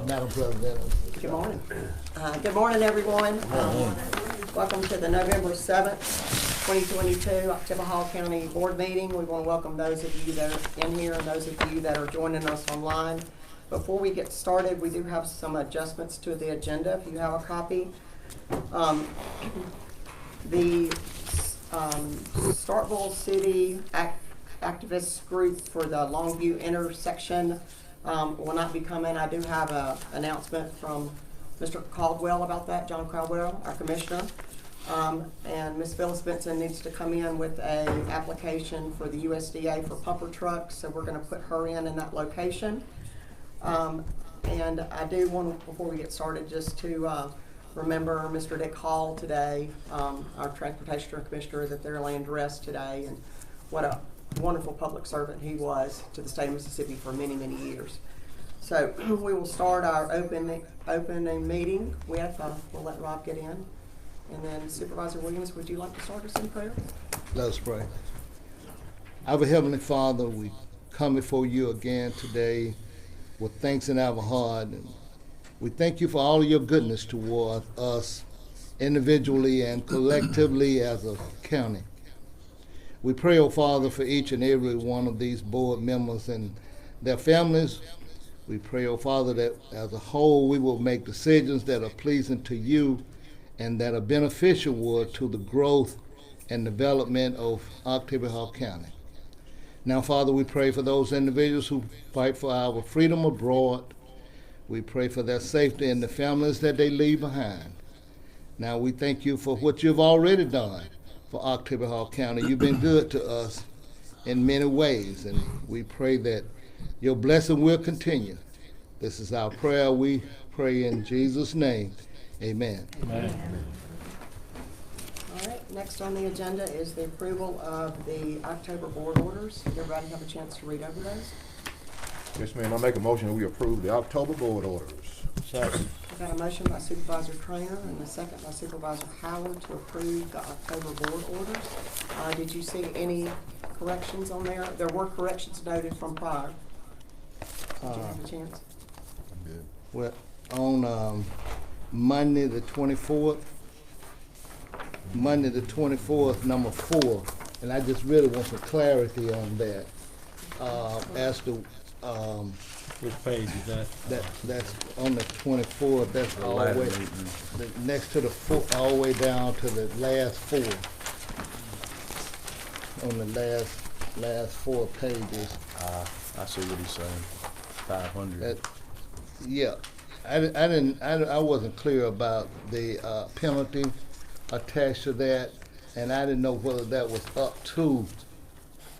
Madam President. Good morning. Good morning, everyone. Welcome to the November 7th, 2022 Oktibbeha County Board Meeting. We want to welcome those of you that are in here and those of you that are joining us online. Before we get started, we do have some adjustments to the agenda, if you have a copy. The Starkville City Activist Group for the Longview intersection will not be coming. I do have an announcement from Mr. Caldwell about that, John Caldwell, our commissioner. And Ms. Phyllis Benson needs to come in with an application for the USDA for pumper trucks, so we're going to put her in that location. And I do want, before we get started, just to remember Mr. Dick Hall today, our transportation commissioner, that they're laying to rest today, and what a wonderful public servant he was to the state of Mississippi for many, many years. So we will start our opening meeting with, we'll let Rob get in, and then Supervisor Williams, would you like to start us in prayer? Let us pray. Our Heavenly Father, we come before you again today with thanks in our heart. And we thank you for all of your goodness toward us individually and collectively as a county. We pray, oh Father, for each and every one of these board members and their families. We pray, oh Father, that as a whole we will make decisions that are pleasing to you and that are beneficial to the growth and development of Oktibbeha County. Now, Father, we pray for those individuals who fight for our freedom abroad. We pray for their safety and the families that they leave behind. Now, we thank you for what you've already done for Oktibbeha County. You've been good to us in many ways, and we pray that your blessing will continue. This is our prayer. We pray in Jesus' name. Amen. Amen. All right, next on the agenda is the approval of the October board orders. Did everybody have a chance to read over those? Yes, ma'am. I make a motion that we approve the October board orders. Second. I've got a motion by Supervisor Trainer and a second by Supervisor Howard to approve the October board orders. Did you see any corrections on there? There were corrections noted from prior. Did you have a chance? I'm good. Well, on Monday the 24th, number 4, and I just really want some clarity on that. As to Which page is that? that's on the 24th. That's The all the last way meeting. next to the 4, all the way down to the last 4. On the last 4 pages. I see what he's saying. 500. That, yeah, I wasn't clear about the penalty attached to that, and I didn't know whether that was up to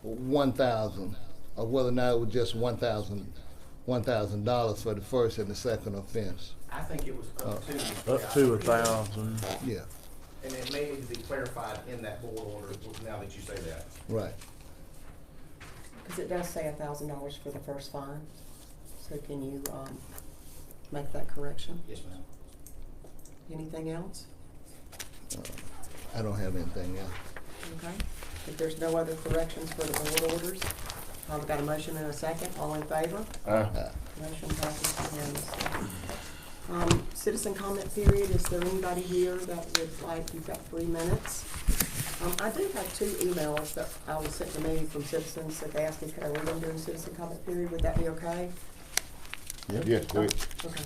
1,000 or whether or not it was just $1,000 for the first and the second offense. I think it was up to. Up to 1,000. Yeah, And it may need to be clarified in that board order now that you say that. right. Because it does say $1,000 for the first fine. So can you make that correction? Yes, ma'am. Anything else? I don't have anything else. Okay. If there's no other corrections for the board orders, I've got a motion and a second. All in favor? Motion passes unanimously. Citizen comment period. Is there anybody here that would like, you've got 3 minutes. I do have 2 emails that was sent to me from citizens that they asked me, could I read them during citizen comment period? Would that be okay? Yes, go ahead. Okay.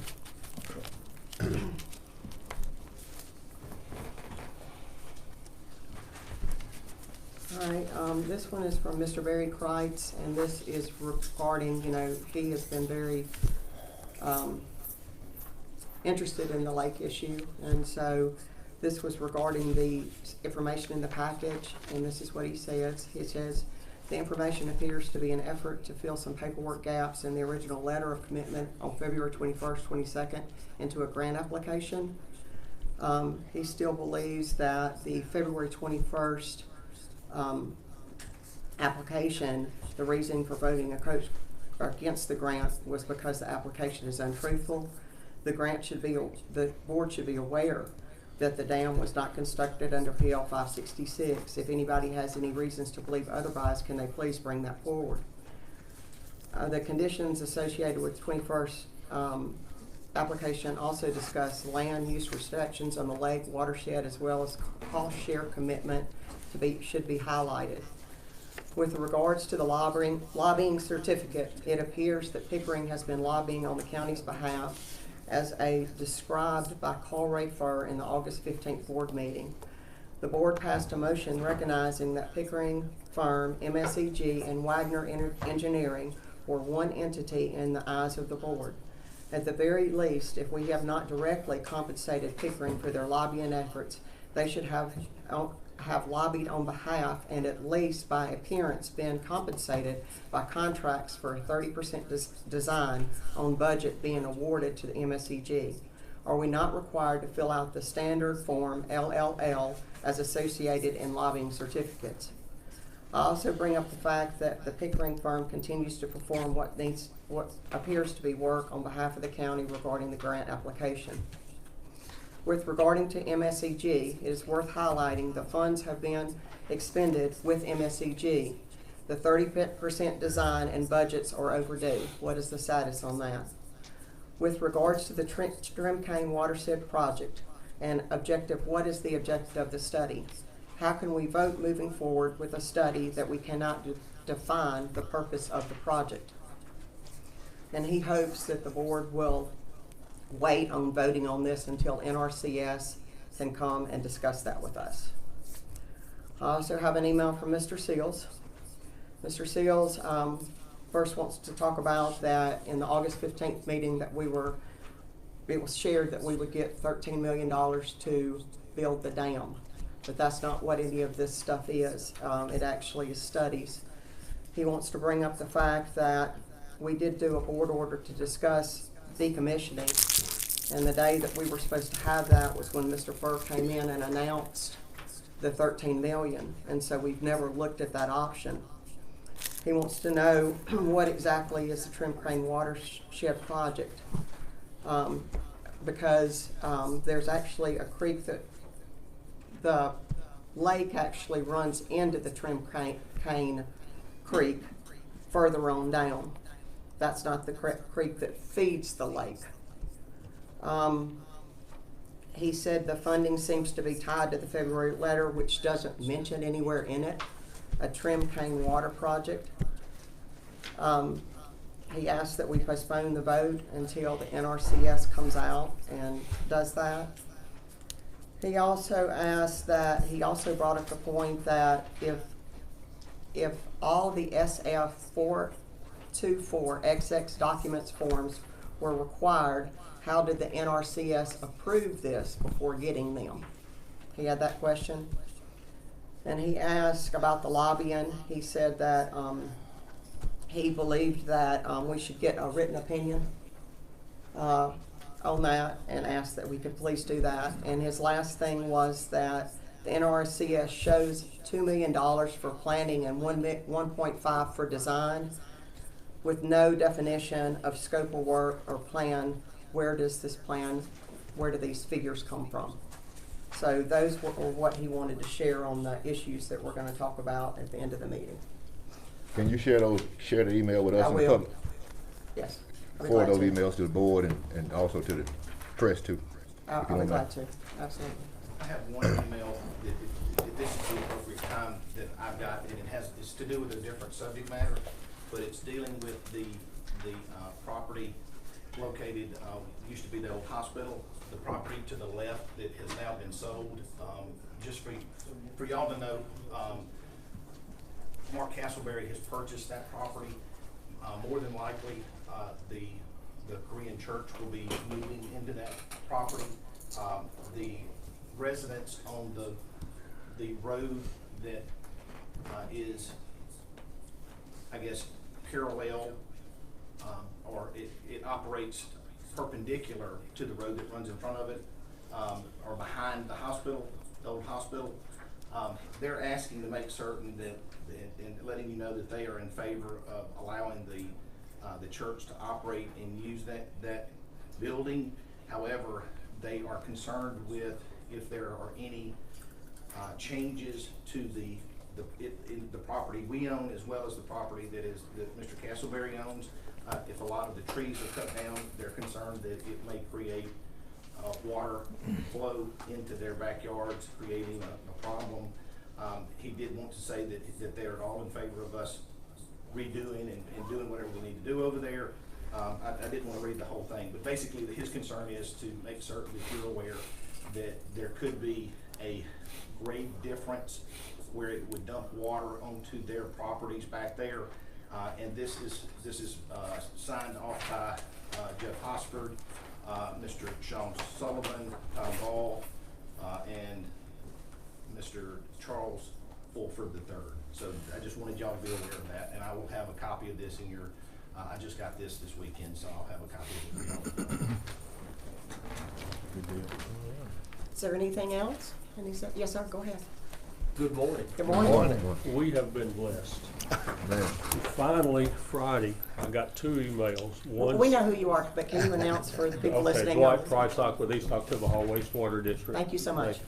All right, this one is from Mr. Barry Kreitz, and this is regarding, he has been very interested in the lake issue, and so this was regarding the information in the package, and this is what he says. He says, the information appears to be an effort to fill some paperwork gaps in the original letter of commitment on February 21st, 22nd into a grant application. He still believes that the February 21st application, the reason for voting against the grant was because the application is untruthful. The board should be aware that the dam was not constructed under PL 566. If anybody has any reasons to believe otherwise, can they please bring that forward? The conditions associated with 21st application also discussed land use restrictions on the lake watershed as well as cost share commitment should be highlighted. With regards to the lobbying certificate, it appears that Pickering has been lobbying on the county's behalf as described by Colray Fur in the August 15th board meeting. The board passed a motion recognizing that Pickering firm, MSEG, and Wagner Engineering were one entity in the eyes of the board. At the very least, if we have not directly compensated Pickering for their lobbying efforts, they should have lobbied on behalf and at least by appearance been compensated by contracts for a 30% design on budget being awarded to the MSEG. Are we not required to fill out the standard form LLL as associated in lobbying certificates? I also bring up the fact that the Pickering firm continues to perform what appears to be work on behalf of the county regarding the grant application. With regarding to MSEG, it is worth highlighting the funds have been expended with MSEG. The 30% design and budgets are overdue. What is the status on that? With regards to the Trimcane Watershed Project and objective, what is the objective of the study? How can we vote moving forward with a study that we cannot define the purpose of the project? And he hopes that the board will wait on voting on this until NRCS can come and discuss that with us. I also have an email from Mr. Seals. Mr. Seals first wants to talk about that in the August 15th meeting that it was shared that we would get $13 million to build the dam. But that's not what any of this stuff is. It actually is studies. He wants to bring up the fact that we did do a board order to discuss decommissioning, and the day that we were supposed to have that was when Mr. Fur came in and announced the $13 million, and so we've never looked at that option. He wants to know what exactly is the Trimcane Watershed Project, because there's actually a creek that the lake actually runs into the Trimcane Creek further on down. That's not the creek that feeds the lake. He said the funding seems to be tied to the February letter, which doesn't mention anywhere in it a Trimcane water project. He asked that we postpone the vote until the NRCS comes out and does that. He also brought up the point that if all the SF 424XX documents forms were required, how did the NRCS approve this before getting them? He had that question. And he asked about the lobbying. He said that he believed that we should get a written opinion on that, and asked that we could please do that. And his last thing was that the NRCS shows $2 million for planning and 1.5 for design, with no definition of scope of work or plan. Where do these figures come from? So those were what he wanted to share on the issues that we're going to talk about at the end of the meeting. Can you share the email with us I in the will. public? Yes. I'll be Forward glad those to. emails to the board and also to the press too. I'll if you be don't glad mind. to. Absolutely. I have one email that this is the appropriate time that I've got, and it's to do with a different subject matter, but it's dealing with the property located, used to be the old hospital, the property to the left that has now been sold. Just for y'all to know, Mark Castleberry has purchased that property. More than likely, the Korean church will be moving into that property. The residents on the road that is, I guess, parallel, or it operates perpendicular to the road that runs in front of it, or behind the hospital, the old hospital. They're asking to make certain that, and letting you know that they are in favor of allowing the church to operate and use that building. However, they are concerned with if there are any changes to the property we own, as well as the property that Mr. Castleberry owns. If a lot of the trees are cut down, they're concerned that it may create water flow into their backyards, creating a problem. He did want to say that they're all in favor of us redoing and doing whatever we need to do over there. I didn't want to read the whole thing, but basically his concern is to make certain that you're aware that there could be a grade difference where it would dump water onto their properties back there. And this is signed off by Jeff Hosford, Mr. Sean Sullivan, Tom Ball, and Mr. Charles Fulford III. So I just wanted y'all to be aware of that, and I will have a copy of this in your, I just got this weekend, so I'll have a copy of it for y'all. Good deal. Is there anything else? Yes, sir, go ahead. Good morning. Good morning. We have been blessed. Man, Finally, Friday, I got 2 emails. One. We know who you are, but can you announce for the people Okay, listening? Dwight Prysock with East October Wastewater District. Thank you so much.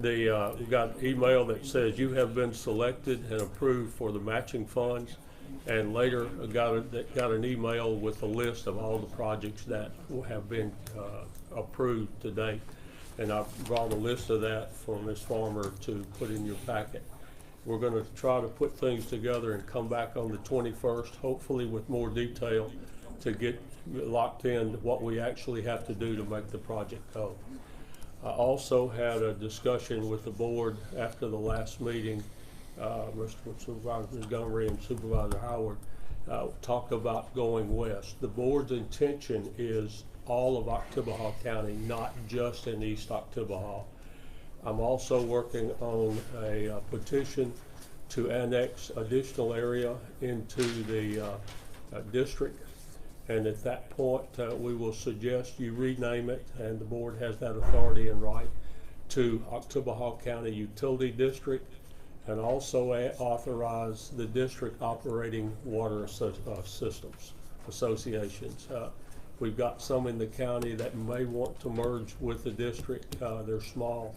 We got an email that says you have been selected and approved for the matching funds. And later got an email with a list of all the projects that have been approved to date. And I brought a list of that for Ms. Farmer to put in your packet. We're gonna try to put things together and come back on the 21st, hopefully with more detail to get locked in what we actually have to do to make the project go. I also had a discussion with the board after the last meeting. Mr. Supervisor Montgomery and Supervisor Howard talked about going west. The board's intention is all of Oktibbeha County, not just in East Oktibbeha. I'm also working on a petition to annex additional area into the district. And at that point, we will suggest you rename it, and the board has that authority and right, to Oktibbeha County Utility District, and also authorize the district operating water systems associations. We've got some in the county that may want to merge with the district. They're small,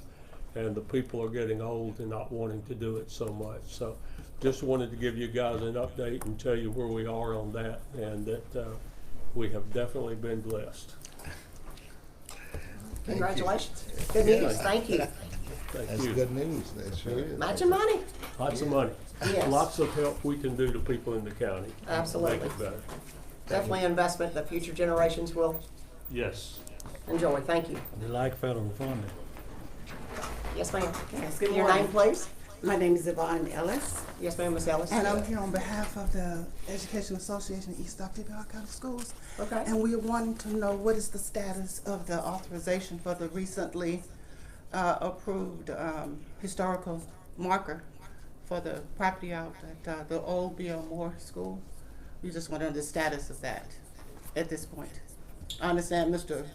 and the people are getting old and not wanting to do it so much. So just wanted to give you guys an update and tell you where we are on that, and that we have definitely been blessed. Congratulations. Good news, thank you. Thank That's you. good news, that sure is. Matching money. Lots of money. Yes. Lots of help we can do to people in the county. Absolutely. Make it better. Definitely investment that future generations will Yes. enjoy. Thank you. They like federal funding. Yes, ma'am. Yes, good Your morning. name, please? My name is Yvonne Ellis, Yes, ma'am, Ms. Ellis. and I'm here on behalf of the Education Association of East Oktibbeha County Schools. Okay. And we are wanting to know what is the status of the authorization for the recently approved historical marker for the property out at the old B.O.S school. We just want to know the status of that at this point. I understand Mr.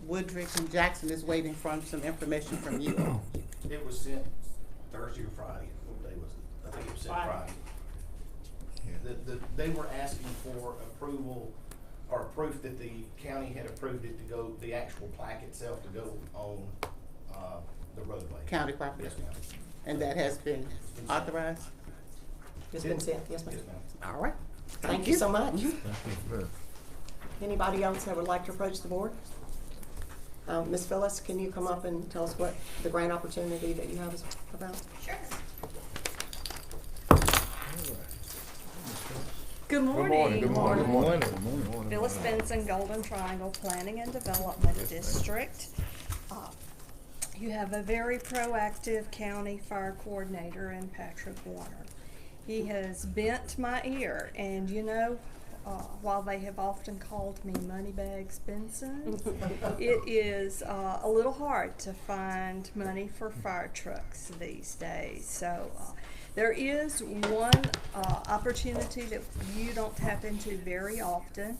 Woodrick and Jackson is waiting for some information from you all. It was sent Thursday or Friday. What day was it? I think it was sent Friday. They were asking for approval or proof that the county had approved it to go, the actual plaque itself to go on the roadway. County property. Yes, ma'am. And that has been authorized? It's been sent. Yes, ma'am. Yes, ma'am. All right. Thank you so much. man. Anybody else that would like to approach the board? Ms. Phyllis, can you come up and tell us what the grant opportunity that you have is about? Sure. Good Good morning, morning. good morning, Good morning. Phyllis Benson, Golden Triangle Planning and Development District. You have a very proactive county fire coordinator in Patrick Warner. He has bent my ear, and you know, while they have often called me Moneybags Benson, it is a little hard to find money for fire trucks these days. So there is one opportunity that you don't tap into very often,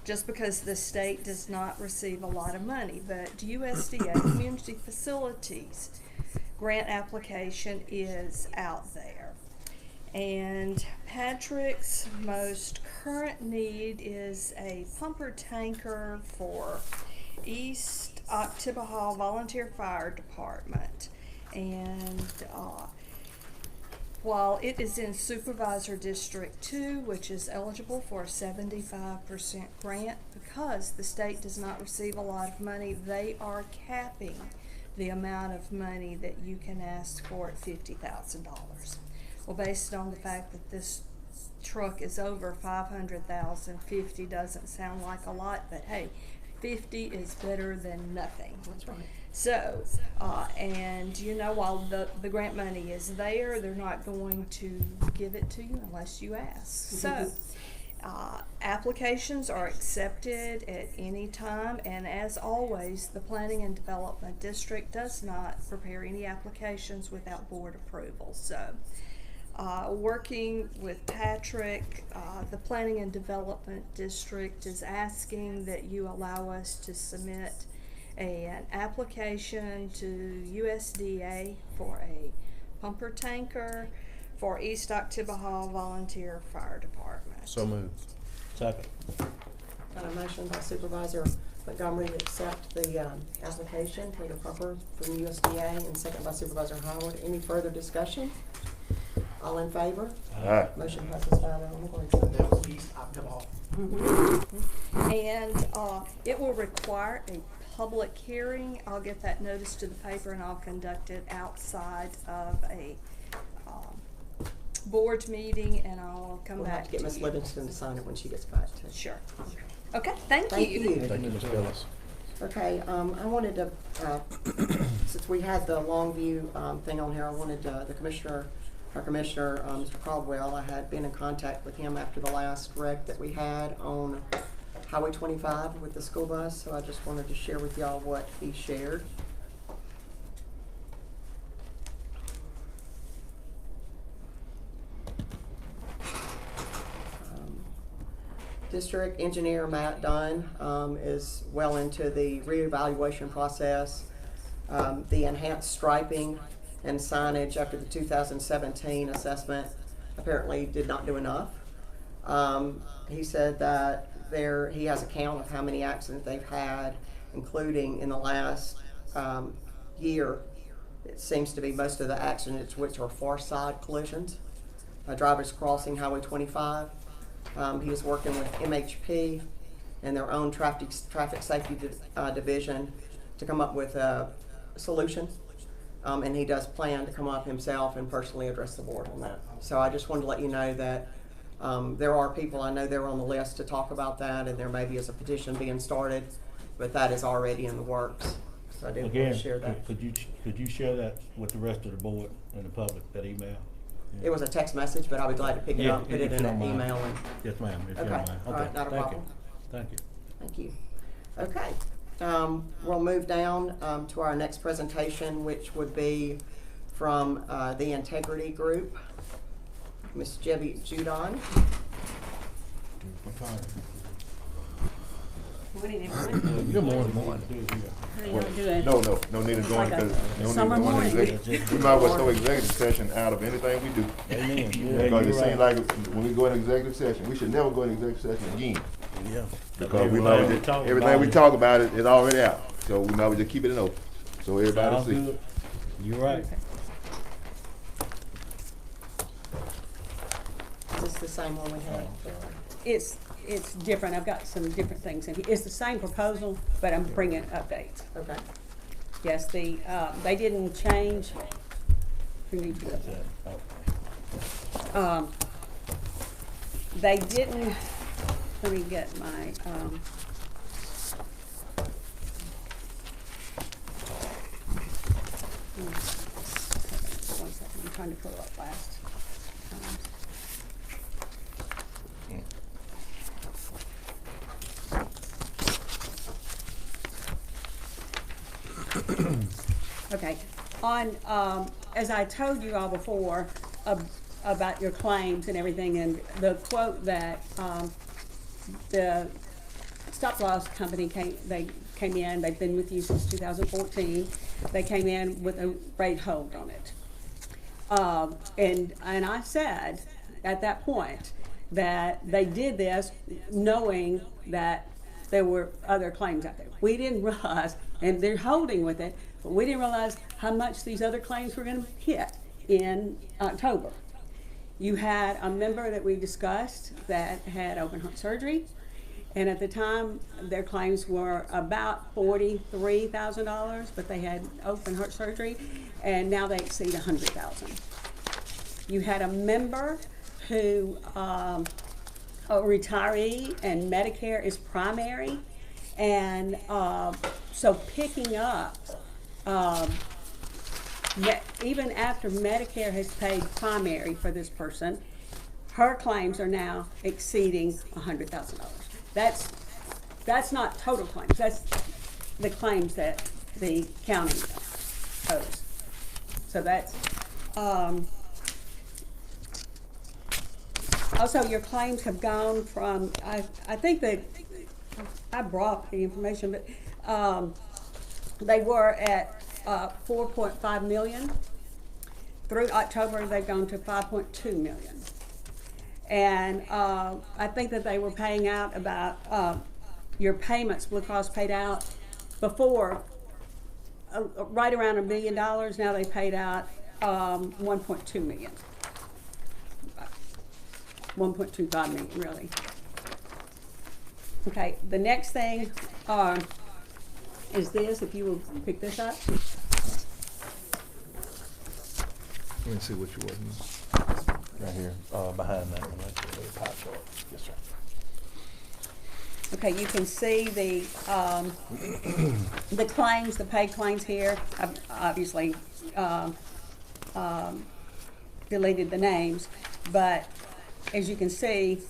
just because the state does not receive a lot of money. But USDA Community Facilities grant application is out there. And Patrick's most current need is a pumper tanker for East Oktibbeha Volunteer Fire Department. And While it is in Supervisor District 2, which is eligible for a 75% grant, because the state does not receive a lot of money, they are capping the amount of money that you can ask for at $50,000. Well, based on the fact that this truck is over 500,000, 50 doesn't sound like a lot, but hey, 50 is better than nothing. That's right. So, and you know, while the grant money is there, they're not going to give it to you unless you ask. So, applications are accepted at any time, and as always, the Planning and Development District does not prepare any applications without board approval. So, working with Patrick, the Planning and Development District is asking that you allow us to submit an application to USDA for a pumper tanker for East Octibaha Volunteer Fire Department. So moved. Second. Got a motion by Supervisor Montgomery to accept the application for the pumper from USDA, and second by Supervisor Howard. Any further discussion? All in favor? Aye. Motion passes 5-0. I'm going to That was East Octibaha. And it will require a public hearing. I'll get that notice to the paper and I'll conduct it outside of a board meeting, and I'll come We'll back have to get to Ms. you. Livingston to sign it when she gets back to. Sure. Okay, thank Thank you. you. Thank you, Ms. Phyllis. Okay, I wanted to, since we had the Longview thing on here, I wanted our commissioner, Mr. Caldwell, I had been in contact with him after the last wreck that we had on Highway 25 with the school bus, so I just wanted to share with y'all what he shared. District Engineer Matt Dunn is well into the reevaluation process. The enhanced striping and signage after the 2017 assessment apparently did not do enough. He said that he has a count of how many accidents they've had, including in the last year. It seems to be most of the accidents which are far side collisions. Drivers crossing Highway 25. He is working with MHP and their own traffic safety division to come up with a solution. And he does plan to come up himself and personally address the board on that. So I just wanted to let you know that there are people, I know they're on the list to talk about that, and there maybe is a petition being started, but that is already in the works. So I didn't want Again, to share that. could you share that with the rest of the board and the public, that email? It was a text message, but I'll be glad to pick it Yeah, up, put if it you in don't an mind. email and. Yes, ma'am, if you Okay, don't mind. all right, not a thank problem. you. Thank you. Thank you. Okay, we'll move down to our next presentation, which would be from the Integrity Group, Ms. Debbie Judon. Morning, everyone. Good morning. How y'all doing? No need to go Like into, a no need to summer go into morning. executive. We might as well throw executive session out of anything we do. Amen. Yeah, Because it you're seems right. like when we go into executive session, we should never go into executive session again. Yeah. Because we know that everything we talk about is already out. So we know we just keep it in open. So everybody Sounds see. good. You're right. Is this the same one we had? It's different. I've got some different things in here. It's the same proposal, but I'm bringing updates. Okay. Yes, they didn't change. Who needs to go? Okay. They didn't, let me get my, one second, I'm trying to pull it up last time. Okay, on, as I told you all before, about your claims and everything, and the quote that, the stop loss company came in, they've been with you since 2014, they came in with a rate hold on it. And I said at that point that they did this knowing that there were other claims out there. We didn't realize, and they're holding with it, but we didn't realize how much these other claims were gonna hit in October. You had a member that we discussed that had open heart surgery, and at the time, their claims were about $43,000, but they had open heart surgery, and now they exceed $100,000. You had a member who, a retiree, and Medicare is primary, and so picking up, even after Medicare has paid primary for this person, her claims are now exceeding $100,000. That's not total claims. That's the claims that the county owes. So that's also your claims have gone from I think that I brought the information, but they were at 4.5 million. Through October, they've gone to 5.2 million. And I think that they were paying out about your payments. Blue Cross paid out before right around $1 million. Now they paid out 1.2 million, 1.25 million really. Okay, the next thing is this. If you will pick this up. Let me see what you want. Right here, behind that one, that's the pie chart. Yes, sir. Okay, you can see the claims, the paid claims here. I've obviously deleted the names, but as you can see,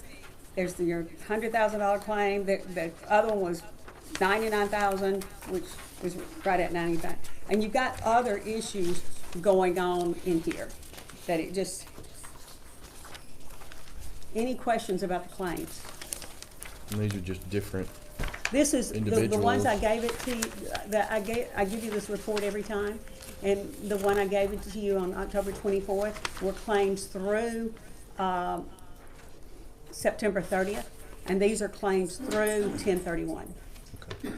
there's your $100,000 claim. The other one was $99,000, which was right at 95. And you've got other issues going on in here that it just. Any questions about the claims? And these are just different. This is the ones I individuals. gave it to you. That I give you this report every time, and the one I gave it to you on October 24th were claims through September 30th, and these are claims through 10/31. Okay.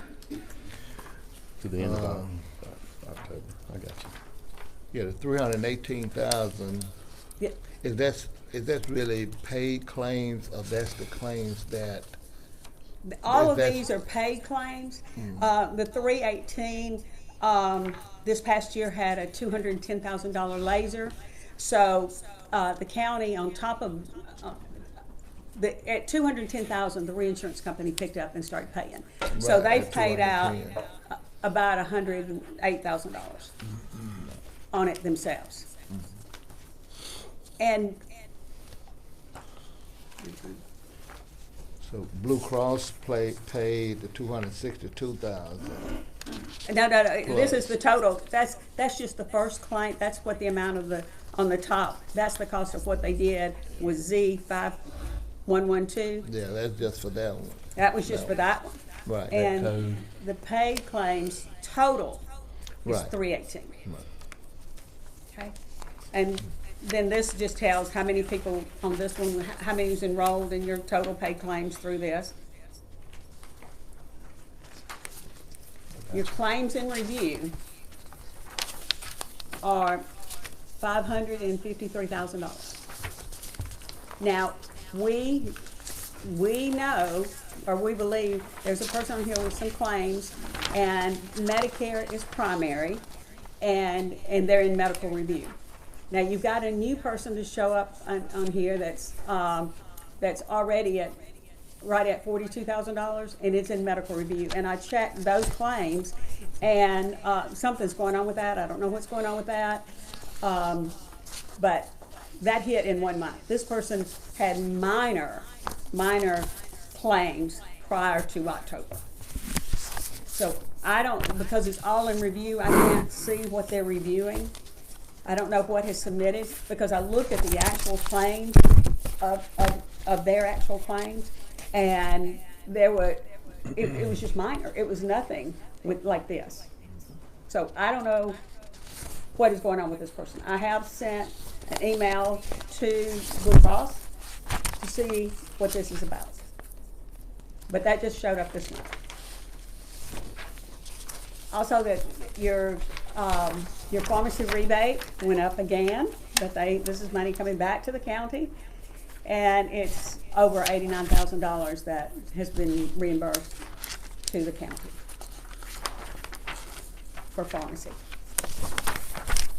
To the end of October. I got you. Yeah, the 318,000. Yeah. Is that really paid claims, or that's the claims that? All of That's- these are paid claims. The 318 this past year had a $210,000 laser. So the county, on top of at 210,000, the reinsurance company picked up and started paying. So Right, they've at paid out 210. about $108,000 on it themselves. And So Blue Cross paid the 262,000. no, this is Plus. the total. That's just the first claim. That's what the amount of on the top. That's the cost of what they did with Z5112. Yeah, that's just for that one. That was just No. for that one. Right. And code. the paid claims total is Right. 318. Right. Okay, and then this just tells how many people on this one, how many is enrolled in your total paid claims through this. Your claims in review are $553,000. Now, we know, or we believe, there's a person on here with some claims, and Medicare is primary, and they're in medical review. Now, you've got a new person to show up on here that's already right at $42,000, and it's in medical review. And I checked those claims, and something's going on with that. I don't know what's going on with that, but that hit in 1 month. This person had minor claims prior to October. So I don't, because it's all in review, I can't see what they're reviewing. I don't know what is submitted, because I looked at the actual claims of their actual claims, and it was just minor. It was nothing like this. So I don't know what is going on with this person. I have sent an email to Blue Cross to see what this is about. But that just showed up this month. Also that your pharmacy rebate went up again, but this is money coming back to the county. And it's over $89,000 that has been reimbursed to the county for pharmacy.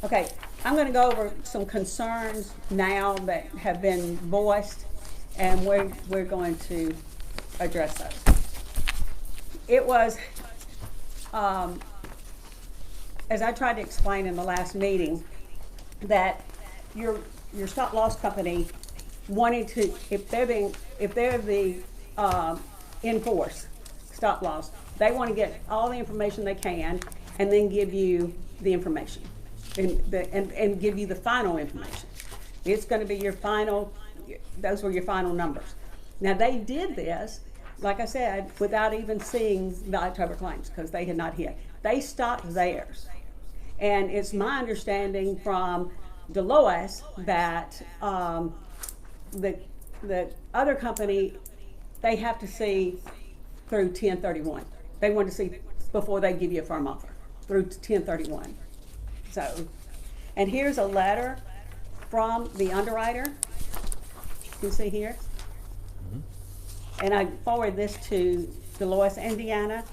Okay, I'm gonna go over some concerns now that have been voiced, and we're going to address those. It was, as I tried to explain in the last meeting, that your stop loss company wanting to, if they're the enforce stop loss, they want to get all the information they can and then give you the information and give you the final information. It's going to be your final, those were your final numbers. Now they did this, like I said, without even seeing the October claims because they had not hit. They stopped theirs. And it's my understanding from B.O.S that the other company, they have to see through 10/31. They want to see before they give you a firm offer through 10/31. So, and here's a letter from the underwriter. You can see here. And I forward this to B.O.S, Indiana,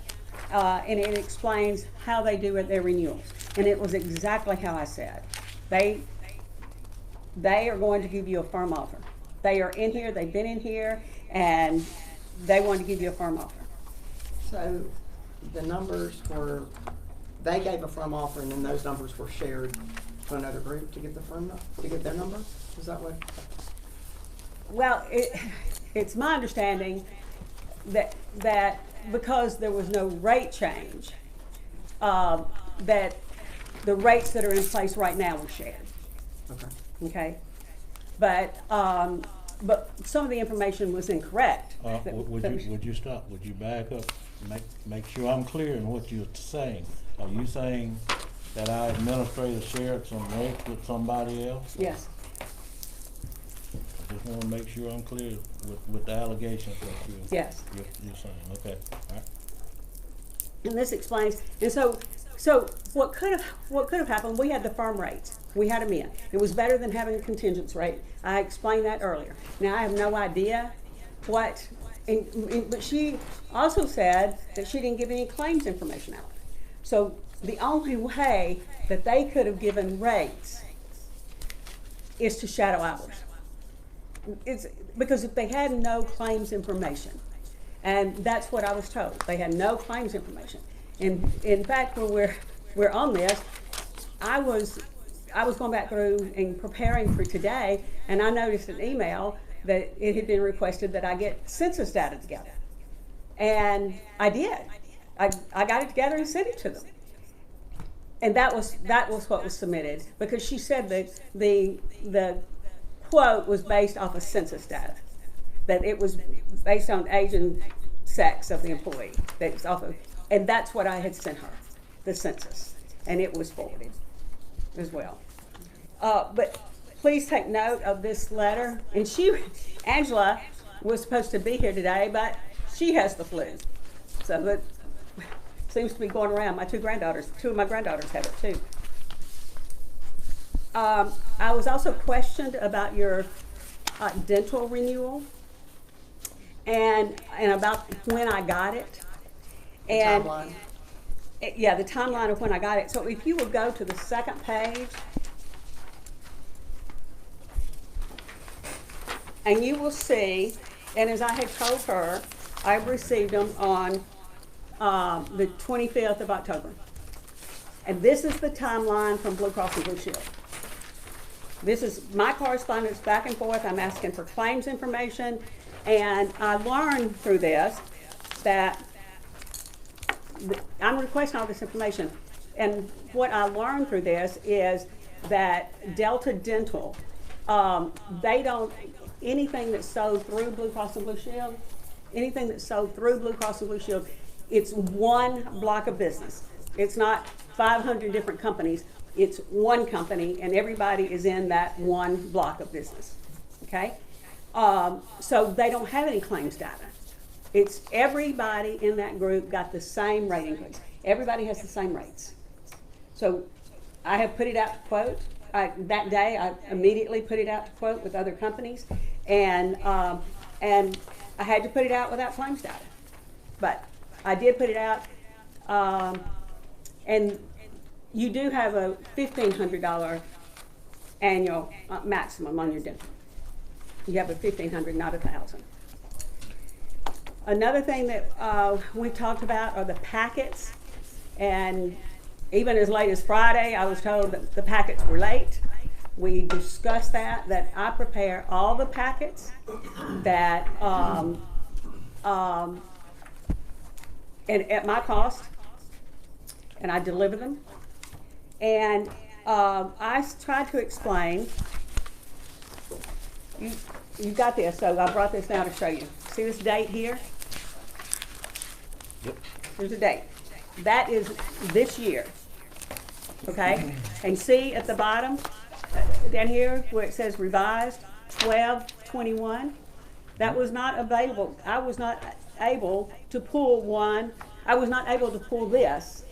and it explains how they do their renewals. And it was exactly how I said. They are going to give you a firm offer. They are in here, they've been in here, and they want to give you a firm offer. So the numbers were, they gave a firm offer and then those numbers were shared to another group to get to get their number? Is that what? Well, it's my understanding that because there was no rate change, that the rates that are in place right now were shared. Okay. Okay? But some of the information was incorrect. Would you stop? Would you back up? Make sure I'm clear in what you're saying. Are you saying that our administrator shared some rates with somebody else? Yes. I just want to make sure I'm clear with the allegations that Yes. you're saying. Okay. All right. And this explains, and so what could have happened, we had the firm rates. We had them in. It was better than having a contingent rate. I explained that earlier. Now I have no idea what, but she also said that she didn't give any claims information out. So the only way that they could have given rates is to shadow ours. It's because if they had no claims information, and that's what I was told, they had no claims information. And in fact, when we're on this, I was going back through and preparing for today, and I noticed an email that it had been requested that I get census data together. And I did. I got it together and sent it to them. And that was what was submitted, because she said that the quote was based off of census data, that it was based on age and sex of the employee. That's off of, and that's what I had sent her, the census, and it was forwarded as well. But please take note of this letter. And Angela was supposed to be here today, but she has the flu. So that seems to be going around. Two of my granddaughters have it too. I was also questioned about your dental renewal and about when I got it. And Timeline. Yeah, the timeline of when I got it. So if you would go to the second page, and you will see, and as I had told her, I received them on the 25th of October. And this is the timeline from Blue Cross and Blue Shield. This is my correspondence back and forth. I'm asking for claims information, and I learned through this that I'm requesting all this information. And what I learned through this is that Delta Dental, they don't, anything that's sold through Blue Cross and Blue Shield, it's one block of business. It's not 500 different companies. It's one company, and everybody is in that one block of business. Okay? So they don't have any claims data. It's everybody in that group got the same rate increase. Everybody has the same rates. So I have put it out to quote. That day, I immediately put it out to quote with other companies, and I had to put it out without claims data. But I did put it out, and you do have a $1,500 annual maximum on your dental. You have a $1,500, not $1,000. Another thing that we talked about are the packets, and even as late as Friday, I was told that the packets were late. We discussed that I prepare all the packets that, and at my cost, and I deliver them. And I tried to explain, you've got this, so I brought this now to show you. See this date here? Yep. There's a date. That is this year, okay? And see at the bottom, down here where it says revised, 12/21, that was not available. I was not able to pull one, I was not able to pull this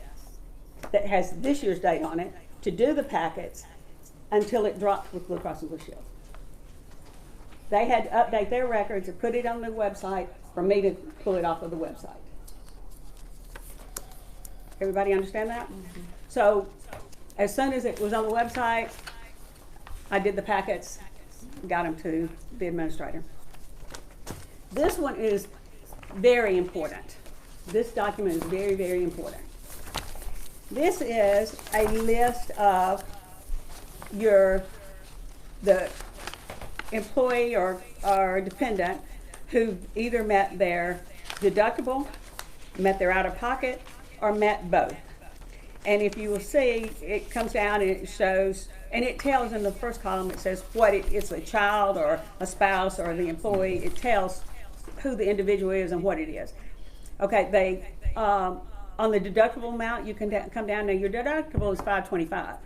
that has this year's date on it to do the packets until it dropped with Blue Cross and Blue Shield. They had to update their records and put it on the website for me to pull it off of the website. Everybody understand that? Mm-hmm. So as soon as it was on the website, I did the packets, got them to the administrator. This one is very important. This document is very, very important. This is a list of the employee or dependent who either met their deductible, met their out-of-pocket, or met both. And if you will see, it comes down and it shows, and it tells in the first column, it says what it's a child or a spouse or the employee. It tells who the individual is and what it is. Okay, on the deductible amount, you can come down. Now your deductible is $525.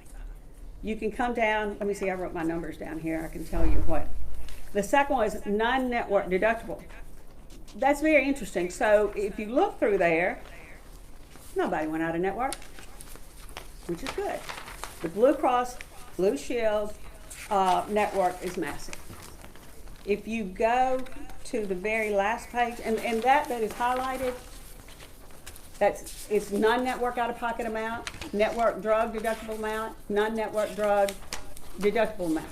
You can come down, let me see, I wrote my numbers down here. I can tell you what. The second one is non-network deductible. That's very interesting. So if you look through there, nobody went out of network, which is good. The Blue Cross Blue Shield network is massive. If you go to the very last page, and that is highlighted, it's non-network out-of-pocket amount, network drug deductible amount, non-network drug deductible amount.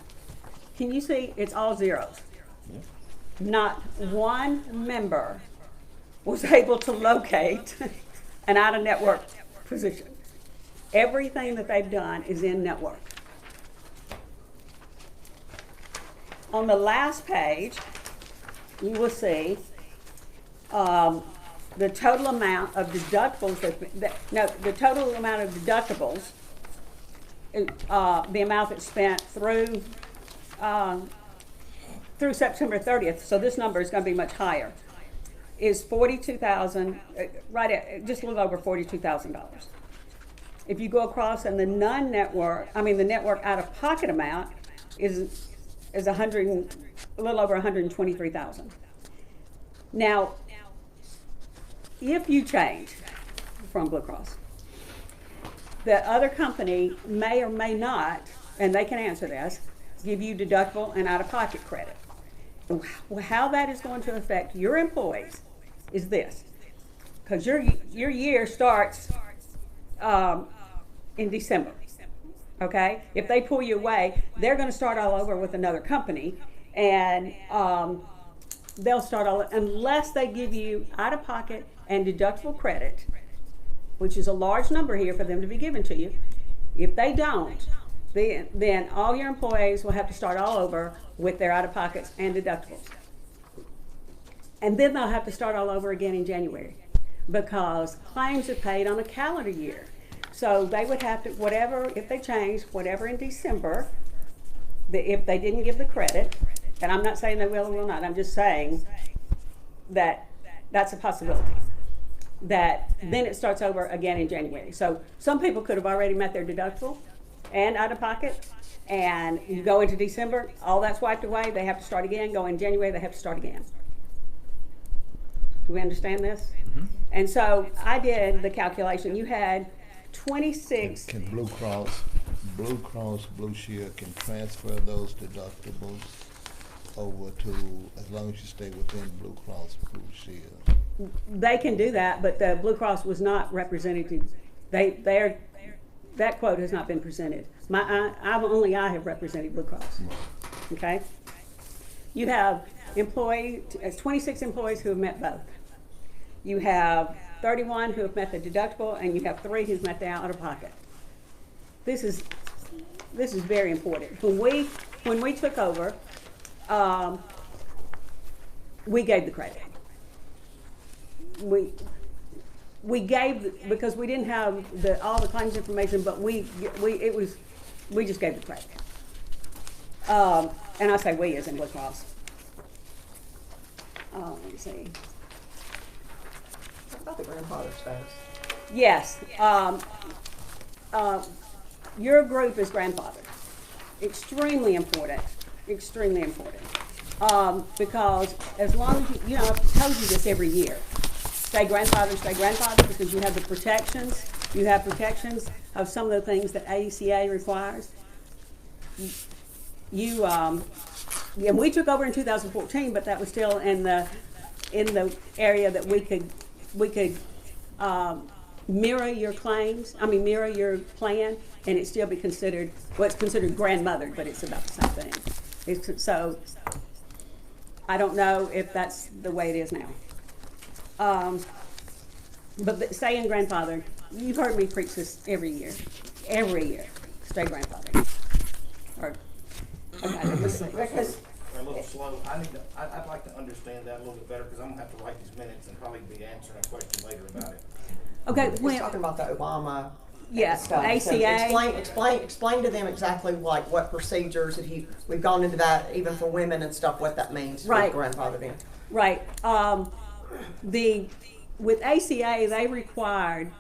Can you see it's all zeros? Yeah. Not one member was able to locate an out-of-network position. Everything that they've done is in network. On the last page, you will see the total amount of deductibles the total amount of deductibles, the amount that's spent through September 30th. So this number is going to be much higher. Is $42,000, right at just a little over $42,000. If you go across and the non-network, the network out-of-pocket amount is a little over $123,000. Now, if you change from Blue Cross, the other company may or may not, and they can answer this, give you deductible and out-of-pocket credit. How that is going to affect your employees is this, because your year starts in December. Okay, if they pull you away, they're going to start all over with another company, and they'll start all unless they give you out-of-pocket and deductible credit, which is a large number here for them to be given to you. If they don't, then all your employees will have to start all over with their out-of-pockets and deductibles. And then they'll have to start all over again in January because claims are paid on a calendar year. So they would have to, whatever, if they change, whatever in December, if they didn't give the credit, and I'm not saying they will or will not, I'm just saying that that's a possibility. That then it starts over again in January. So some people could have already met their deductible and out of pocket, and you go into December, all that's wiped away, they have to start again, go in January, they have to start again. Do we understand this? And so I did the calculation. You had 26. Can Blue Cross, Blue Shield can transfer those deductibles over to, as long as you stay within Blue Cross Blue Shield? They can do that, but the Blue Cross was not represented. That quote has not been presented. I have represented Blue Cross. Okay? You have 26 employees who have met both. You have 31 who have met the deductible, and you have 3 who've met the out-of-pocket. This is very important. When we took over, we gave the credit. We gave, because we didn't have all the claims information, but we just gave the credit. And I say we as in Blue Cross. Let me see. What about the grandfather status? Yes, your group is grandfathered. Extremely important, extremely important. Because as long as you know, I've told you this every year. Stay grandfathered, because you have the protections. You have protections of some of the things that ACA requires. And we took over in 2014, but that was still in the area that we could mirror your claims. Mirror your plan, and it still be considered what's considered grandmothered, but it's about the same thing. So I don't know if that's the way it is now. But staying grandfathered, you've heard me preach this every year. Stay grandfathered. Because We're a little slow. I'd like to understand that a little bit better, because I'm gonna have to write these minutes and probably be answering a question later about it. Okay, we're talking about the Obama yes, stuff. ACA. So explain to them exactly like what procedures, we've gone into that even for women and stuff, what that means to be Right. grandfathered in. Right. With ACA, they required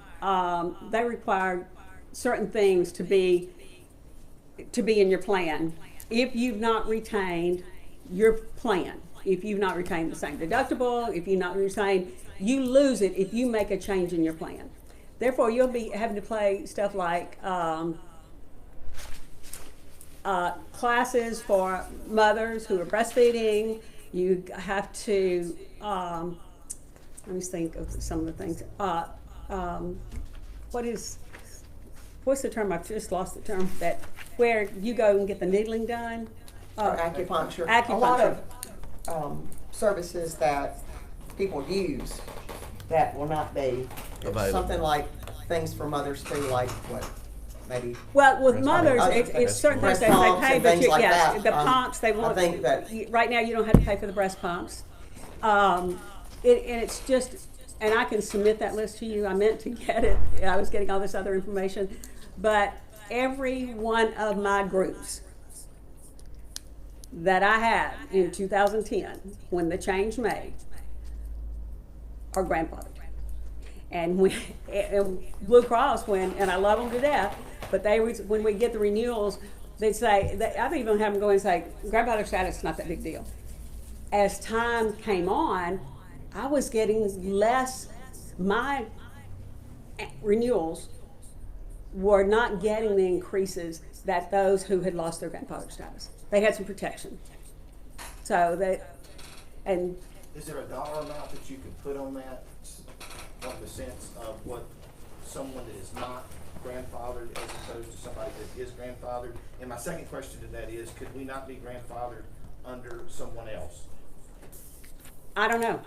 certain things to be in your plan. If you've not retained your plan, if you've not retained the same deductible, if you've not retained, you lose it if you make a change in your plan. Therefore, you'll be having to pay stuff like classes for mothers who are breastfeeding. You have to, let me think of some of the things. What's the term? I've just lost the term. That where you go and get the needling done. Or acupuncture. Acupuncture. A lot of services that people use that will not be Available. something like things for mothers too, like what maybe. Well, with mothers, I mean, it's certain things breast they pumps pay, and but things like yes, that. the pumps they I want. think that Right now, you don't have to pay for the breast pumps. And it's just, and I can submit that list to you. I meant to get it. I was getting all this other information, but every one of my groups that I had in 2010, when the change made, are grandfathered. And Blue Cross, and I love them to death, but when we get the renewals, they'd say, I've even had them go and say, grandfather status is not that big deal. As time came on, I was getting less, my renewals were not getting the increases that those who had lost their grandfather status. They had some protection. So Is there a dollar amount that you could put on that, on the sense of what someone that is not grandfathered as opposed to somebody that is grandfathered? And my second question to that is, could we not be grandfathered under someone else? I don't know.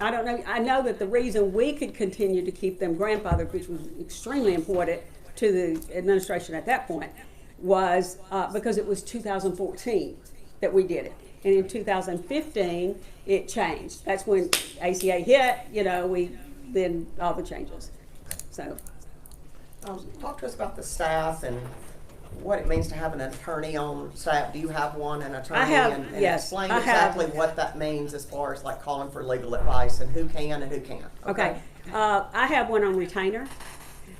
I know that the reason we could continue to keep them grandfathered, which was extremely important to the administration at that point, was because it was 2014 that we did it. And in 2015, it changed. That's when ACA hit, then all the changes. So. talk to us about the staff and what it means to have an attorney on staff. Do you have one, an attorney? I have, and yes, explain I have. exactly what that means as far as like calling for legal advice and who can and who can't. Okay. I have one on retainer.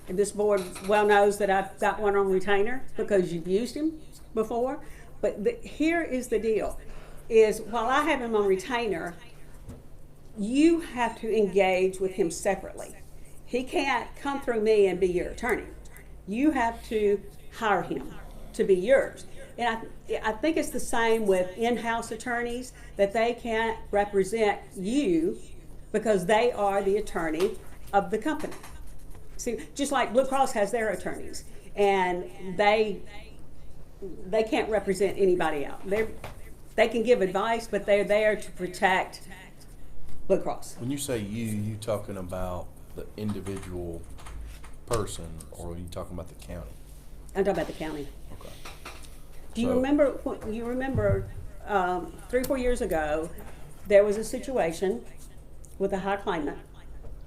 And this board well knows that I've got one on retainer because you've used him before. But here is the deal, is while I have him on retainer, you have to engage with him separately. He can't come through me and be your attorney. You have to hire him to be yours. And I think it's the same with in-house attorneys, that they can't represent you because they are the attorney of the company. See, just like Blue Cross has their attorneys, and they can't represent anybody else. They can give advice, but they're there to protect Blue Cross. When you say you talking about the individual person, or are you talking about the county? I'm talking about the county. Okay. Do you So- remember? You remember 3 or 4 years ago, there was a situation with a high claimant.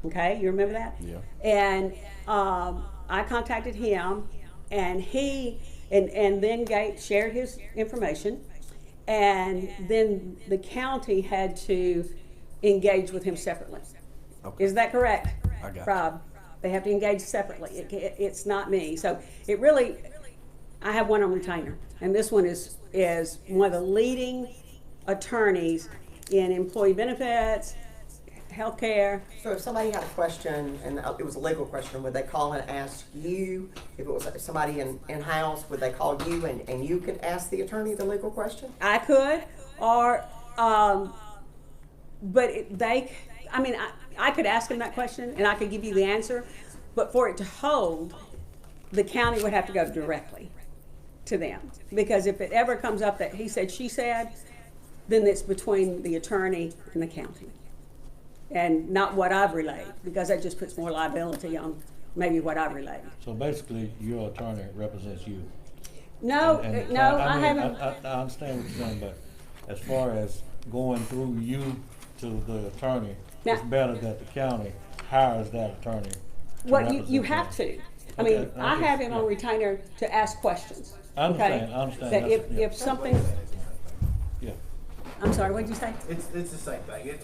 Okay, you remember that? Yeah. And I contacted him, and he and then shared his information, and then the county had to engage with him separately. Okay. Is that correct, I got you. Rob? They have to engage separately. It's not me. So it really, I have one on retainer, and this one is one of the leading attorneys in employee benefits, healthcare. So if somebody had a question, and it was a legal question, would they call and ask you? If it was somebody in-house, would they call you and you could ask the attorney the legal question? I could, or, but I could ask him that question and I could give you the answer, but for it to hold, the county would have to go directly to them. Because if it ever comes up that he said, she said, then it's between the attorney and the county. And not what I've relayed, because that just puts more liability on maybe what I've relayed. So basically, your attorney represents you. No, And- no, I mean, haven't. I understand what you're saying, but as far as going through you to the attorney, Now- it's better that the county hires that attorney. to Well, you represent have them. to. I mean, Okay, I okay, have him on yeah. retainer to ask questions. I understand, okay? I understand. That That's- yeah. if something, Yeah. I'm sorry, what did you say? It's the same thing.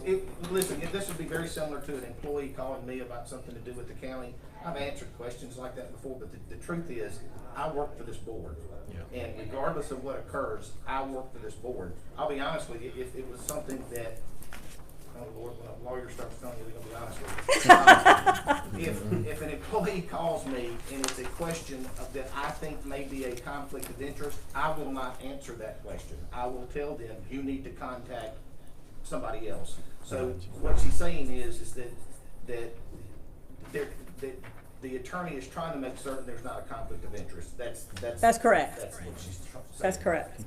Listen, this would be very similar to an employee calling me about something to do with the county. I've answered questions like that before, but the truth is, I work for this board. Yeah. And regardless of what occurs, I work for this board. I'll be honest with you, if it was something that, oh Lord, when a lawyer starts telling you, they're gonna be honest with you. If an employee calls me and it's a question that I think may be a conflict of interest, I will not answer that question. I will tell them, you need to contact somebody else. So what she's saying is that the attorney is trying to make certain there's not a conflict of interest. That's correct. That's what she's saying. That's correct.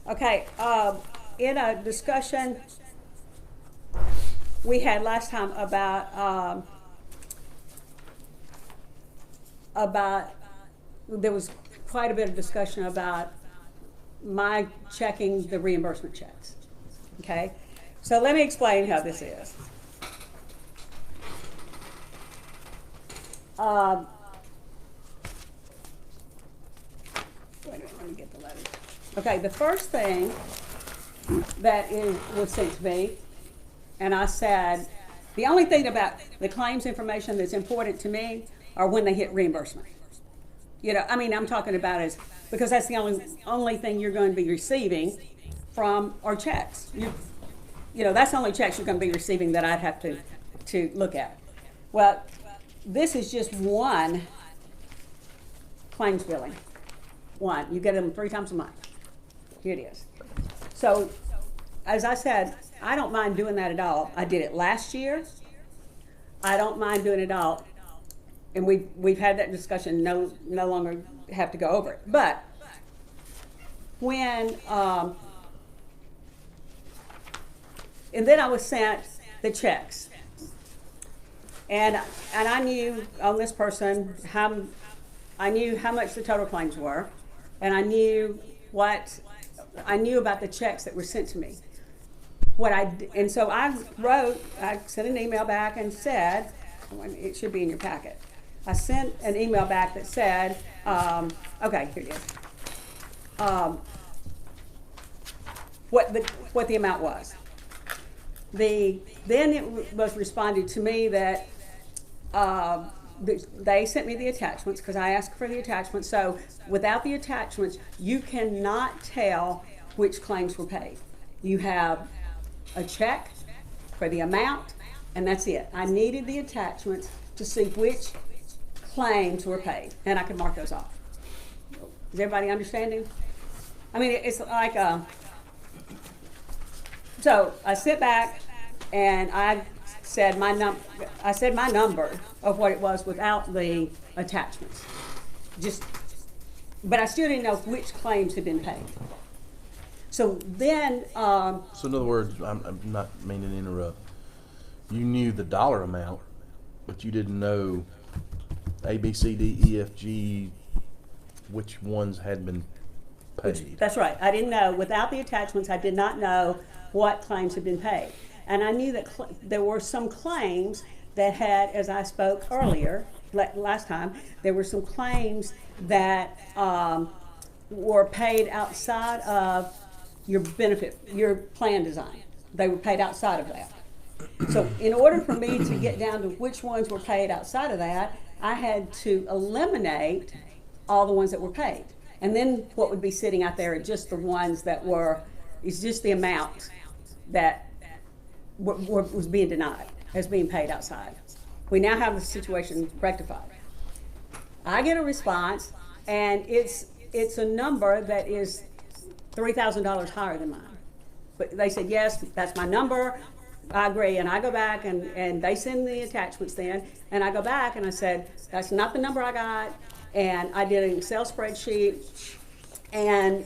Okay, in a discussion we had last time about there was quite a bit of discussion about my checking the reimbursement checks. Okay, so let me explain how this is. Wait a minute, let me get the letter. Okay, the first thing that was sent to me, and I said, the only thing about the claims information that's important to me are when they hit reimbursement. You know, I mean, I'm talking about because that's the only thing you're going to be receiving from our checks. You know, that's the only checks you're going to be receiving that I'd have to look at. Well, this is just one claims billing. One, you get them 3 times a month. Here it is. So, as I said, I don't mind doing that at all. I did it last year. I don't mind doing it all. And we've had that discussion, no longer have to go over it. But when, and then I was sent the checks. And I knew on this person I knew how much the total claims were, and I knew about the checks that were sent to me. And so I sent an email back and said, it should be in your packet. I sent an email back that said, okay, here it is. What the amount was. Then it was responded to me that they sent me the attachments because I asked for the attachments. So without the attachments, you cannot tell which claims were paid. You have a check for the amount, and that's it. I needed the attachments to see which claims were paid, and I could mark those off. Is everybody understanding? I mean, it's like, so I sit back and I said my number of what it was without the attachments. But I still didn't know which claims had been paid. So then, So in other words, I'm not meaning to interrupt. You knew the dollar amount, but you didn't know A, B, C, D, E, F, G, which ones had been paid. that's right. I didn't know, without the attachments, I did not know what claims had been paid. And I knew that there were some claims that had, as I spoke earlier, last time, there were some claims that were paid outside of your benefit, your plan design. They were paid outside of that. So in order for me to get down to which ones were paid outside of that, I had to eliminate all the ones that were paid. And then what would be sitting out there are just the ones that were, it's just the amount that was being denied as being paid outside. We now have the situation rectified. I get a response, and it's a number that is $3,000 higher than mine. But they said, yes, that's my number. I agree. And I go back and they send the attachments then. And I go back and I said, that's not the number I got. And I did an Excel spreadsheet. And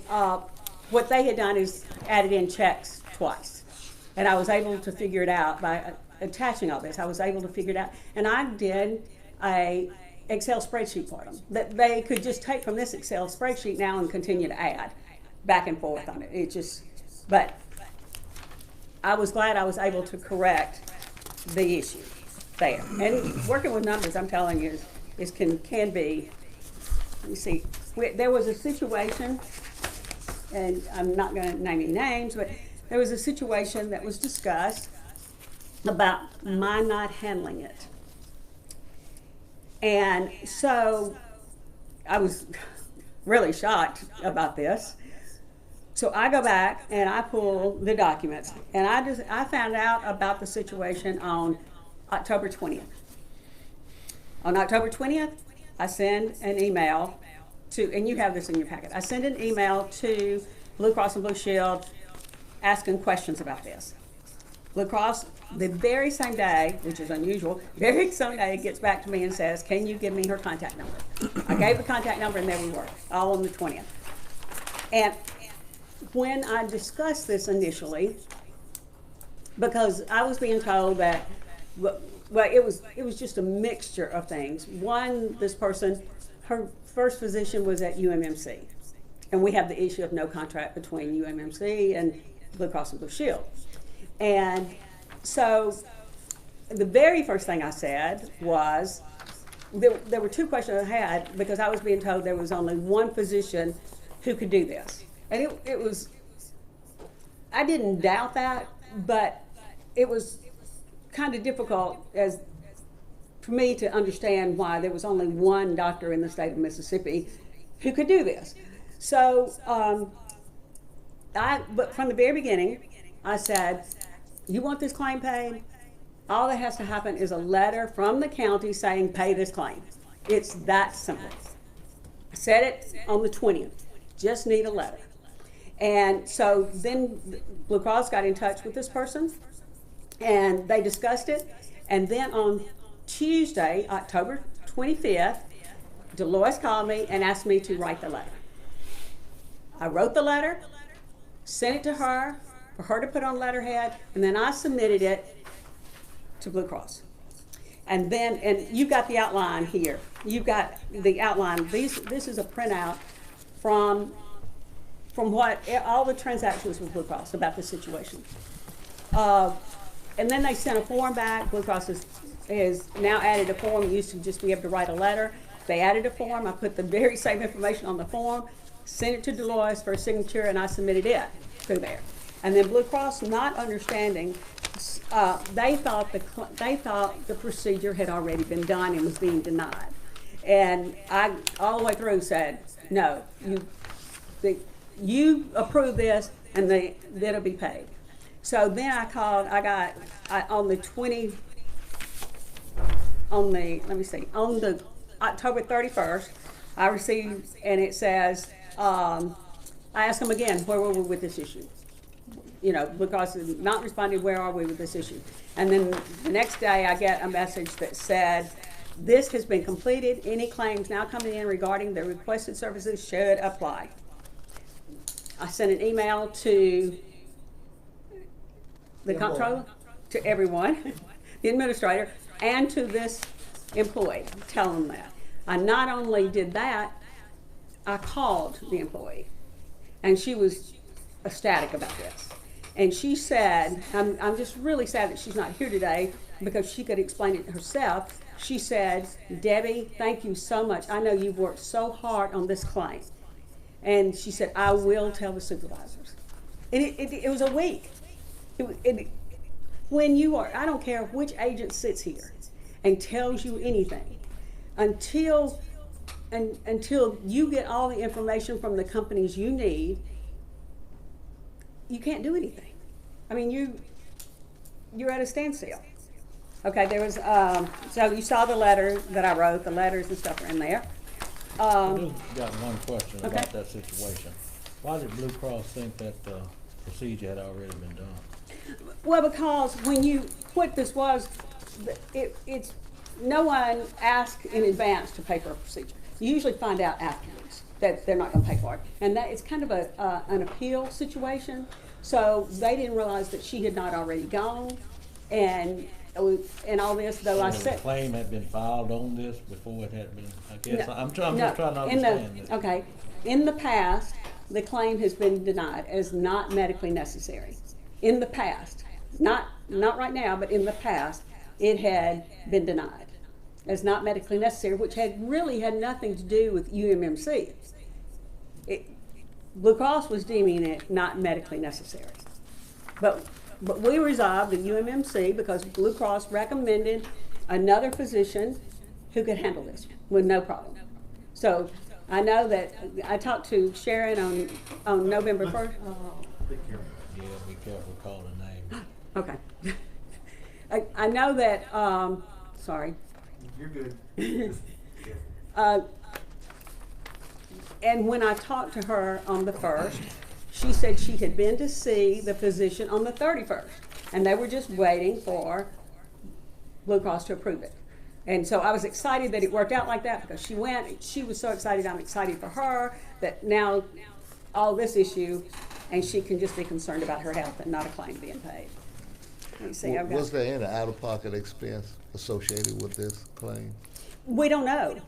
what they had done is added in checks twice. And I was able to figure it out by attaching all this. I was able to figure it out. And I did a Excel spreadsheet for them that they could just take from this Excel spreadsheet now and continue to add back and forth on it. But I was glad I was able to correct the issue there. And working with numbers, I'm telling you, can be. Let me see. There was a situation, and I'm not going to name any names, but there was a situation that was discussed about my not handling it. And so I was really shocked about this. So I go back and I pull the documents, and I found out about the situation on October 20th. On October 20th, I send an email to, and you have this in your packet, I send an email to Blue Cross and Blue Shield asking questions about this. Blue Cross, the very same day, which is unusual, very same day gets back to me and says, can you give me her contact number? I gave the contact number, and there we were, all on the 20th. And when I discussed this initially, because I was being told that, well, it was just a mixture of things. One, this person, her first physician was at UMMC, and we have the issue of no contract between UMMC and Blue Cross and Blue Shield. And so the very first thing I said was, there were two questions I had, because I was being told there was only one physician who could do this. And it was, I didn't doubt that, but it was kind of difficult for me to understand why there was only one doctor in the state of Mississippi who could do this. So, but from the very beginning, I said, you want this claim paid? All that has to happen is a letter from the county saying, pay this claim. It's that simple. I said it on the 20th, just need a letter. And so then Blue Cross got in touch with this person, and they discussed it. And then on Tuesday, October 25th, Dolores called me and asked me to write the letter. I wrote the letter, sent it to her, for her to put on letterhead, and then I submitted it to Blue Cross. And you've got the outline here. You've got the outline. This is a printout from what all the transactions with Blue Cross about the situation. And then they sent a form back. Blue Cross has now added a form. You used to just be able to write a letter. They added a form. I put the very same information on the form, sent it to Dolores for a signature, and I submitted it through there. And then Blue Cross, not understanding, they thought the procedure had already been done and was being denied. And I, all the way through, said, no, you approve this, and then it'll be paid. So then I called, on the October 31st, I received, and it says, I asked them again, where were we with this issue? You know, because it's not responding, where are we with this issue? And then the next day I get a message that said, this has been completed. Any claims now coming in regarding the requested services should apply. I sent an email to the comptroller, to everyone, the administrator, and to this employee, telling them that. I not only did that, I called the employee, and she was ecstatic about this. And she said, I'm just really sad that she's not here today because she could explain it herself. She said, Debbie, thank you so much. I know you've worked so hard on this claim. And she said, I will tell the supervisors. And it was a week. When you are, I don't care which agent sits here and tells you anything, until you get all the information from the companies you need, you can't do anything. I mean, you're at a standstill. Okay, there was, so you saw the letter that I wrote, the letters and stuff are in there. I just got one question Okay. about that situation. Why did Blue Cross think that the procedure had already been done? Well, because what this was, it's, no one asked in advance to pay for a procedure. You usually find out afterwards that they're not gonna pay for it. And that it's kind of an appeal situation. So they didn't realize that she had not already gone and all this, though I So said. the claim had been filed on this before it had been, I guess, No, I'm just no, trying to in the- understand this. Okay, in the past, the claim has been denied as not medically necessary. In the past, not right now, but in the past, it had been denied as not medically necessary, which really had nothing to do with UMMC. Blue Cross was deeming it not medically necessary. But we resolved at UMMC because Blue Cross recommended another physician who could handle this with no problem. So I know that I talked to Sharon on November 1st. Yeah, be careful calling names. Okay. I know that, sorry. You're good. And when I talked to her on the 1st, she said she had been to see the physician on the 31st, and they were just waiting for Blue Cross to approve it. And so I was excited that it worked out like that because she went, she was so excited, I'm excited for her that now all this issue, and she can just be concerned about her health and not a claim being paid. Let me see, I've got. Was there any out-of-pocket expense associated with this claim? We don't know.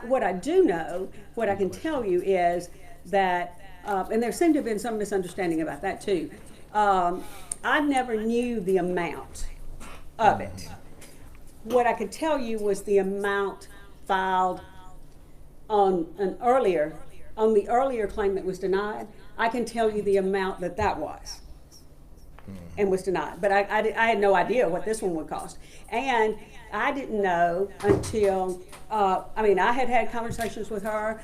What I do know, what I can tell you is that, and there seemed to have been some misunderstanding about that too. I never knew the amount of it. What I could tell you was the amount filed on the earlier claim that was denied. I can tell you the amount that was and was denied. But I had no idea what this one would cost. And I didn't know until, I had conversations with her,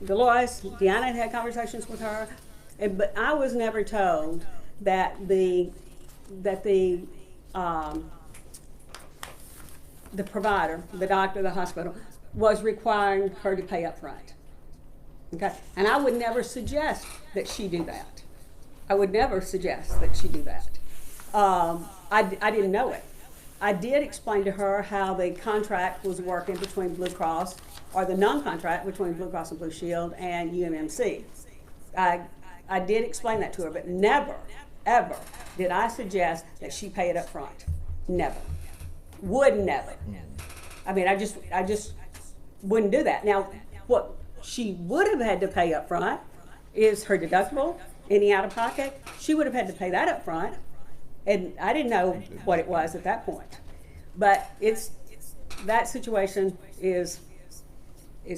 Dolores, Deanna had conversations with her, but I was never told that the provider, the doctor, the hospital, was requiring her to pay up front. Okay? And I would never suggest that she do that. I would never suggest that she do that. I didn't know it. I did explain to her how the contract was working between Blue Cross, or the non-contract between Blue Cross and Blue Shield and UMMC. I did explain that to her, but never, ever did I suggest that she pay it up front. Never. Would never. I mean, I just wouldn't do that. Now, what she would have had to pay up front is her deductible, any out of pocket. She would have had to pay that up front. And I didn't know what it was at that point. But that situation is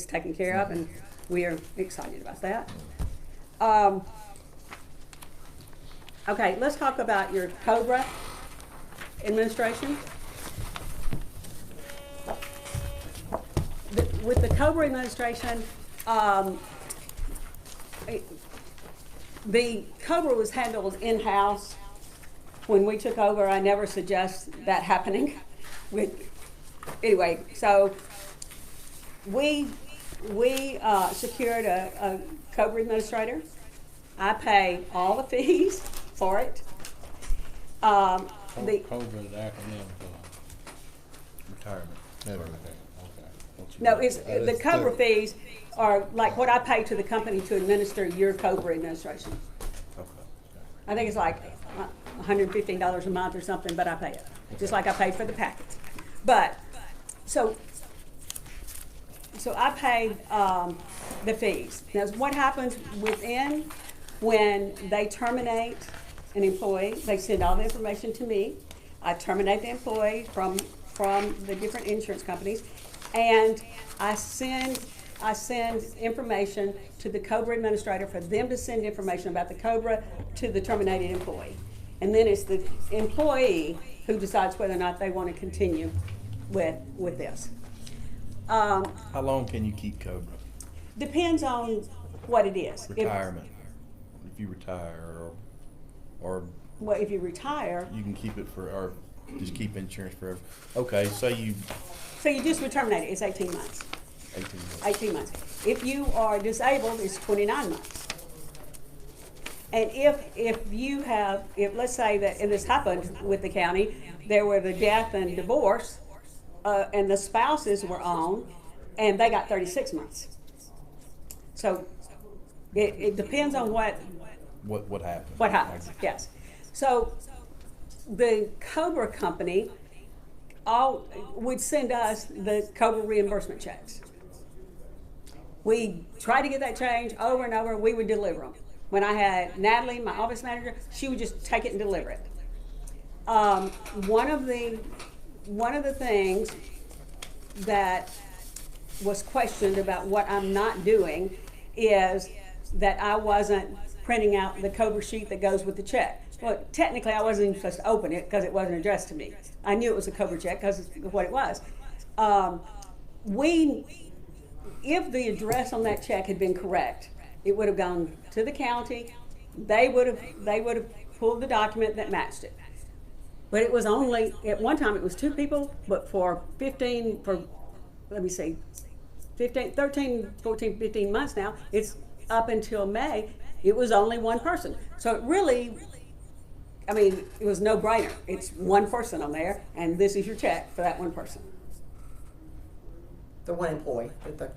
taken care of, and we are excited about that. Okay, let's talk about your COBRA administration. With the COBRA administration, the COBRA was handled in-house when we took over. I never suggest that happening. Anyway, so we secured a COBRA administrator. I pay all the fees for it. COBRA is the acronym for Retirement. No, it's, the COBRA fees are like what I pay to the company to administer your COBRA administration. Okay. I think it's like $115 a month or something, but I pay it, just like I paid for the packets. But, so I paid the fees. Now, what happens when they terminate an employee, they send all the information to me. I terminate the employee from the different insurance companies, and I send information to the COBRA administrator for them to send information about the COBRA to the terminated employee. And then it's the employee who decides whether or not they want to continue with this. How long can you keep COBRA? Depends on what it is. Retirement. If you retire, or Well, if you retire, you can keep it or just keep insurance forever. Okay, say you so you just would terminate it, it's 18 months. 18 months. 18 months. If you are disabled, it's 29 months. And if let's say that, and this happened with the county, there were the death and divorce, and the spouses were on, and they got 36 months. So it depends on what happened. What happens, yes. So the COBRA company would send us the COBRA reimbursement checks. We tried to get that change over and over. We would deliver them. When I had Natalie, my office manager, she would just take it and deliver it. One of the things that was questioned about what I'm not doing is that I wasn't printing out the COBRA sheet that goes with the check. Well, technically, I wasn't even supposed to open it because it wasn't addressed to me. I knew it was a COBRA check because of what it was. If the address on that check had been correct, it would have gone to the county. They would have pulled the document that matched it. But it was only, at one time it was 2 people, but for 13, 14, 15 months now, it's up until May, it was only one person. So it really, it was no brainer. It's one person on there, and this is your check for that one person. The one employee that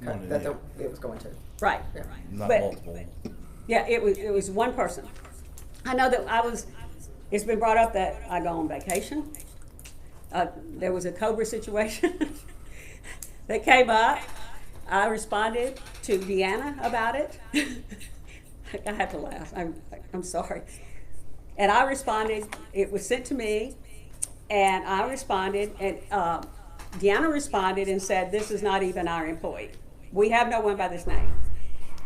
it was going to. Right. Yeah. Not But- multiple. Yeah, it was one person. I know that it's been brought up that I go on vacation. There was a COBRA situation that came up. I responded to Deanna about it. I have to laugh. I'm sorry. And I responded. It was sent to me, and I responded, and Deanna responded and said, "This is not even our employee. We have no one by this name."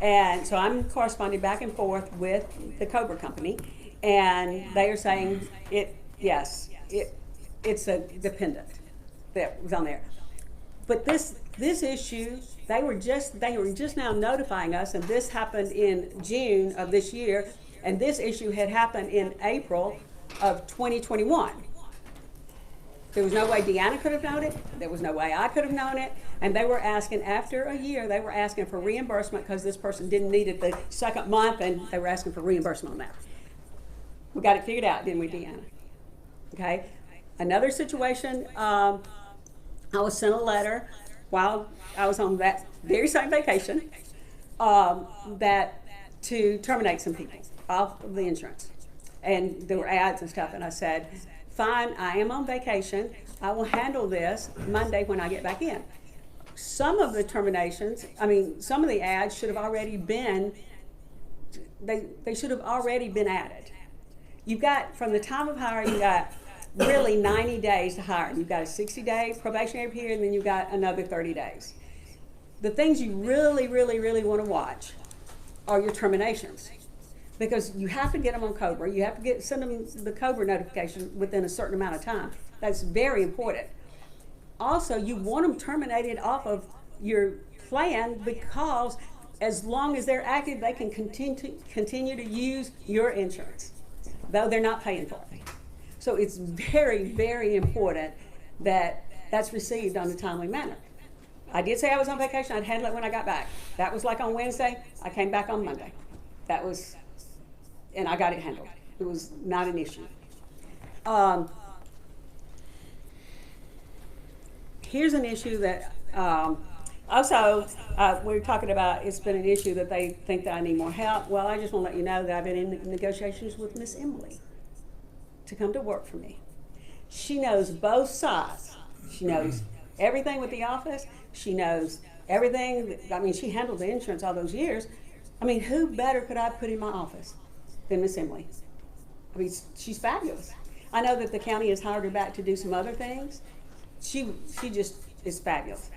And so I'm corresponding back and forth with the COBRA company, and they are saying it's a dependent that was on there. But this issue, they were just now notifying us, and this happened in June of this year, and this issue had happened in April of 2021. There was no way Deanna could have known it. There was no way I could have known it. And they were asking, after a year, they were asking for reimbursement because this person didn't need it the second month, and they were asking for reimbursement on that. We got it figured out, didn't we, Deanna? Okay. Another situation, I was sent a letter while I was on that very same vacation that to terminate some people off of the insurance. And there were ads and stuff, and I said, fine, I am on vacation. I will handle this Monday when I get back in. Some of the terminations, some of the ads should have already been, they should have already been added. You've got, from the time of hire, you got really 90 days to hire. You've got a 60-day probationary period, and then you've got another 30 days. The things you really, really, really want to watch are your terminations, because you have to get them on COBRA. You have to send them the COBRA notification within a certain amount of time. That's very important. Also, you want them terminated off of your plan, because as long as they're active, they can continue to use your insurance, though they're not paying for it. So it's very, very important that that's received on a timely manner. I did say I was on vacation. I'd handle it when I got back. That was like on Wednesday. I came back on Monday. And I got it handled. It was not an issue. Here's an issue that also we're talking about. It's been an issue that they think that I need more help. Well, I just want to let you know that I've been in negotiations with Miss Emily to come to work for me. She knows both sides. She knows everything with the office. She knows everything. I mean, she handled the insurance all those years. I mean, who better could I put in my office than Miss Emily? I mean, she's fabulous. I know that the county has hired her back to do some other things. She just is fabulous.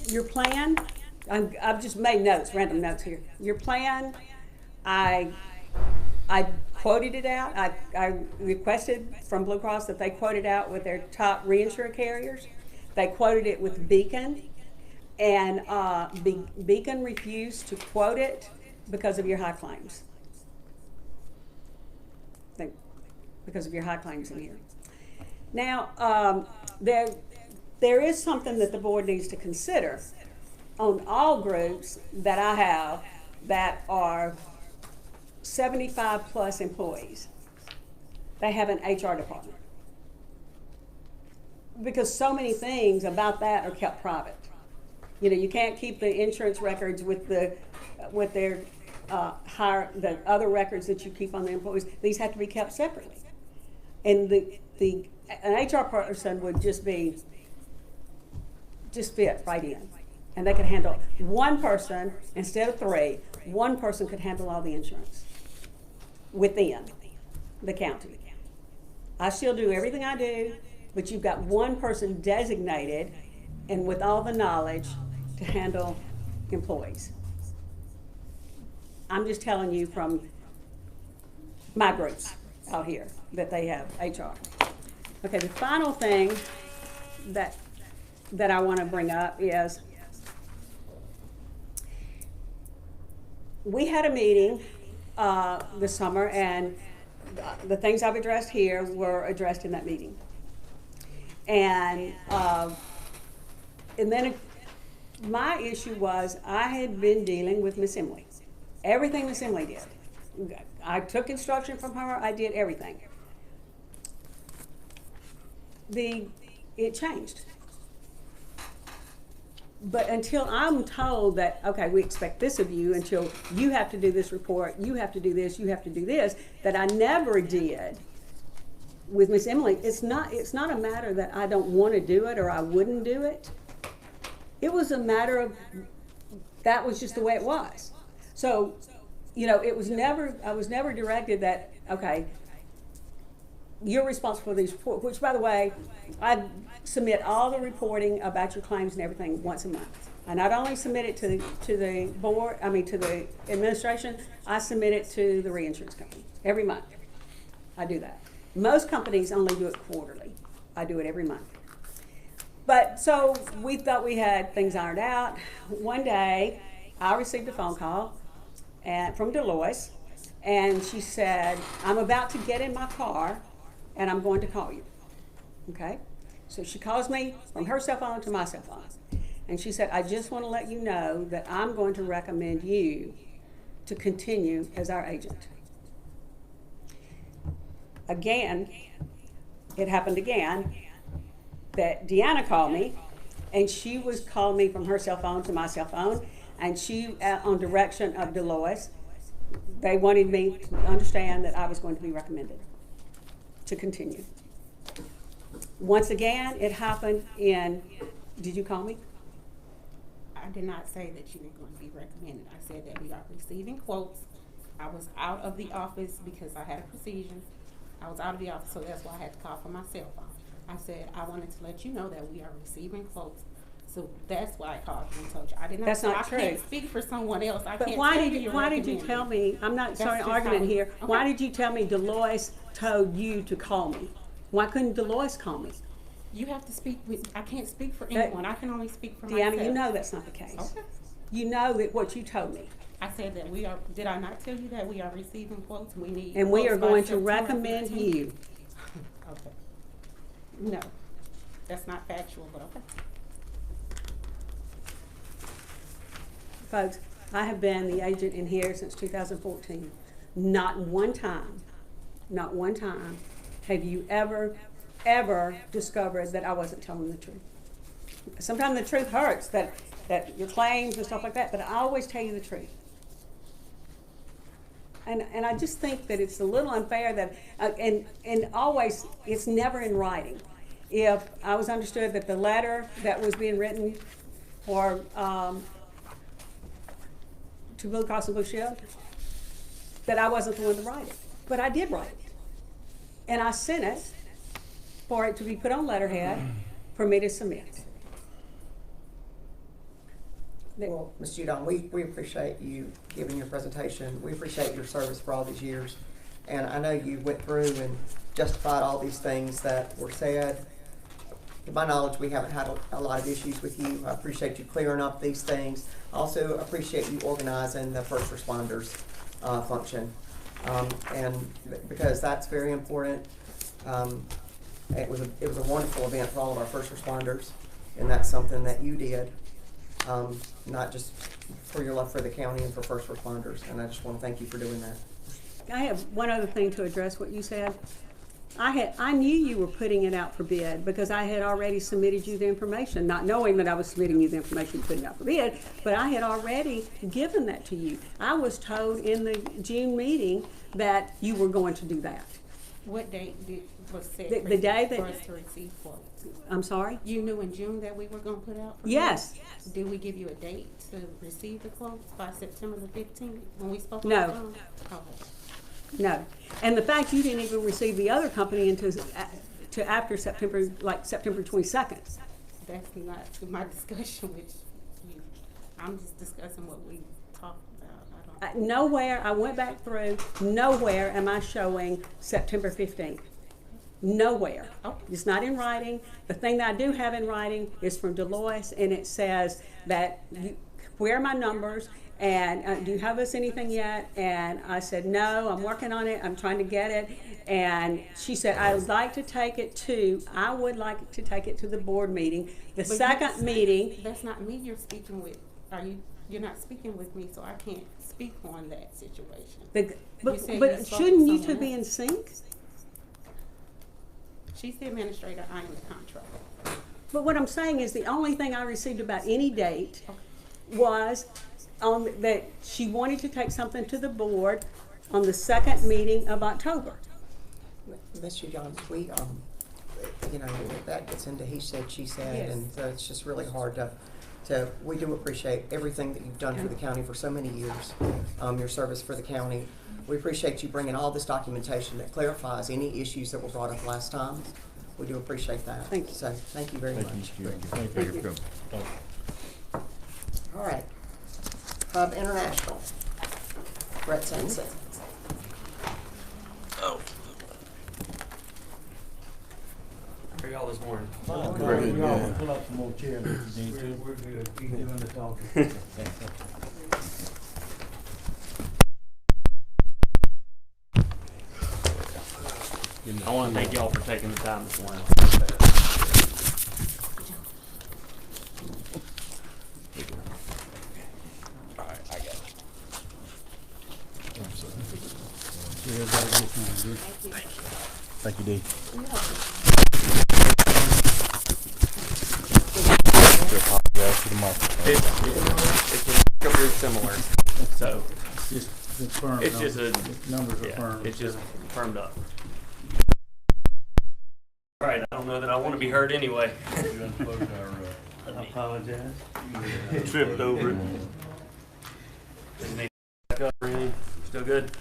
Your plan, I've just made notes, random notes here. Your plan, I quoted it out. I requested from Blue Cross that they quote it out with their top reinsurer carriers. They quoted it with Beacon, and Beacon refused to quote it because of your high claims. Because of your high claims in here. Now, there is something that the board needs to consider on all groups that I have that are 75 plus employees. They have an HR department. Because so many things about that are kept private. You know, you can't keep the insurance records with their the other records that you keep on the employees. These have to be kept separately. And an HR person would just fit right in. And they could handle one person instead of three. One person could handle all the insurance within the county. I still do everything I do, but you've got one person designated and with all the knowledge to handle employees. I'm just telling you from my groups out here that they have HR. Okay, the final thing that I want to bring up is we had a meeting this summer, and the things I've addressed here were addressed in that meeting. And then my issue was I had been dealing with Miss Emily. Everything Miss Emily did. I took instruction from her. I did everything. It changed. But until I'm told that, okay, we expect this of you, until you have to do this report, you have to do this, you have to do this, that I never did with Miss Emily, it's not a matter that I don't want to do it or I wouldn't do it. It was a matter of that was just the way it was. So, you know, I was never directed that, okay, you're responsible for these reports, which, by the way, I submit all the reporting about your claims and everything once a month. I not only submit it to the board, to the administration, I submit it to the reinsurance company every month. I do that. Most companies only do it quarterly. I do it every month. But so we thought we had things ironed out. One day, I received a phone call from Deloitte, and she said, I'm about to get in my car, and I'm going to call you. Okay? So she calls me from her cell phone to my cell phone. And she said, I just want to let you know that I'm going to recommend you to continue as our agent. Again, it happened again that Deanna called me, and she was calling me from her cell phone to my cell phone, and she, on direction of Deloitte, they wanted me to understand that I was going to be recommended to continue. Once again, it happened did you call me? I did not say that you were going to be recommended. I said that we are receiving quotes. I was out of the office because I had a procedure. I was out of the office, so that's why I had to call from my cell phone. I said I wanted to let you know that we are receiving quotes. So that's why I called you and told you. I did not. That's not I true. can't speak for someone else. But why did you tell me? I'm not starting an argument here. Okay. Why did you tell me Deloitte told you to call me? Why couldn't Deloitte call me? You have to speak with. I can't speak for anyone. I can only speak for Deanna, myself. you know that's not the case. Okay. You know that what you told me. I said that we are, did I not tell you that we are receiving quotes and we need? And we quotes are by going to September recommend 15th? you. Okay. No, that's not factual, but okay. Folks, I have been the agent in here since 2014. Not one time have you ever discovered that I wasn't telling the truth. Sometimes the truth hurts, that your claims and stuff like that, but I always tell you the truth. And I just think that it's a little unfair that, and always, it's never in writing. If I was understood that the letter that was being written for, to Blue Cross and Blue Shield, that I wasn't the one to write it. But I did write it. And I sent it for it to be put on letterhead for me to submit. Well, Ms. Judon, we appreciate you giving your presentation. We appreciate your service for all these years. And I know you went through and justified all these things that were said. To my knowledge, we haven't had a lot of issues with you. I appreciate you clearing up these things. I also appreciate you organizing the first responders function. And because that's very important. It was a wonderful event for all of our first responders, and that's something that you did. Not just for your love for the county and for first responders, and I just want to thank you for doing that. I have one other thing to address what you said. I knew you were putting it out for bid because I had already submitted you the information, not knowing that I was submitting you the information putting it out for bid, but I had already given that to you. I was told in the June meeting that you were going to do that. What date was set The day that, for us to receive quotes? I'm sorry? You knew in June that we were gonna put out? For Yes. quotes? Did we give you a date to receive the quotes by September the 15th when we spoke? No. on the phone? Okay. No. And the fact you didn't even receive the other company until to after September, like September 22nd. That's not my discussion with you. I'm just discussing what we talked about. Nowhere, I went back through, nowhere am I showing September 15th. Nowhere. Okay. It's not in writing. The thing that I do have in writing is from Deloitte, and it says that, where are my numbers, and do you have us anything yet? And I said, no, I'm working on it, I'm trying to get it. And she said, I would like to take it to the board meeting. The But second meeting. That's not me you're speaking with. You're not speaking with me, so I can't speak on that situation. But said you spoke shouldn't with you two someone be in else. sync? She's the administrator, I am the contractor. But what I'm saying is the only thing I received about any date was that she wanted to take something to the board on the second meeting of October. Ms. Judon, we, that gets into he said, she said, Yes. and so it's just really hard to, we do appreciate everything that you've done for the county for so many years, your service for the county. We appreciate you bringing all this documentation that clarifies any issues that were brought up last time. We do appreciate that. Thank you. So, thank you very much. Thank you. All right. Hub International. Brett Sampson. Oh. How are y'all this morning? Very good. Pull up some more chairs if you need to. We're good. Keep doing the talking. I want to thank y'all for taking the time this morning. Alright, I got it. Thank you, Dee. Apologize for the microphone. It's very similar. So Just confirm. it's just a Numbers are yeah, firm. it's just firmed up. All right, I don't know that I want to be heard anyway. I apologize. Tripped over it. Didn't need to back up or anything. Still good?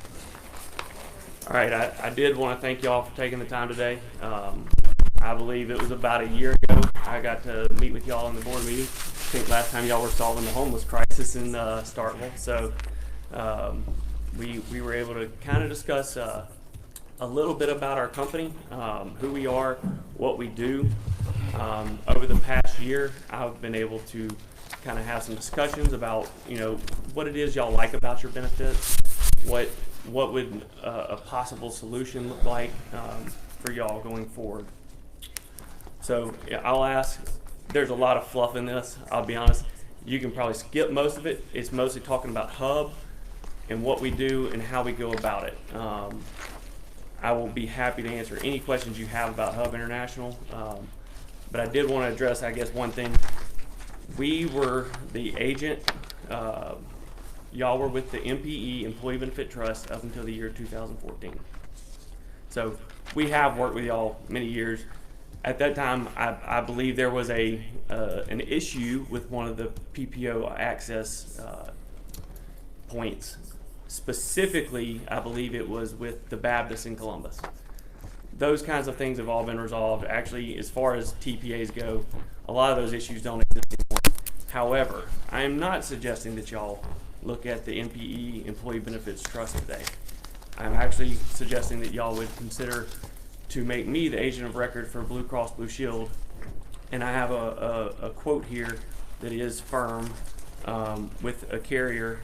All right, I did want to thank y'all for taking the time today. I believe it was about a year ago I got to meet with y'all in the board meeting. I think last time y'all were solving the homeless crisis in Starkville. So we were able to kind of discuss a little bit about our company, who we are, what we do. Over the past year, I've been able to kind of have some discussions about, you know, what it is y'all like about your benefits, what would a possible solution look like for y'all going forward. So yeah, I'll ask, there's a lot of fluff in this, I'll be honest. You can probably skip most of it. It's mostly talking about Hub and what we do and how we go about it. I will be happy to answer any questions you have about Hub International. But I did want to address, I guess, one thing. We were the agent, y'all were with the MPE, Employee Benefit Trust, up until the year 2014. So we have worked with y'all many years. At that time, I believe there was an issue with one of the PPO access points. Specifically, I believe it was with the Baptist in Columbus. Those kinds of things have all been resolved. Actually, as far as TPAs go, a lot of those issues don't exist anymore. However, I am not suggesting that y'all look at the MPE Employee Benefits Trust today. I'm actually suggesting that y'all would consider to make me the agent of record for Blue Cross Blue Shield. And I have a quote here that is firm with a carrier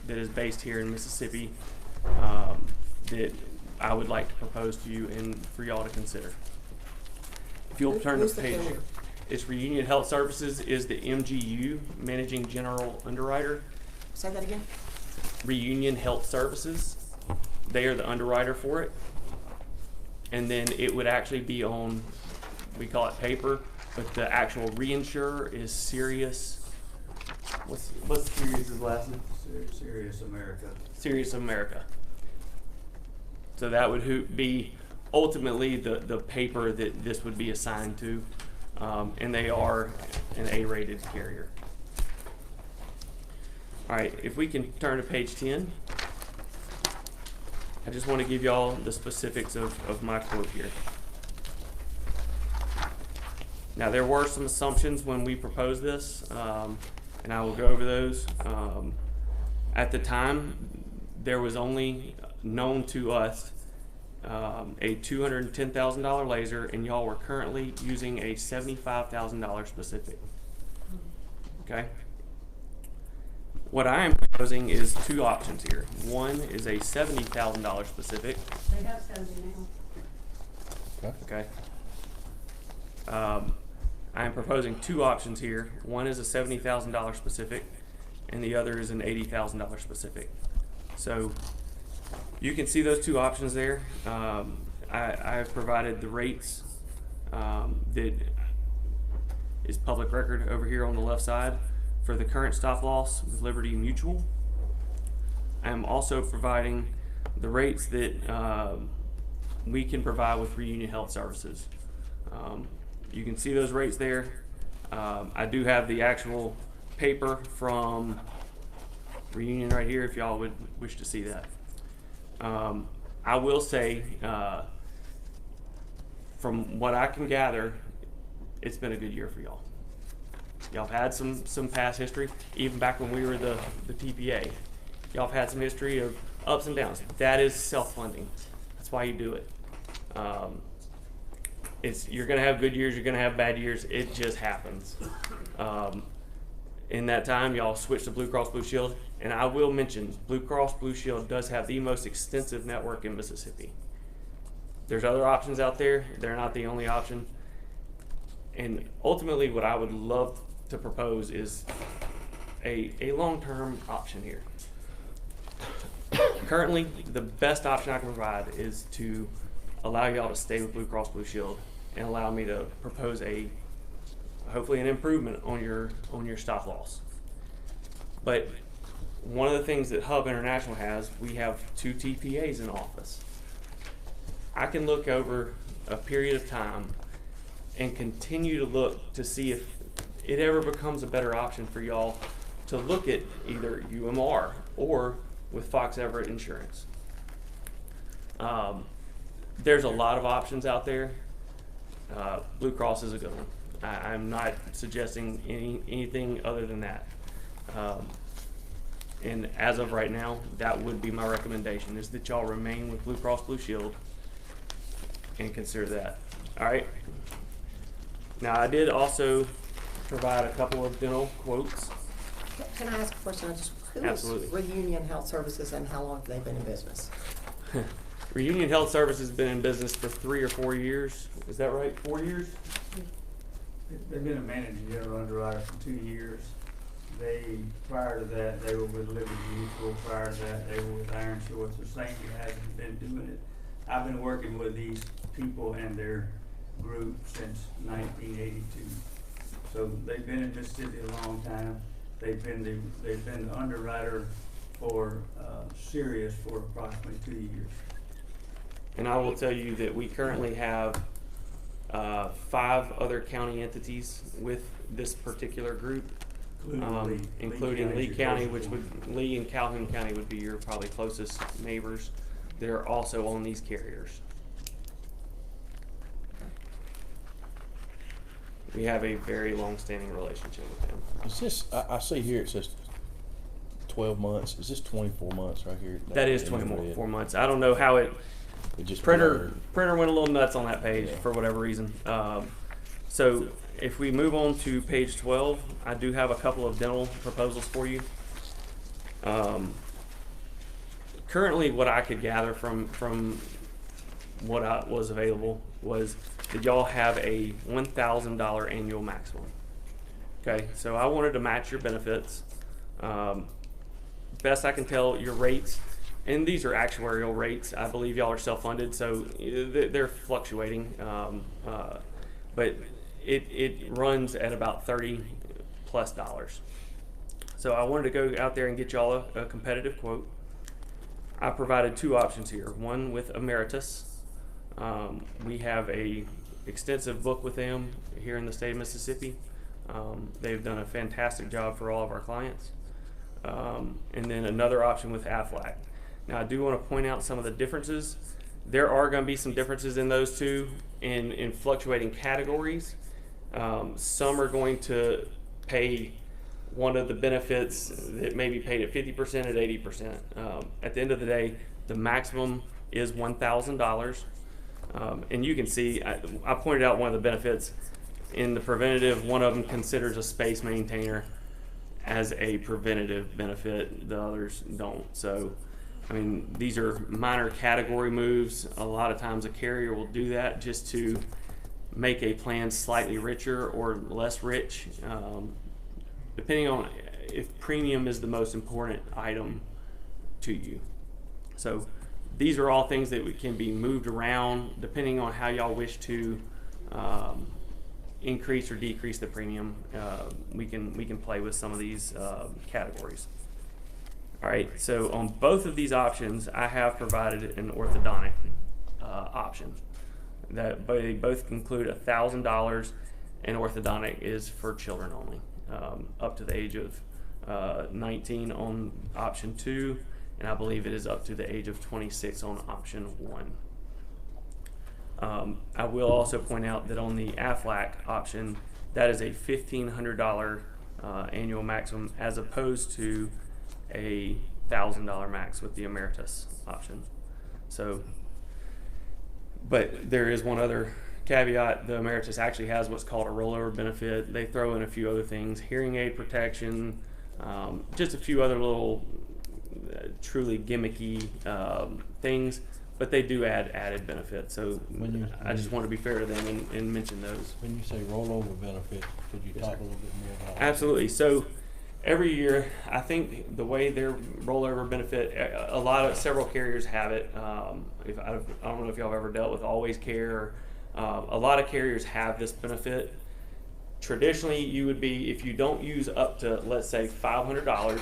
that is based here in Mississippi that I would like to propose to you and for y'all to consider. If you'll turn Who's the the page, carrier? it's Reunion Health Services is the MGU, Managing General Underwriter. Say that again? Reunion Health Services, they are the underwriter for it. And then it would actually be on, we call it paper, but the actual reinsurer is Sirius. What's Sirius's last name? Serious America. Sirius America. So that would be ultimately the paper that this would be assigned to, and they are an A-rated carrier. All right, if we can turn to page 10. I just want to give y'all the specifics of my quote here. Now, there were some assumptions when we proposed this, and I will go over those. At the time, there was only known to us a $210,000 laser, and y'all were currently using a $75,000 specific. Okay? What I am proposing is two options here. One is a $70,000 specific. They have 70 now. Okay. I am proposing two options here. One is a $70,000 specific, and the other is an $80,000 specific. So you can see those two options there. I have provided the rates that is public record over here on the left side for the current stop loss with Liberty Mutual. I am also providing the rates that we can provide with Reunion Health Services. You can see those rates there. I do have the actual paper from Reunion right here if y'all would wish to see that. I will say, from what I can gather, it's been a good year for y'all. Y'all have had some past history, even back when we were the TPA. Y'all have had some history of ups and downs. That is self-funding. That's why you do it. You're gonna have good years, you're gonna have bad years. It just happens. In that time, y'all switched to Blue Cross Blue Shield, and I will mention Blue Cross Blue Shield does have the most extensive network in Mississippi. There's other options out there. They're not the only option. And ultimately, what I would love to propose is a long-term option here. Currently, the best option I can provide is to allow y'all to stay with Blue Cross Blue Shield and allow me to propose hopefully an improvement on your stop loss. But one of the things that Hub International has, we have 2 TPAs in office. I can look over a period of time and continue to look to see if it ever becomes a better option for y'all to look at either UMR or with Fox Everett Insurance. There's a lot of options out there. Blue Cross is a good one. I'm not suggesting anything other than that. And as of right now, that would be my recommendation, is that y'all remain with Blue Cross Blue Shield and consider that. All right. Now, I did also provide a couple of dental quotes. Can I ask a question? Who is Absolutely. Reunion Health Services and how long have they been in business? Reunion Health Service has been in business for 3 or 4 years. Is that right? 4 years? They've been a managing general underwriter for 2 years. Prior to that, they were with Liberty Mutual. Prior to that, they were with Iron Shores. So St. hasn't been doing it. I've been working with these people and their group since 1982. So they've been in Mississippi a long time. They've been the underwriter for Sirius for approximately 2 years. And I will tell you that we currently have 5 other county entities with this particular group, including Lee County, which would Lee and Calhoun County would be your probably closest neighbors. They're also on these carriers. We have a very long-standing relationship with them. Is this, I see here it says 12 months. Is this 24 months right here? That is 24 months. I don't know how it just printer went a little nuts on that page for whatever reason. So if we move on to page 12, I do have a couple of dental proposals for you. Currently, what I could gather from what was available was that y'all have a $1,000 annual maximum. Okay, so I wanted to match your benefits. Best I can tell, your rates, and these are actuarial rates. I believe y'all are self-funded, so they're fluctuating. But it runs at about $30+ dollars. So I wanted to go out there and get y'all a competitive quote. I provided 2 options here. One with Emeritus. We have a extensive book with them here in the state of Mississippi. They've done a fantastic job for all of our clients. And then another option with Aflac. Now I do want to point out some of the differences. There are going to be some differences in those two in fluctuating categories. Some are going to pay one of the benefits that may be paid at 50% at 80%. At the end of the day, the maximum is $1,000. And you can see, I pointed out one of the benefits. In the preventative, one of them considers a space maintainer as a preventative benefit. The others don't. So, I mean, these are minor category moves. A lot of times a carrier will do that just to make a plan slightly richer or less rich, depending on if premium is the most important item to you. So these are all things that can be moved around depending on how y'all wish to increase or decrease the premium. We can play with some of these categories. All right, so on both of these options, I have provided an orthodontic option. That they both include $1,000, and orthodontic is for children only, up to the age of 19 on option 2, and I believe it is up to the age of 26 on option 1. I will also point out that on the Aflac option, that is a $1,500 annual maximum as opposed to a $1,000 max with the Emeritus option. So, but there is one other caveat. The Emeritus actually has what's called a rollover benefit. They throw in a few other things, hearing aid protection, just a few other little truly gimmicky things, but they do add added benefits. So I just want to be fair to them and mention those. When you say rollover benefits, could you talk a little bit more about that? Absolutely. So every year, I think the way their rollover benefit, several carriers have it. I don't know if y'all have ever dealt with Always Care. A lot of carriers have this benefit. Traditionally, you would be, if you don't use up to, let's say, $500,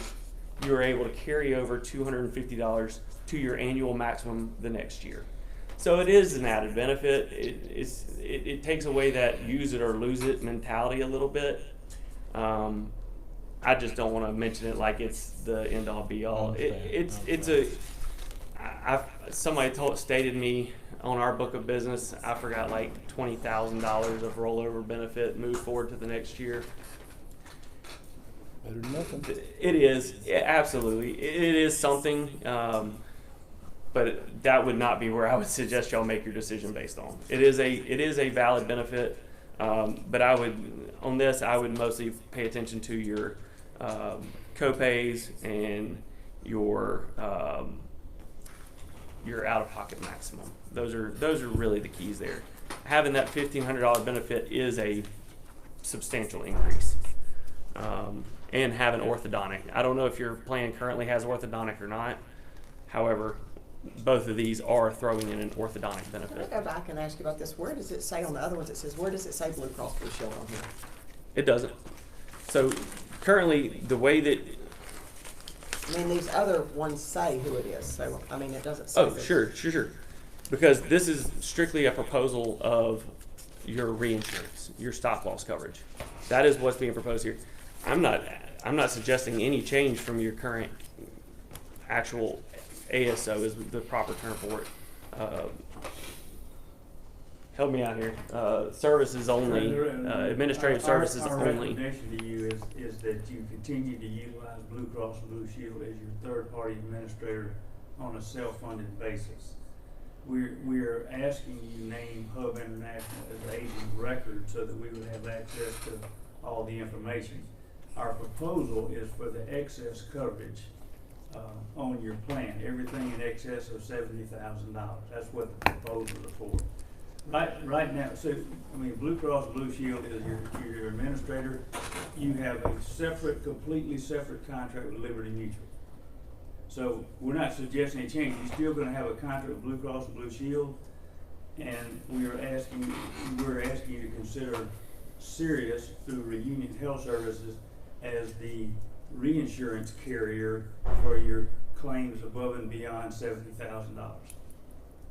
you are able to carry over $250 to your annual maximum the next year. So it is an added benefit. It takes away that use it or lose it mentality a little bit. I just don't want to mention it like it's the end all be all. Somebody stated me on our book of business, I forgot like $20,000 of rollover benefit moved forward to the next year. Better than nothing. It is, absolutely. It is something, but that would not be where I would suggest y'all make your decision based on. It is a valid benefit. But I would, on this, I would mostly pay attention to your co-pays and your out-of-pocket maximum. Those are really the keys there. Having that $1,500 benefit is a substantial increase. And having orthodontic. I don't know if your plan currently has orthodontic or not. However, both of these are throwing in an orthodontic Can I benefit. go back and ask you about this? Where does it say on the other ones, it says, where does it say Blue Cross Blue Shield on here? It doesn't. So currently, the way that, I mean, these other ones say who it is, so, I mean, it doesn't say. oh, this. sure. Because this is strictly a proposal of your reinsurance, your stop loss coverage. That is what's being proposed here. I'm not suggesting any change from your current actual ASO is the proper term for it. Help me out here. Services only, administrative services Our only. recommendation to you is that you continue to utilize Blue Cross Blue Shield as your third-party administrator on a self-funded basis. We're asking you name Hub International as the agent of record so that we would have access to all the information. Our proposal is for the excess coverage on your plan, everything in excess of $70,000. That's what the proposal is for. Right now, so, I mean, Blue Cross Blue Shield is your administrator. You have a separate, completely separate contract with Liberty Mutual. So we're not suggesting a change. You're still gonna have a contract with Blue Cross Blue Shield, and we're asking you to consider Sirius through Reunion Health Services as the reinsurance carrier for your claims above and beyond $70,000.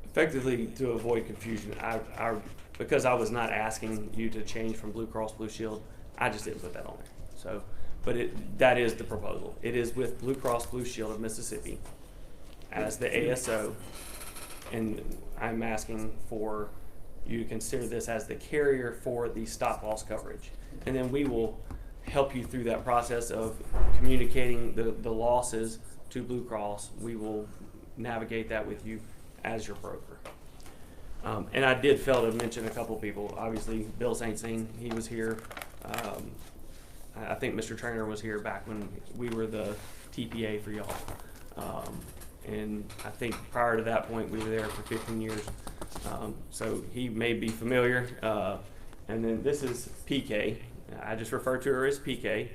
Effectively, to avoid confusion, because I was not asking you to change from Blue Cross Blue Shield, I just didn't put that on there. So, but that is the proposal. It is with Blue Cross Blue Shield of Mississippi as the ASO, and I'm asking for you to consider this as the carrier for the stop loss coverage. And then we will help you through that process of communicating the losses to Blue Cross. We will navigate that with you as your broker. And I did fail to mention a couple people. Obviously, Bill St. Cyr, he was here. I think Mr. Trainer was here back when we were the TPA for y'all. And I think prior to that point, we were there for 15 years. So he may be familiar. And then this is PK. I just refer to her as PK.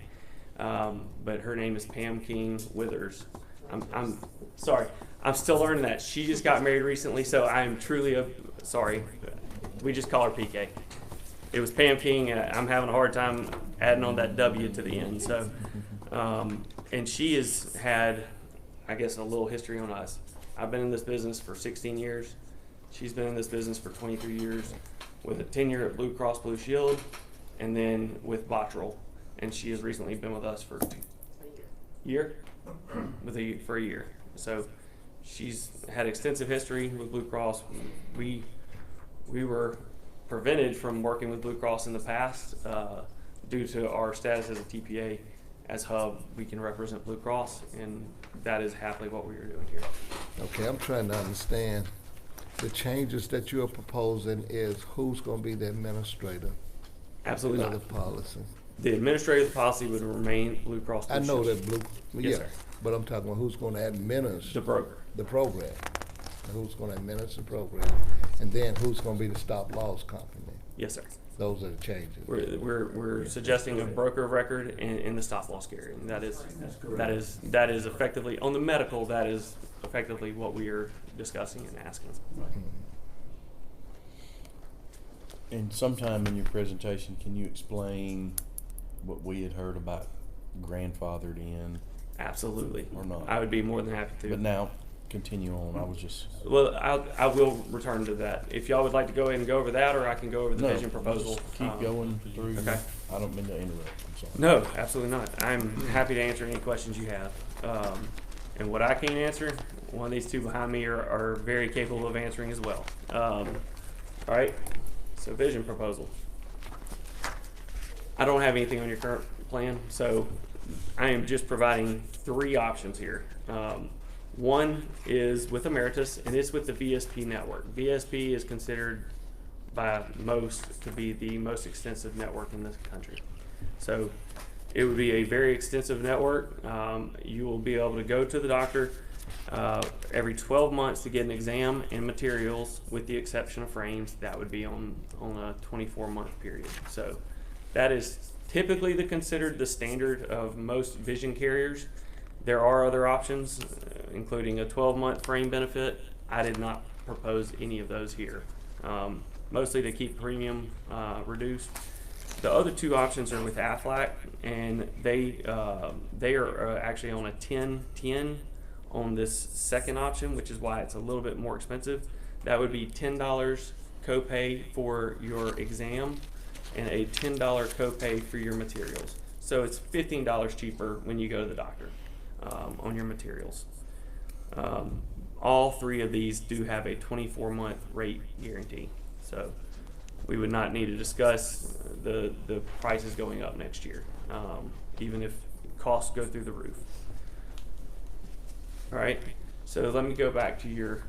But her name is Pam King Withers. I'm sorry. I'm still learning that. She just got married recently, so I am truly sorry. We just call her PK. It was Pam King, and I'm having a hard time adding on that W to the end. So, and she has had, I guess, a little history on us. I've been in this business for 16 years. She's been in this business for 23 years with a tenure at Blue Cross Blue Shield and then with Bottrell. And she has recently been with us for a year. For a year. So she's had extensive history with Blue Cross. We were prevented from working with Blue Cross in the past due to our status as a TPA. As Hub, we can represent Blue Cross, and that is happily what we are doing here. Okay, I'm trying to understand. The changes that you're proposing is who's going to be the administrator Absolutely of not. the policy? The administrator of the policy would remain Blue Cross Blue I know Shield. that Blue, Yes, yeah, sir. but I'm talking about who's going to administer The broker. the program. Who's going to administer the program, and then who's going to be the stop loss company. Yes, sir. Those are the changes. We're suggesting a broker of record in the stop loss carrier. And that is effectively on the medical. That is effectively what we are discussing and asking. And sometime in your presentation, can you explain what we had heard about grandfathered in? Absolutely. Or not? I would be more than happy to. But now, continue on. I was just. Well, I will return to that. If y'all would like to go ahead and go over that, or I can go over the No, vision proposal. just keep going through. Okay. I don't mean to interrupt. I'm sorry. No, absolutely not. I'm happy to answer any questions you have. And what I can't answer, one of these two behind me are very capable of answering as well. All right. So vision proposal. I don't have anything on your current plan, so I am just providing 3 options here. One is with Emeritus, and it's with the VSP network. VSP is considered by most to be the most extensive network in this country. So it would be a very extensive network. You will be able to go to the doctor every 12 months to get an exam and materials, with the exception of frames. That would be on a 24-month period. So that is typically considered the standard of most vision carriers. There are other options, including a 12-month frame benefit. I did not propose any of those here, mostly to keep premium reduced. The other two options are with Aflac, and they are actually on a 10-10 on this second option, which is why it's a little bit more expensive. That would be $10 copay for your exam and a $10 copay for your materials. So it's $15 cheaper when you go to the doctor on your materials. All three of these do have a 24-month rate guarantee. So we would not need to discuss the prices going up next year, even if costs go through the roof. All right, so let me go back to your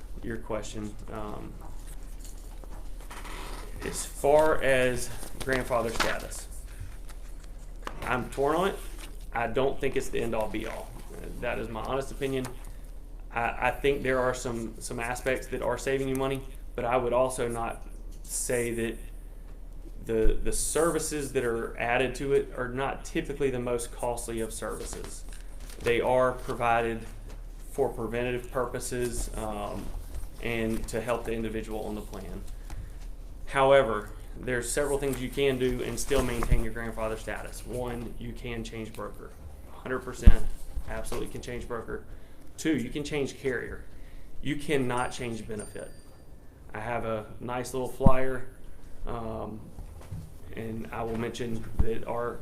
question. As far as grandfather status, I'm torn on it. I don't think it's the end-all be-all. That is my honest opinion. I think there are some aspects that are saving you money, but I would also not say that the services that are added to it are not typically the most costly of services. They are provided for preventative purposes and to help the individual on the plan. However, there's several things you can do and still maintain your grandfather status. One, you can change broker. 100% absolutely can change broker. Two, you can change carrier. You cannot change benefit. I have a nice little flyer, and I will mention that our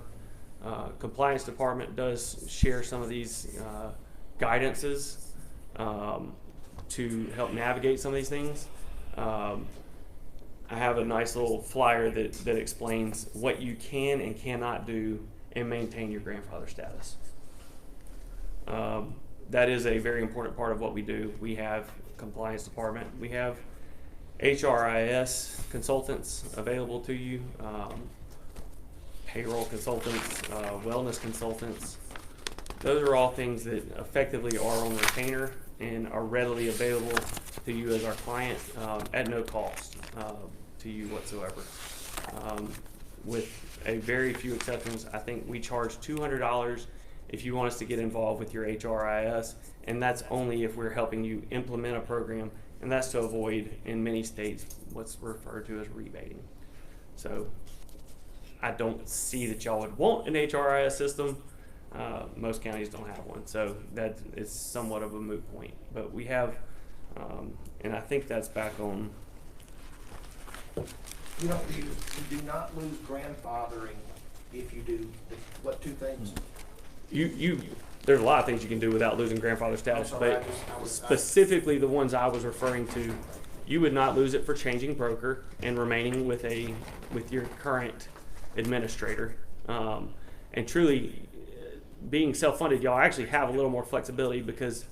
compliance department does share some of these guidances to help navigate some of these things. I have a nice little flyer that explains what you can and cannot do and maintain your grandfather status. That is a very important part of what we do. We have compliance department. We have HRIS consultants available to you, payroll consultants, wellness consultants. Those are all things that effectively are on retainer and are readily available to you as our client at no cost to you whatsoever. With a very few exceptions, I think we charge $200 if you want us to get involved with your HRIS, and that's only if we're helping you implement a program, and that's to avoid, in many states, what's referred to as rebating. So I don't see that y'all would want an HRIS system. Most counties don't have one, so that is somewhat of a moot point. But we have, and I think that's back on. You do not lose grandfathering if you do what two things? There's a lot of things you can do without losing grandfather status, but specifically the ones I was referring to, you would not lose it for changing broker and remaining with your current administrator. And truly, being self-funded, y'all actually have a little more flexibility, because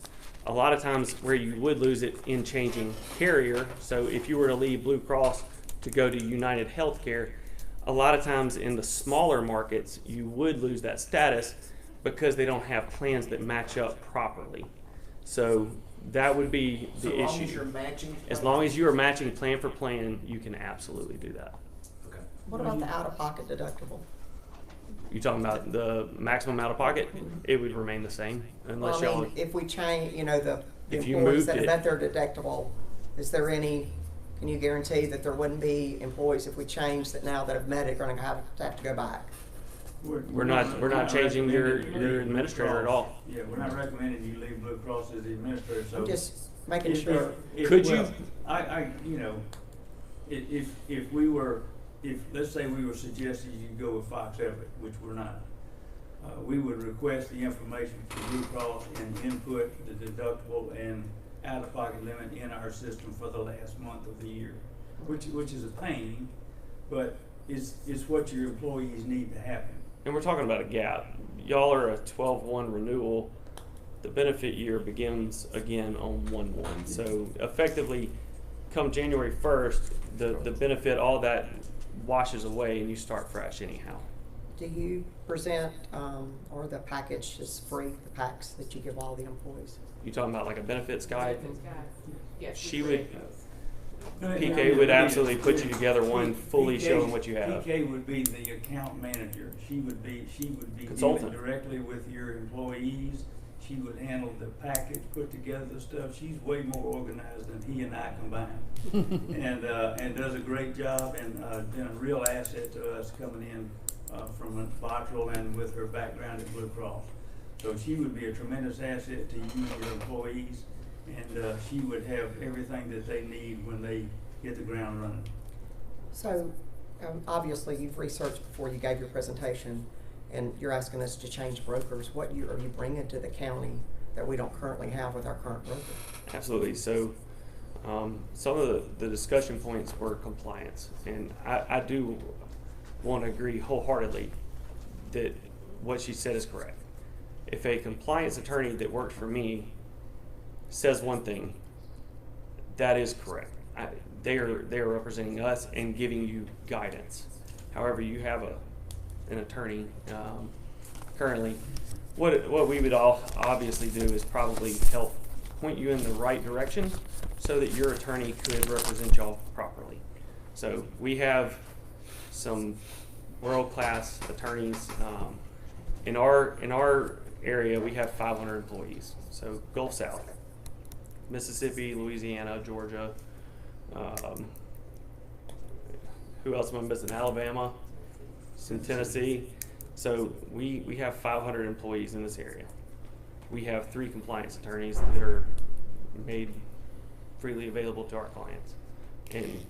a lot of times where you would lose it in changing carrier, so if you were to leave Blue Cross to go to United Healthcare, a lot of times in the smaller markets, you would lose that status because they don't have plans that match up properly. So that would be the issue. As long as you're matching? As long as you are matching plan for plan, you can absolutely do that. Okay. What about the out-of-pocket deductible? You talking about the maximum out of pocket? It would remain the same unless Well, I y'all. mean, if we change, the If you employees moved it- that met their deductible, is there any, can you guarantee that there wouldn't be employees, if we change that now that have met it, are gonna have to go back? We're not changing your administrator at all. Yeah, we're not recommending you leave Blue Cross as the administrator, so. I'm just making If- sure. Could you- If let's say we were suggesting you go with Fox Everett, which we're not, we would request the information from Blue Cross and input the deductible and out-of-pocket limit in our system for the last month of the year, which is a pain, but it's what your employees need to happen. And we're talking about a gap. Y'all are a 12/1 renewal. The benefit year begins again on 1/1. So effectively, come January 1st, the benefit, all that washes away and you start fresh anyhow. Do you present, or the package is free, the packs that you give all the employees? You talking about like a benefits guide? Yes, She would, PK would absolutely put you together one fully showing what you have. PK would be the account manager. She would be dealing Consultant. directly with your employees. She would handle the package, put together the stuff. She's way more organized than he and I combined. And does a great job and been a real asset to us coming in from Bottrell and with her background at Blue Cross. So she would be a tremendous asset to you and your employees, and she would have everything that they need when they hit the ground running. So, obviously, you've researched before you gave your presentation, and you're asking us to change brokers. What are you bringing to the county that we don't currently have with our current broker? Absolutely. So some of the discussion points were compliance, and I do want to agree wholeheartedly that what she said is correct. If a compliance attorney that works for me says one thing, that is correct. They are representing us and giving you guidance. However, you have an attorney currently. What we would all obviously do is probably help point you in the right direction so that your attorney could represent y'all properly. So we have some world-class attorneys. In our area, we have 500 employees. So Gulf South, Mississippi, Louisiana, Georgia. Who else am I missing? Alabama, some Tennessee. So we have 500 employees in this area. We have 3 compliance attorneys that are made freely available to our clients. And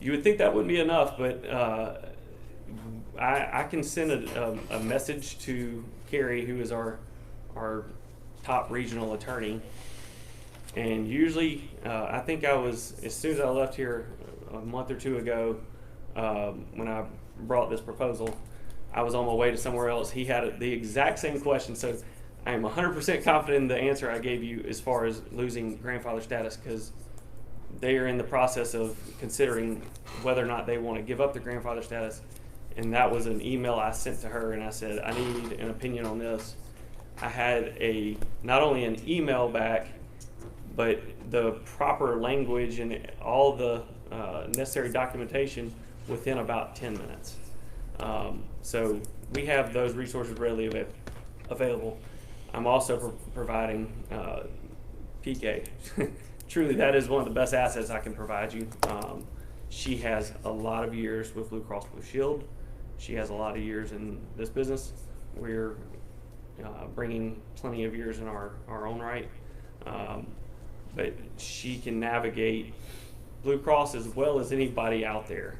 you would think that wouldn't be enough, but I can send a message to Carrie, who is our top regional attorney. And usually, I think as soon as I left here a month or 2 ago, when I brought this proposal, I was on my way to somewhere else. He had the exact same question. So I am 100% confident in the answer I gave you as far as losing grandfather status, because they are in the process of considering whether or not they want to give up the grandfather status. And that was an email I sent to her, and I said, I need an opinion on this. I had not only an email back, but the proper language and all the necessary documentation within about 10 minutes. So we have those resources readily available. I'm also providing PK. Truly, that is one of the best assets I can provide you. She has a lot of years with Blue Cross Blue Shield. She has a lot of years in this business. We're bringing plenty of years in our own right. But she can navigate Blue Cross as well as anybody out there.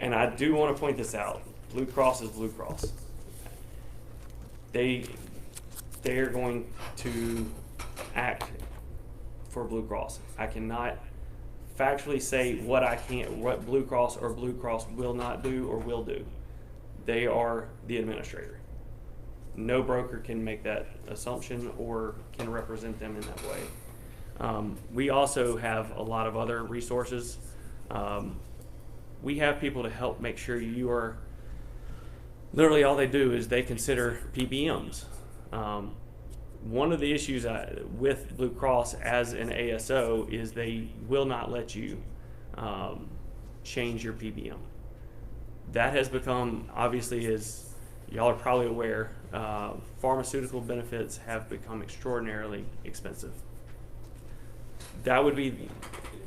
And I do want to point this out. Blue Cross is Blue Cross. They are going to act for Blue Cross. I cannot factually say what Blue Cross or Blue Cross will not do or will do. They are the administrator. No broker can make that assumption or can represent them in that way. We also have a lot of other resources. We have people to help make sure you are, literally all they do is they consider PBMs. One of the issues with Blue Cross as an ASO is they will not let you change your PBM. That has become, obviously, as y'all are probably aware, pharmaceutical benefits have become extraordinarily expensive. That would be,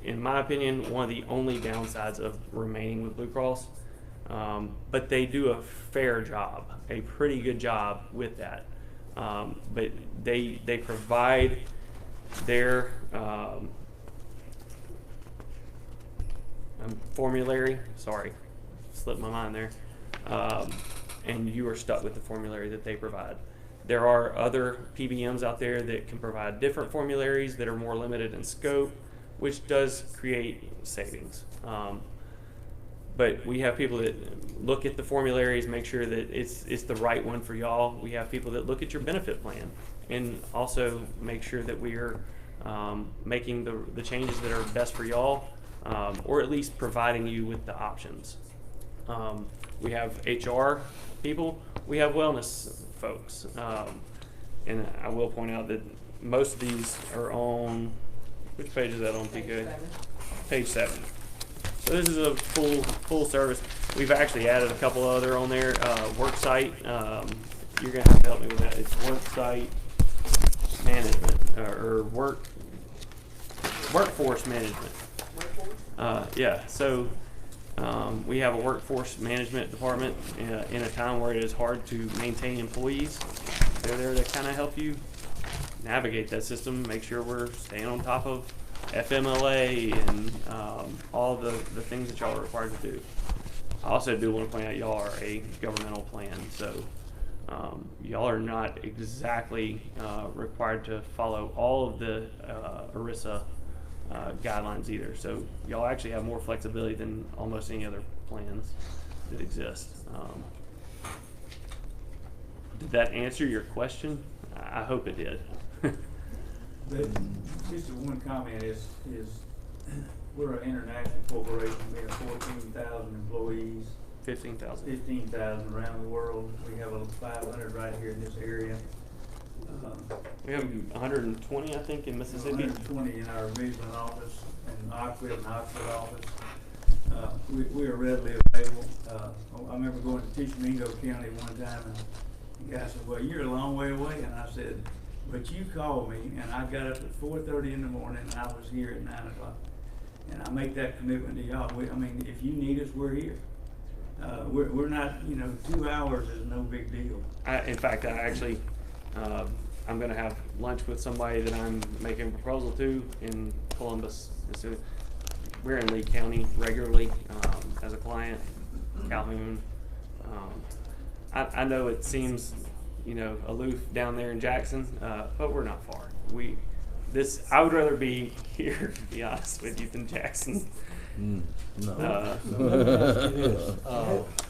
in my opinion, one of the only downsides of remaining with Blue Cross. But they do a fair job, a pretty good job with that. But they provide their formulary. Sorry, slipped my mind there. And you are stuck with the formulary that they provide. There are other PBMs out there that can provide different formularies that are more limited in scope, which does create savings. But we have people that look at the formularies, make sure that it's the right one for y'all. We have people that look at your benefit plan and also make sure that we are making the changes that are best for y'all, or at least providing you with the options. We have HR people, we have wellness folks, and I will point out that most of these are on, which page is that on, PK? Page 7. So this is a full service. We've actually added a couple other on there. Worksite, you're gonna have to help me with that. It's worksite management, or workforce management. Yeah, so we have a workforce management department in a time where it is hard to maintain employees. They're there to kind of help you navigate that system, make sure we're staying on top of FMLA and all the things that y'all are required to do. I also do want to point out y'all are a governmental plan, so y'all are not exactly required to follow all of the ERISA guidelines either. So y'all actually have more flexibility than almost any other plans that exist. Did that answer your question? I hope it did. Just one comment is we're an international corporation. We have 14,000 employees. 15,000. 15,000 around the world. We have 500 right here in this area. We have 120, I think, in Mississippi. 120 in our Midland office and Oxford office. We are readily available. I remember going to Tishomingo County one time, and the guy said, "Well, you're a long way away," and I said, "But you called me, and I got up at 4:30 in the morning, and I was here at 9 o'clock." And I make that commitment to y'all. I mean, if you need us, we're here. We're not, 2 hours is no big deal. In fact, I'm going to have lunch with somebody that I'm making a proposal to in Columbus. So we're in Lee County regularly as a client, Calhoun. I know it seems, aloof down there in Jackson, but we're not far. I would rather be here, to be honest with you, than Jackson. No.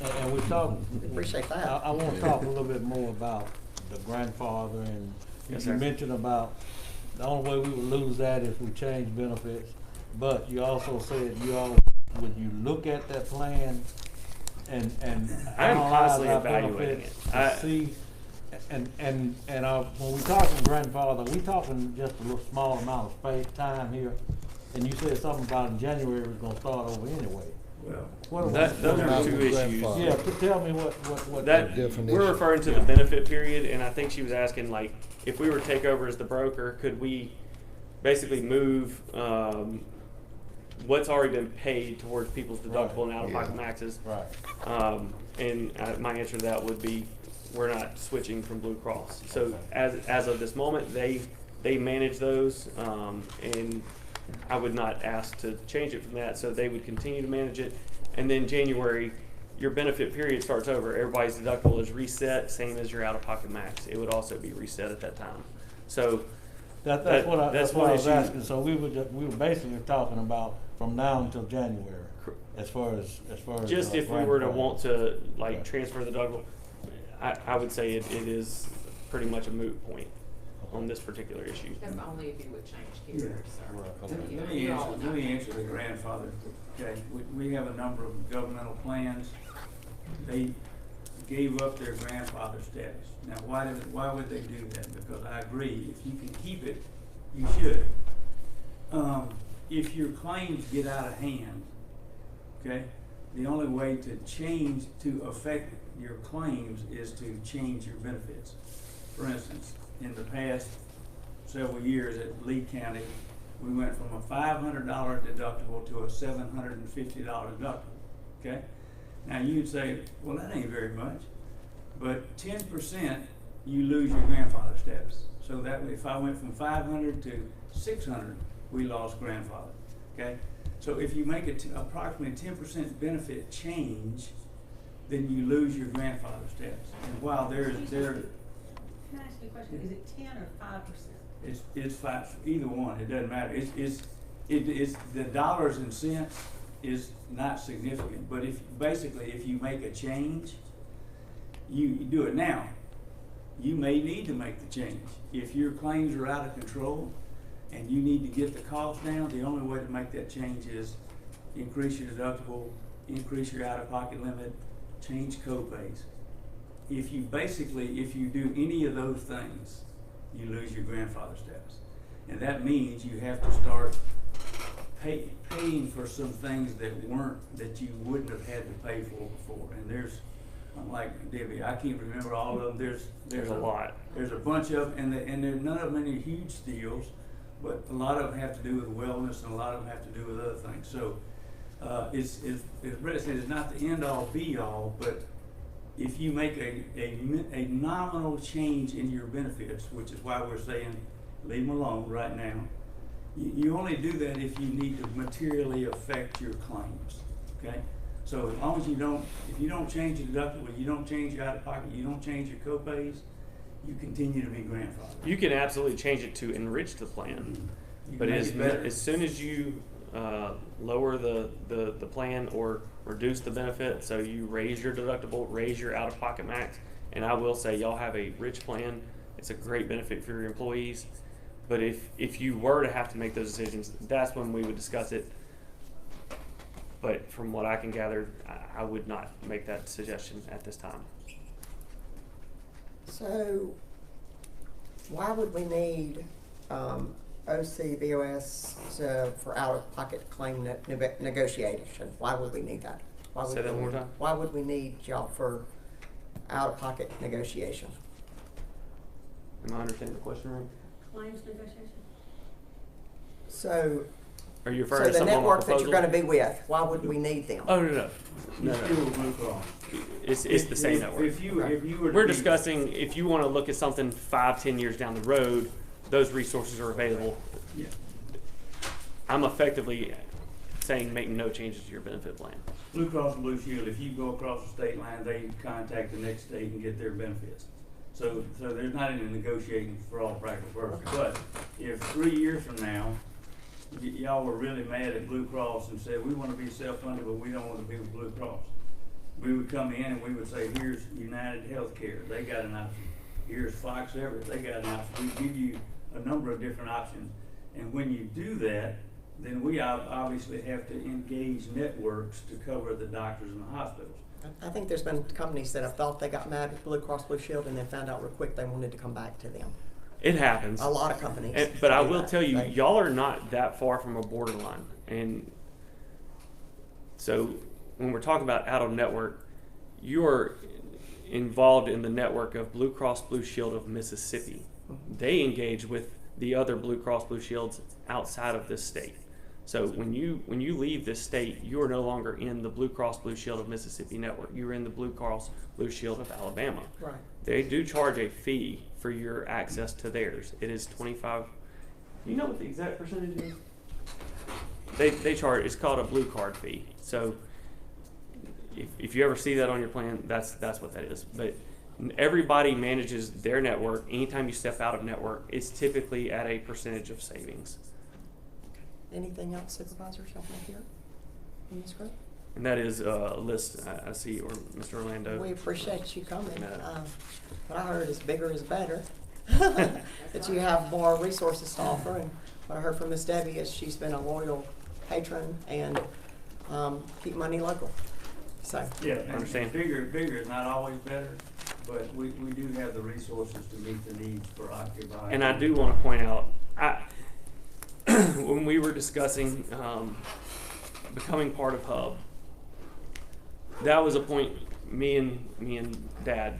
And we talk. Appreciate that. I want to talk a little bit more about the grandfather, and Yes, you sir. mentioned about the only way we would lose that if we change benefits. But you also said would you look at that plan and I am analyze constantly our evaluating benefits it. to see. And when we talking grandfather, we talking just a little small amount of space time here. And you said something about in January we're gonna start over anyway. Well, Those are two issues. grandfather. Yeah, tell me what That Definition. we're referring to the benefit period, and I think she was asking, like, if we were to take over as the broker, could we basically move what's already been paid towards people's deductible and out-of-pocket maxes? Right. And my answer to that would be, we're not switching from Blue Cross. So as of this moment, they manage those, and I would not ask to change it from that. So they would continue to manage it, and then January, your benefit period starts over. Everybody's deductible is reset, same as your out-of-pocket max. It would also be reset at that time. So That's what I was issue- asking. So we were basically talking about from now until January, as far as just if we were to grandfather. want to Okay. transfer the deductible, I would say it is pretty much a moot point on this particular issue. That's only if you would change gears, sir. Let me answer the grandfather. Okay, we have a number of governmental plans. They gave up their grandfather status. Now, why would they do that? Because I agree, if you can keep it, you should. If your claims get out of hand, okay, the only way to affect your claims is to change your benefits. For instance, in the past several years at Lee County, we went from a $500 deductible to a $750 deductible, okay? Now you'd say, well, that ain't very much, but 10% you lose your grandfather status. So that if I went from 500 to 600, we lost grandfather, okay? So if you make it approximately 10% benefit change, then you lose your grandfather status. And while there, Can I ask you a question? Is it 10 or 5%? it's five, either one, it doesn't matter. It's the dollars and cents is not significant, but if you make a change, you do it now. You may need to make the change. If your claims are out of control, and you need to get the cost down, the only way to make that change is increase your deductible, increase your out-of-pocket limit, change copays. If you do any of those things, you lose your grandfather status. And that means you have to start paying for some things that you wouldn't have had to pay for before. And there's, unlike Debbie, I can't remember all of them. There's a lot. There's a bunch of, and none of them are huge deals, but a lot of them have to do with wellness, and a lot of them have to do with other things. So, as Brett said, it's not the end all be all, but if you make a nominal change in your benefits, which is why we're saying leave them alone right now, you only do that if you need to materially affect your claims, okay? So as long as if you don't change your deductible, you don't change your out-of-pocket, you don't change your copays, you continue to be grandfathered. You can absolutely change it to enrich the plan, but as soon as you lower the plan or reduce the benefit, so you raise your deductible, raise your out-of-pocket max, and I will say y'all have a rich plan. It's a great benefit for your employees. But if you were to have to make those decisions, that's when we would discuss it. But from what I can gather, I would not make that suggestion at this time. So, why would we need OC, B.O.S. For out-of-pocket claim negotiation? Why would we need that? Say that one more time. Why would we need y'all for out-of-pocket negotiation? Am I understanding the question right? Claims negotiation? So, Are you referring to the someone on network that proposal? you're gonna be with, why would we need them? Oh, no. Still Blue Cross. It's the same network. If you were to We're be- discussing if you want to look at something 5-10 years down the road, those resources are available. Yeah. I'm effectively saying make no changes to your benefit plan. Blue Cross and Blue Shield, if you go across the state line, they contact the next state and get their benefits. So there's not any negotiating for all practical purposes. But if 3 years from now, y'all were really mad at Blue Cross and said, we want to be self-funded, but we don't want to be with Blue Cross, we would come in and we would say, here's United Healthcare, they got an option. Here's Fox Everett, they got an option. We give you a number of different options. And when you do that, then we obviously have to engage networks to cover the doctors and the hospitals. I think there's been companies that have thought they got mad at Blue Cross Blue Shield and then found out real quick they wanted to come back to them. It happens. A lot of companies. But I do will that. tell you, y'all are not that far from a borderline. And so when we're talking about out of network, you're involved in the network of Blue Cross Blue Shield of Mississippi. They engage with the other Blue Cross Blue Shields outside of this state. So when you leave this state, you are no longer in the Blue Cross Blue Shield of Mississippi network. You're in the Blue Cross Blue Shield of Alabama. Right. They do charge a fee for your access to theirs. It is 25. You know what the exact percentage is? They charge. It's called a blue card fee. So if you ever see that on your plan, that's what that is. But everybody manages their network. Anytime you step out of network, it's typically at a percentage of savings. Anything else, supervisors, y'all want to hear in this group? And that is a list I see, or Mr. Orlando. We appreciate you coming. No. What I heard is bigger is better. That you have more resources to offer. And what I heard from Miss Debbie is she's been a loyal patron and keep money local. So Yeah, I understand. Bigger is not always better, but we do have the resources to meet the needs for Occupy. And I do want to point out, when we were discussing becoming part of Hub, that was a point me and Dad.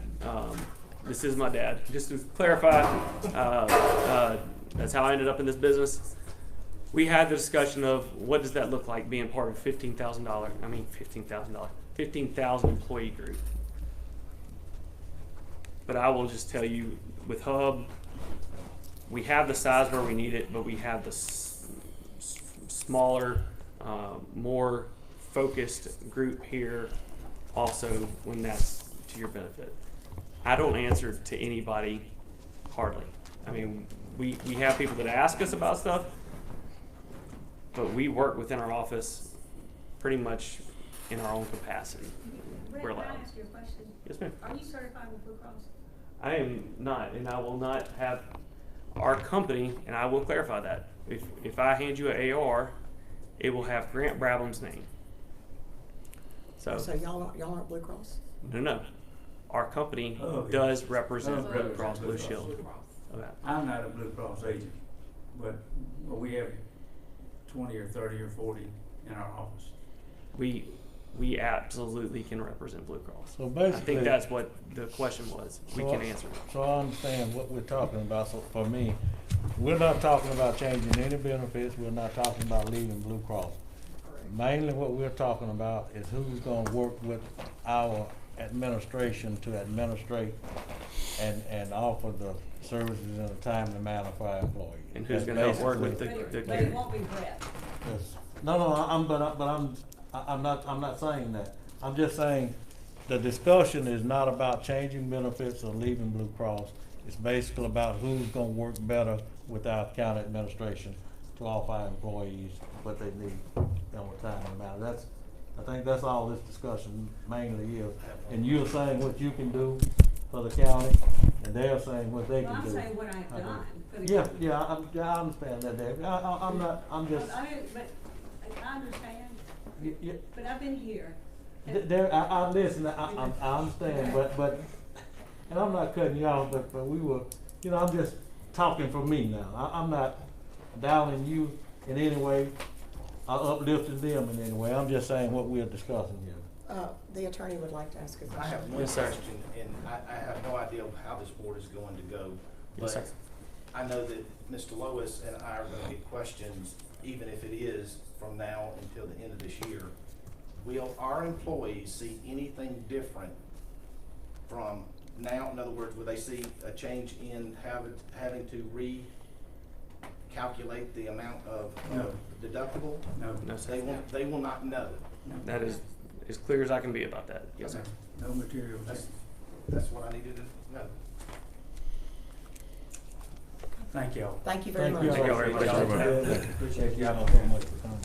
This is my dad. Just to clarify, that's how I ended up in this business. We had the discussion of what does that look like being part of $15,000 employee group. But I will just tell you, with Hub, we have the size where we need it, but we have the smaller, more focused group here also when that's to your benefit. I don't answer to anybody hardly. I mean, we have people that ask us about stuff, but we work within our office pretty much in our own capacity. We're allowed. Can I ask you a question? Yes, ma'am. Are you certified with Blue Cross? I am not, and I will not have. Our company, and I will clarify that, if I hand you an AR, it will have Grant Brabham's name. So y'all aren't Blue Cross? no. Our company Oh, yeah. does represent Oh, Blue Cross Blue Blue Cross. Shield. Okay. I'm not a Blue Cross agent, but we have 20 or 30 or 40 in our office. We absolutely can represent Blue Cross. So I basically, think that's what the question was. We can answer. So I understand what we're talking about. So for me, we're not talking about changing any benefits. We're not talking about leaving Blue Cross. Mainly what we're talking about is who's gonna work with our administration to administrate and offer the services in a timely manner for our employees. And who's That's gonna help work with basically- But it won't be Brett. Yes. No, I'm not saying that. I'm just saying the discussion is not about changing benefits or leaving Blue Cross. It's basically about who's gonna work better with our county administration to offer our employees what they need in a timely manner. I think that's all this discussion mainly is. And you're saying what you can do for the county, and they're saying what they Well, can I'm do. saying what I've done for the Yeah, county. I understand that, Dave. I'm just, But I understand, yeah. but I've been here. There, I listen, I understand, but, and I'm not cutting you off, but we were, I'm just talking for me now. I'm not downing you in any way, or uplifting them in any way. I'm just saying what we're discussing here. The attorney would like to ask a question. I have one Yes, sir. question, and I have no idea how this board is going to go. Yes, But sir. I know that Mr. Lois and I are gonna get questions, even if it is from now until the end of this year. Will our employees see anything different from now? In other words, will they see a change in having to recalculate the amount of No. deductible? No. No, sir. They will not know. That is as clear as I can be about that. Yes, sir. Okay. No material. That's what I needed to know. Thank y'all. Thank you very much. Thank you all very much. Appreciate y'all. so much for coming.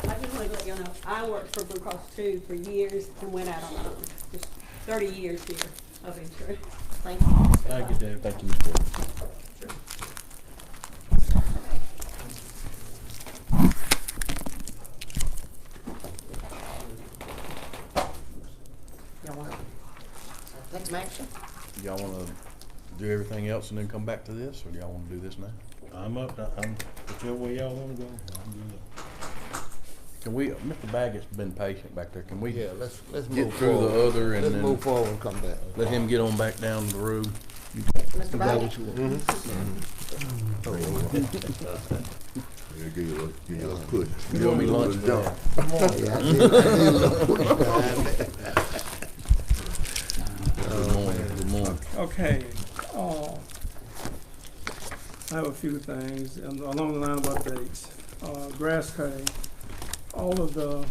I just wanted to let you know, I worked for Blue Cross too for years and went out on my own. Just 30 years here of insurance. Thank you. Thank you, Dave. Thank you, Ms. Gordon. Y'all want to take some action? Y'all wanna do everything else and then come back to this, or do y'all wanna do this now? I'm whichever way y'all wanna go. I'm good. Can we, Mr. Baggett's been patient back there, can we Yeah, let's move get through forward. the other and Let's then move forward and come back. let him get on back down the road? Mr. Is that Bowden? what you want? Yeah, give you a little push. You owe me lunch for that. Yeah, I did a little push behind that. Good morning, good morning. Okay, I have a few things along the line of updates. Grass cutting, all of the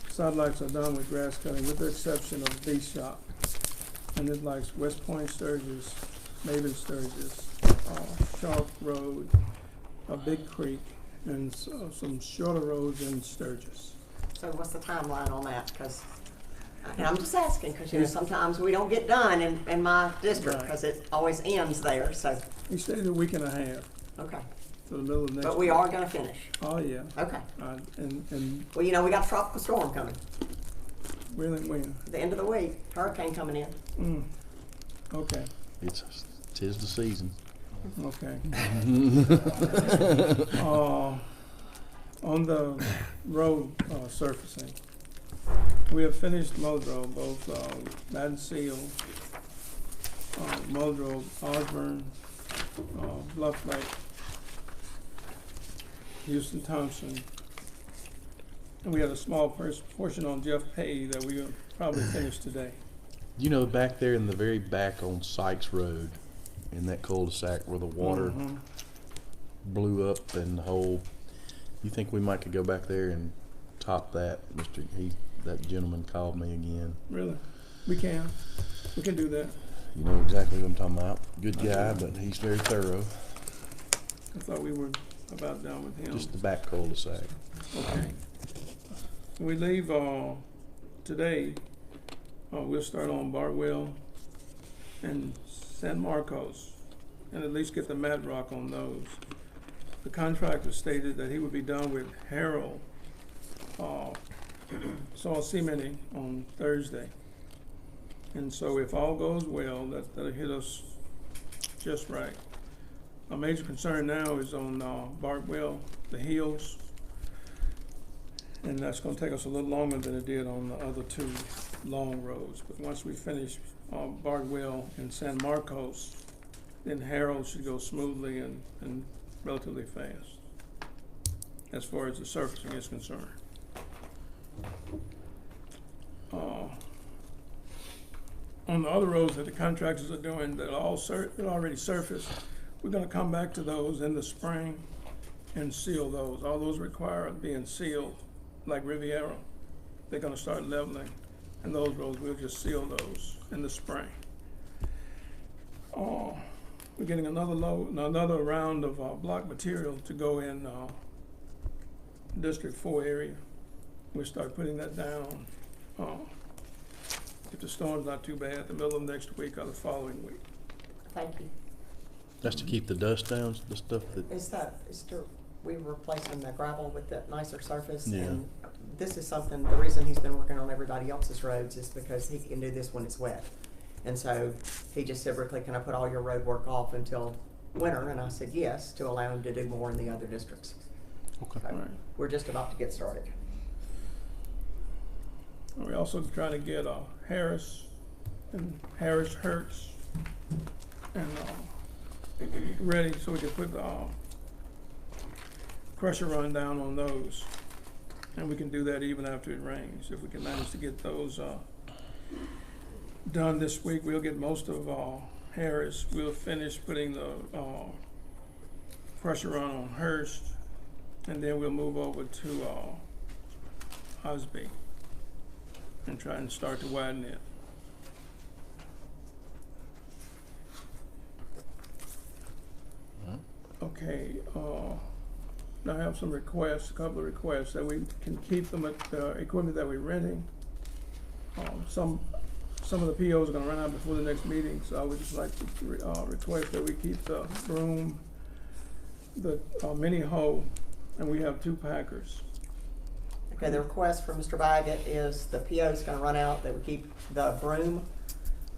sidelights are done with grass cutting with the exception of B Shop. And it likes West Point Sturgis, Maven Sturgis, Sharp Road, Big Creek, and some shorter roads in Sturgis. So what's the timeline on that? Because, and I'm just asking, because sometimes we don't get done in my district, Right. because it always ends there, so, We stayed a week and a half okay. to the middle of next But we week. are gonna finish. Oh, yeah. Okay. And Well, we got a tropical storm coming. really, when? At the end of the week, hurricane coming in. Okay, Tis the season. okay. On the road surfacing, we have finished Muldrow, both Madden Seal, Muldrow, Osborne, Bluff Lake, Houston Thompson. And we had a small portion on Jeff Pay that we will probably finish today. You know, back there in the very back on Sykes Road, in that cul-de-sac where the water blew up and the whole, you think we might could go back there and top that? That gentleman called me again. Really? We can do that. You know exactly what I'm talking about. Good guy, but he's very thorough. I thought we were about done with him. Just the back cul-de-sac. Okay. We leave today. We'll start on Bartwell, and San Marcos, and at least get the mat rock on those. The contractor stated that he would be done with Harold, soil cementing on Thursday. And so if all goes well, that'll hit us just right. Our major concern now is on Bartwell, the hills. And that's gonna take us a little longer than it did on the other two long roads. But once we finish Bartwell and San Marcos, then Harold should go smoothly and relatively fast, as far as the surfacing is concerned. On the other roads that the contractors are doing that already surfaced, we're gonna come back to those in the spring and seal those. All those require being sealed, like Riviera. They're gonna start leveling, and those roads, we'll just seal those in the spring. We're getting another round of block material to go in District 4 area. We'll start putting that down. If the storm's not too bad, the middle of next week or the following week. Thank you. That's to keep the dust down, the stuff that. We were replacing the gravel with the nicer surface, Yeah. and this is something, the reason he's been working on everybody else's roads is because he can do this when it's wet. And so he just said, Brickley, can I put all your road work off until winter? And I said yes, to allow him to do more in the other districts. Okay. So we're just about to get started. We also try to get Harris and Harris Hertz and ready so we can put the pressure run down on those. And we can do that even after it rains. If we can manage to get those done this week, we'll get most of Harris. We'll finish putting the pressure run on Hurst, and then we'll move over to Osby and try and start to widen it. Okay, I have some requests, a couple of requests that we can keep them at the equipment that we're renting. Some of the POs are gonna run out before the next meeting, so I would just like to request that we keep the broom, the mini hoe, and we have 2 packers. Okay, the request for Mr. Baggett is the PO is gonna run out, that we keep the broom,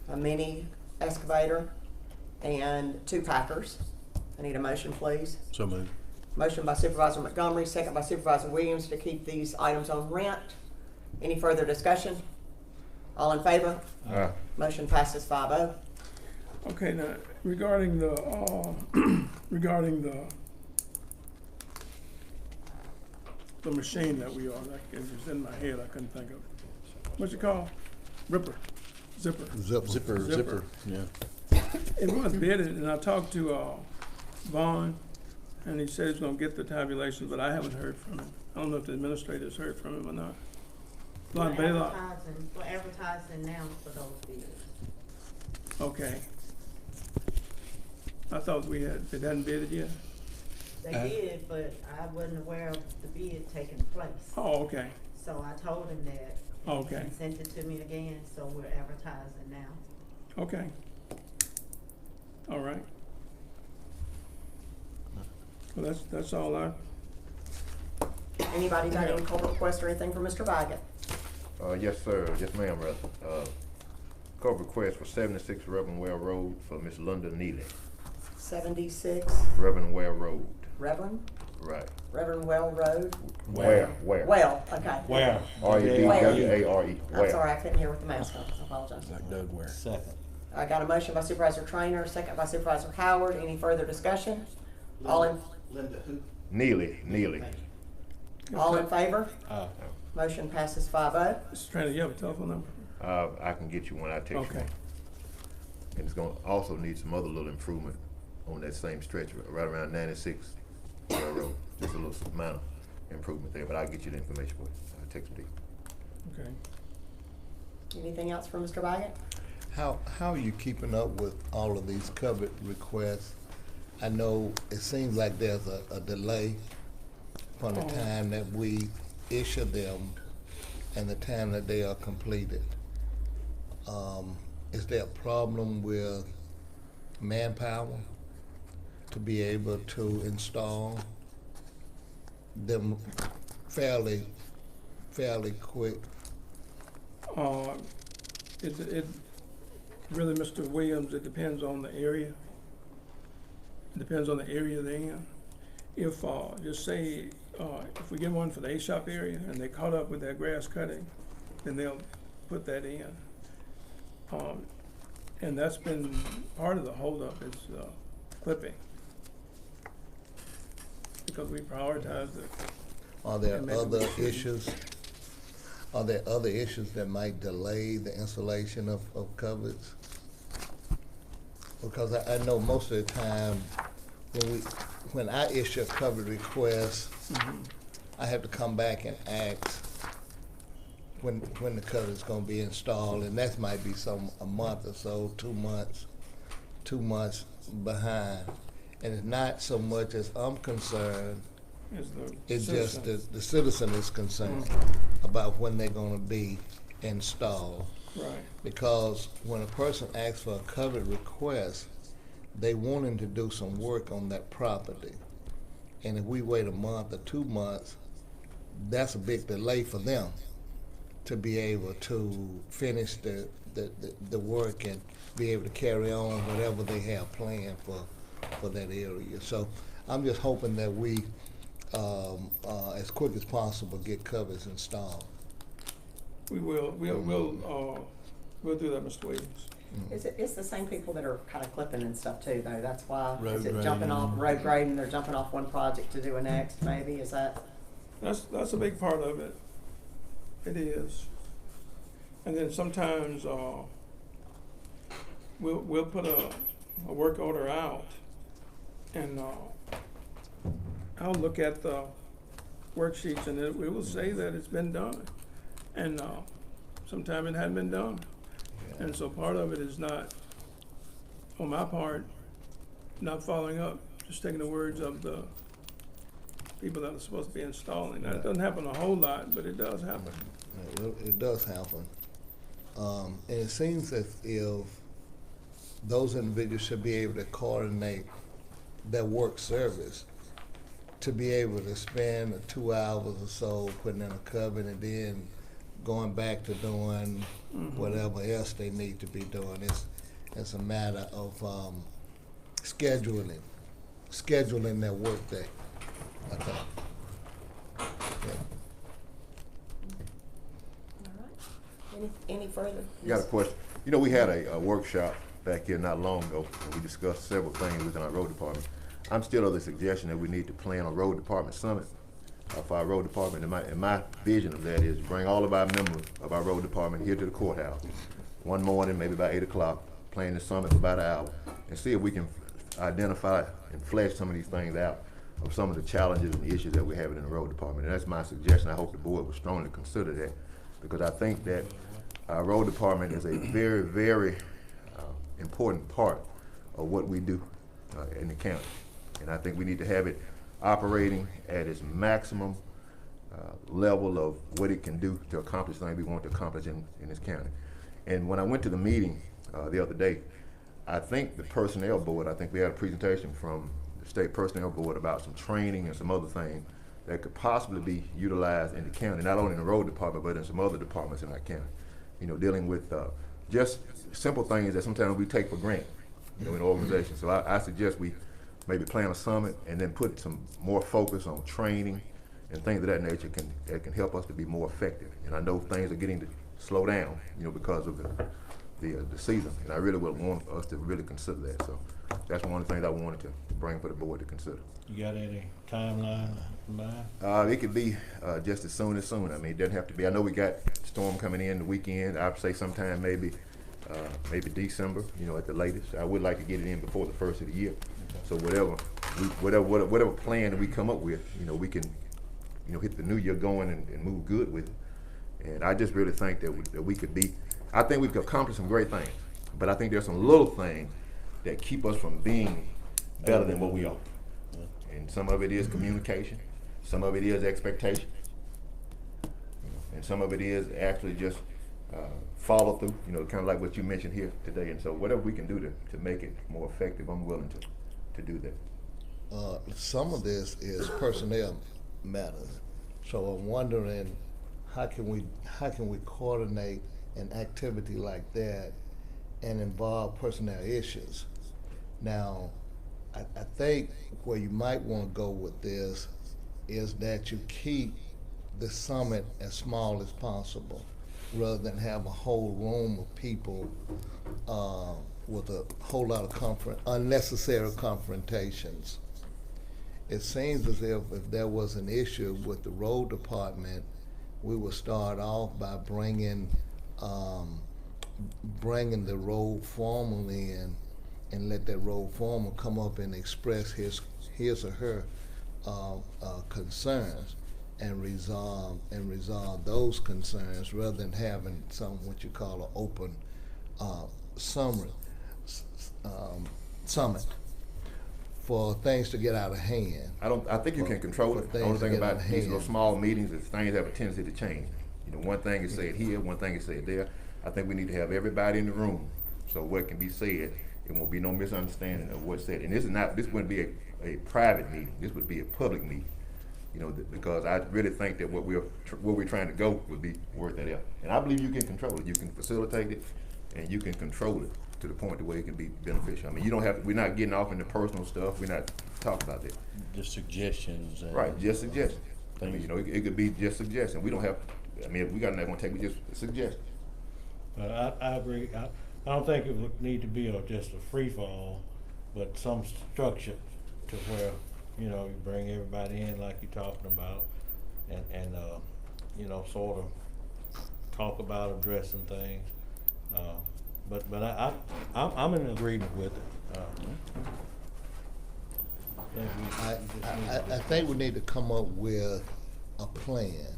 a mini excavator, and 2 packers. I need a motion, please. So moved. Motion by Supervisor Montgomery, second by Supervisor Williams to keep these items on rent. Any further discussion? All in favor? Aye. Motion passes 5-0. Okay, now, regarding the machine that we are, it was in my head, I couldn't think of it. What's it called? Zipper. Zipper, yeah. It was bidded, and I talked to Vaughn, and he said he's gonna get the tabulations, but I haven't heard from him. I don't know if the administrator's heard from him or not. We're advertising now for those bids. Okay. I thought it hadn't bidded yet. They did, but I wasn't aware of the bid taking place. Oh, okay. So I told him that. Okay. And he sent it to me again, so we're advertising now. Okay. All right. Well, that's all I. Anybody got any corporate request or anything for Mr. Baggett? Yes, sir. Yes, ma'am, rather. Corporate request for 76 Reverend Well Road for Miss London Neely. 76 Reverend Well Road. Reverend? Right. Reverend Well Road? Where? Well, okay. Where? R-E-D-W-A-R-E. I'm sorry, I couldn't hear with the mouse. I apologize. Like Doug Ware. Second. I got a motion by Supervisor Trainer, second by Supervisor Howard. Any further discussion? All in Neely. all in favor? Aye. Motion passes 5-0. Mr. Trainer, you have a telephone number? I can get you one. I text you Okay. one. And it's gonna also need some other little improvement on that same stretch, right around 96 Railroad. Just a little amount of improvement there, but I'll get you the information for you. I'll text it to you. Okay. Anything else for Mr. Baggett? How are you keeping up with all of these covered requests? I know it seems like there's a delay from the time that we issue them and the time that they are completed. is there a problem with manpower to be able to install them fairly quick? It really, Mr. Williams, it depends on the area. It depends on the area they're in. If, just say, if we get one for the A-shop area and they caught up with their grass cutting, then they'll put that in. And that's been part of the holdup is clipping. Because we prioritize it. Are there And maybe other we shouldn't. issues? Are there other issues that might delay the installation of covers? Because I know most of the time, when I issue a cover request, I have to come back and ask when the cover is gonna be installed, and that might be a month or so, 2 months behind. And it's not so much as I'm concerned, it's just the citizen is concerned about when they're gonna be installed. Right. Because when a person asks for a covered request, they want him to do some work on that property. And if we wait a month or 2 months, that's a big delay for them to be able to finish the work and be able to carry on whatever they have planned for that area. So I'm just hoping that we, as quick as possible, get covers installed. We will, we'll do that, Mr. Williams. It's the same people that are kind of clipping and stuff too, though. That's why. Road Is it jumping grading. off road grading? They're jumping off one project to do a next, maybe? Is that? That's a big part of it. It is. And then sometimes, we'll put a work order out and, I'll look at the worksheets and it will say that it's been done. And, sometime it hadn't been done. And so part of it is not, on my part, not following up, just taking the words of the people that are supposed to be installing. Now, it doesn't happen a whole lot, but it does happen. It does happen. And it seems as if those individuals should be able to coordinate their work service to be able to spend 2 hours or so putting in a cover and then going back to doing whatever else they need to be doing. It's a matter of scheduling their work day, I think. Yeah. All right. Any further? I got a question. You know, we had a workshop back here not long ago, and we discussed several things within our road department. I'm still of the suggestion that we need to plan a road department summit for our road department. And my vision of that is bring all of our members of our road department here to the courthouse one morning, maybe about 8 o'clock, plan the summit for about an hour, and see if we can identify and flesh some of these things out of some of the challenges and issues that we're having in the road department. And that's my suggestion. I hope the board will strongly consider that, because I think that our road department is a very, very important part of what we do in the county. And I think we need to have it operating at its maximum level of what it can do to accomplish things we want to accomplish in this county. And when I went to the meeting the other day, I think the personnel board, I think we had a presentation from the state personnel board about some training and some other things that could possibly be utilized in the county, not only in the road department, but in some other departments in our county. You know, dealing with just simple things that sometimes we take for granted, you know, in organizations. So I suggest we maybe plan a summit and then put some more focus on training and things of that nature that can help us to be more effective. And I know things are getting to slow down, you know, because of the season. And I really would want us to really consider that. So that's one of the things I wanted to bring for the board to consider. You got any timeline in mind? It could be just as soon as soon. I mean, it doesn't have to be. I know we got storm coming in the weekend. I'd say sometime maybe December, you know, at the latest. I would like to get it in before the first of the year. So whatever plan that we come up with, you know, we can, you know, hit the new year going and move good with it. And I just really think that we could be. I think we've accomplished some great things, but I think there's some little things that keep us from being better than what we are. And some of it is communication, some of it is expectation, and some of it is actually just follow through, you know, kind of like what you mentioned here today. And so whatever we can do to make it more effective, I'm willing to do that. Some of this is personnel matters. So I'm wondering, how can we coordinate an activity like that and involve personnel issues? Now, I think where you might want to go with this is that you keep the summit as small as possible, rather than have a whole room of people with a whole lot of unnecessary confrontations. It seems as if there was an issue with the road department, we would start off by bringing the road foreman in and let that road foreman come up and express his or her concerns and resolve those concerns, rather than having what you call an open summit for things to get out of hand. I think you can control it. The only thing about these little small meetings is things have a tendency to change. You know, one thing is said here, one thing is said there. I think we need to have everybody in the room, so what can be said, it won't be no misunderstanding of what's said. And this wouldn't be a private meeting. This would be a public meeting. You know, because I really think that where we're trying to go would be worth that effort. And I believe you can control it. You can facilitate it, and you can control it to the point where it can be beneficial. I mean, you don't have. We're not getting off into personal stuff. We're not talking about that. Just suggestions. Right, just suggestions. I mean, you know, it could be just suggestions. We don't have. I mean, if we got another one, we just suggest. I agree. I don't think it would need to be just a free fall, but some structure to where, you know, you bring everybody in like you're talking about, and you know, sort of talk about addressing things. But I'm in agreement with it. I think we need to come up with a plan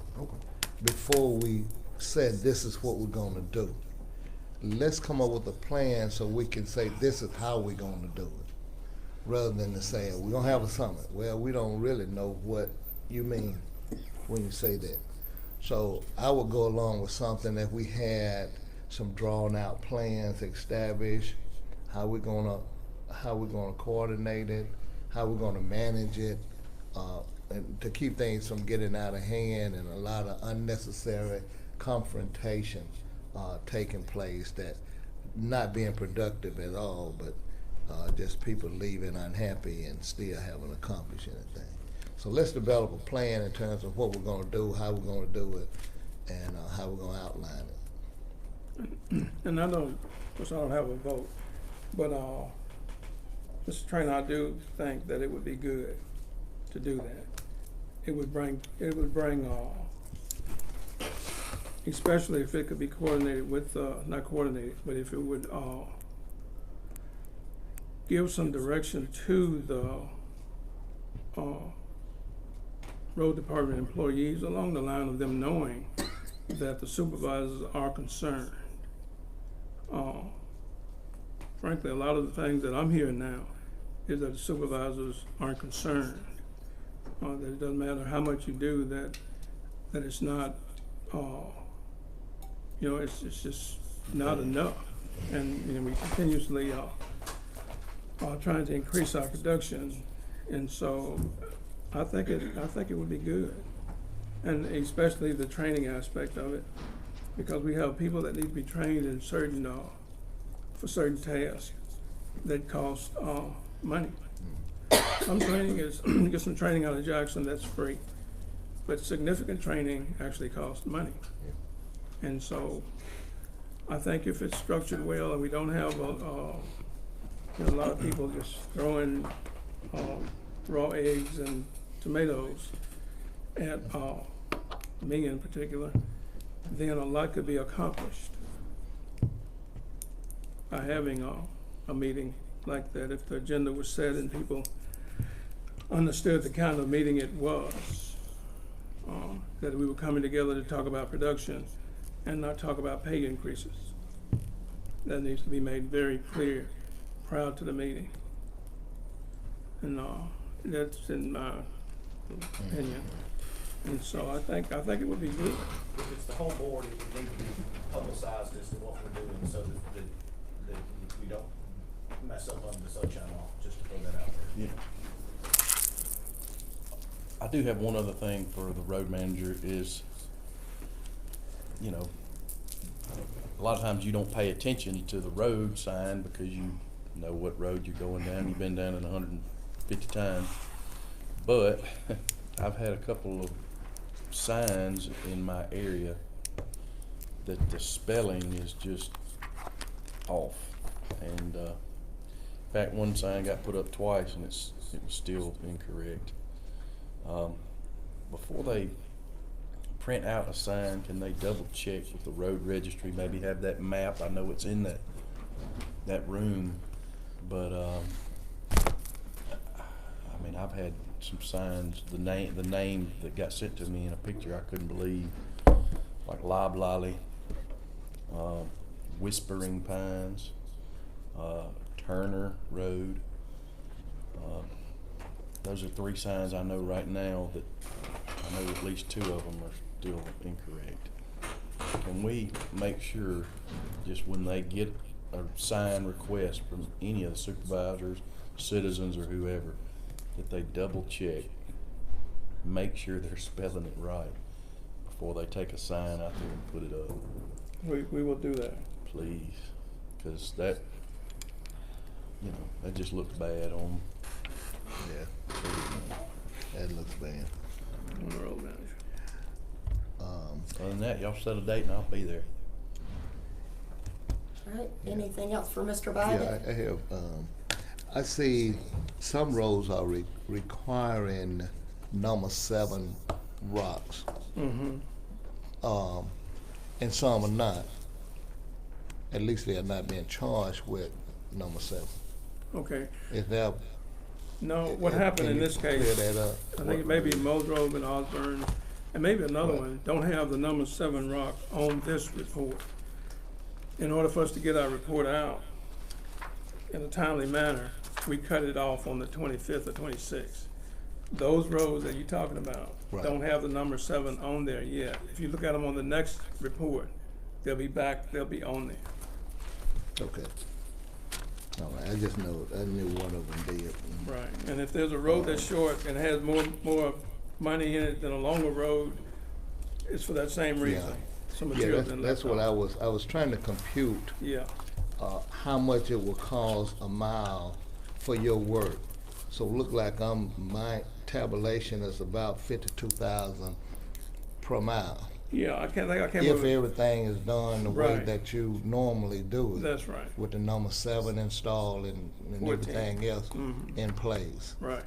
before we say this is what we're going to do. Let's come up with a plan so we can say this is how we're going to do it, rather than to say we're going to have a summit. Well, we don't really know what you mean when you say that. So I would go along with something that we had some drawn out plans established, how we're gonna coordinate it, how we're gonna manage it, and to keep things from getting out of hand and a lot of unnecessary confrontation taking place, that not being productive at all, but just people leaving unhappy and still haven't accomplished anything. So let's develop a plan in terms of what we're gonna do, how we're gonna do it, and how we're gonna outline it. And I don't, of course I don't have a vote, but Mr. Trainer, I do think that it would be good to do that. It would bring, especially if it could be coordinated with, not coordinated, but if it would give some direction to the road department employees along the line of them knowing that the supervisors are concerned. Frankly, a lot of the things that I'm hearing now is that the supervisors aren't concerned. That it doesn't matter how much you do, that it's not, you know, it's just not enough. And, you know, we continuously trying to increase our production, and so I think it would be good, and especially the training aspect of it, because we have people that need to be trained in certain for certain tasks that cost money. Some training is you get some training out of Jackson that's free, but significant training actually costs money. And so I think if it's structured well and we don't have a lot of people just throwing raw eggs and tomatoes at me in particular, then a lot could be accomplished by having a meeting like that. If the agenda was set and people understood the kind of meeting it was, that we were coming together to talk about production and not talk about pay increases. That needs to be made very clear prior to the meeting. And that's in my opinion. And so I think it would be good. If it's the whole board, it would need to be publicized as to what we're doing so that we don't mess up under the sunshine law, just to throw that out there. Yeah. I do have one other thing for the road manager is, you know, a lot of times you don't pay attention to the road sign because you know what road you're going down. You've been down it 150 times. But I've had a couple of signs in my area that the spelling is just off. And in fact, one sign got put up twice and it was still incorrect. Before they print out a sign, can they double check with the road registry, maybe have that map? I know it's in that room, but I mean, I've had some signs, the name that got sent to me in a picture I couldn't believe, like Loblolly, Whispering Pines, Turner Road. Those are 3 signs I know right now that I know at least 2 of them are still incorrect. Can we make sure, just when they get a sign request from any of the supervisors, citizens, or whoever, that they double check, make sure they're spelling it right before they take a sign out there and put it up? We will do that. Please, because that, you know, that just looks bad on. Yeah, that looks bad. On the road manager. Other than that, y'all set a date and I'll be there. All right, anything else for Mr. Yeah, Biden? I have, I see some roads are requiring number 7 rocks. Mm-hmm. And some are not. At least they are not being charged with number 7. Okay. Is that? No, what happened in this case, Clear that up. I think it may be Muldrow and Osborne, and maybe another Right. one, don't have the number 7 rock on this report. In order for us to get our report out in a timely manner, we cut it off on the 25th or 26th. Those roads that you're talking about Right. don't have the number 7 on there yet. If you look at them on the next report, they'll be on there. Okay. All right, I just know, I knew one of them did. Right, and if there's a road that's short and has more money in it than a longer road, it's for that same reason. Some Yeah, material's been that's left what off. I was trying to compute, Yeah, how much it will cost a mile for your work. So look like my tabulation is about 52,000 per mile. yeah, I can't If remember. everything is done the way Right. that you normally do it. That's right, With the number 7 installed and 14. everything else Mhm. in place. right.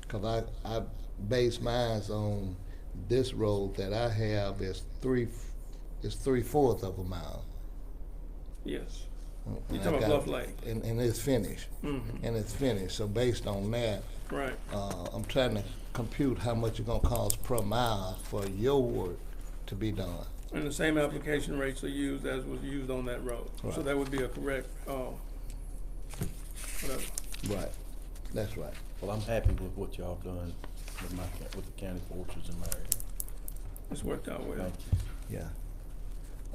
Cause I base mine on this road that I have is 3/4 of a mile. Yes. And You're I talking about got- Bluff Lake. And it's finished. Mhm. And it's finished. So based on that, Right, I'm trying to compute how much it's gonna cost per mile for your work to be done. and the same application rates are used as was used on that road. So Right. that would be a correct, whatever. Right. That's right. Well, I'm happy with what y'all done with the county forces in my area. It's worked out well. Thank you. Yeah.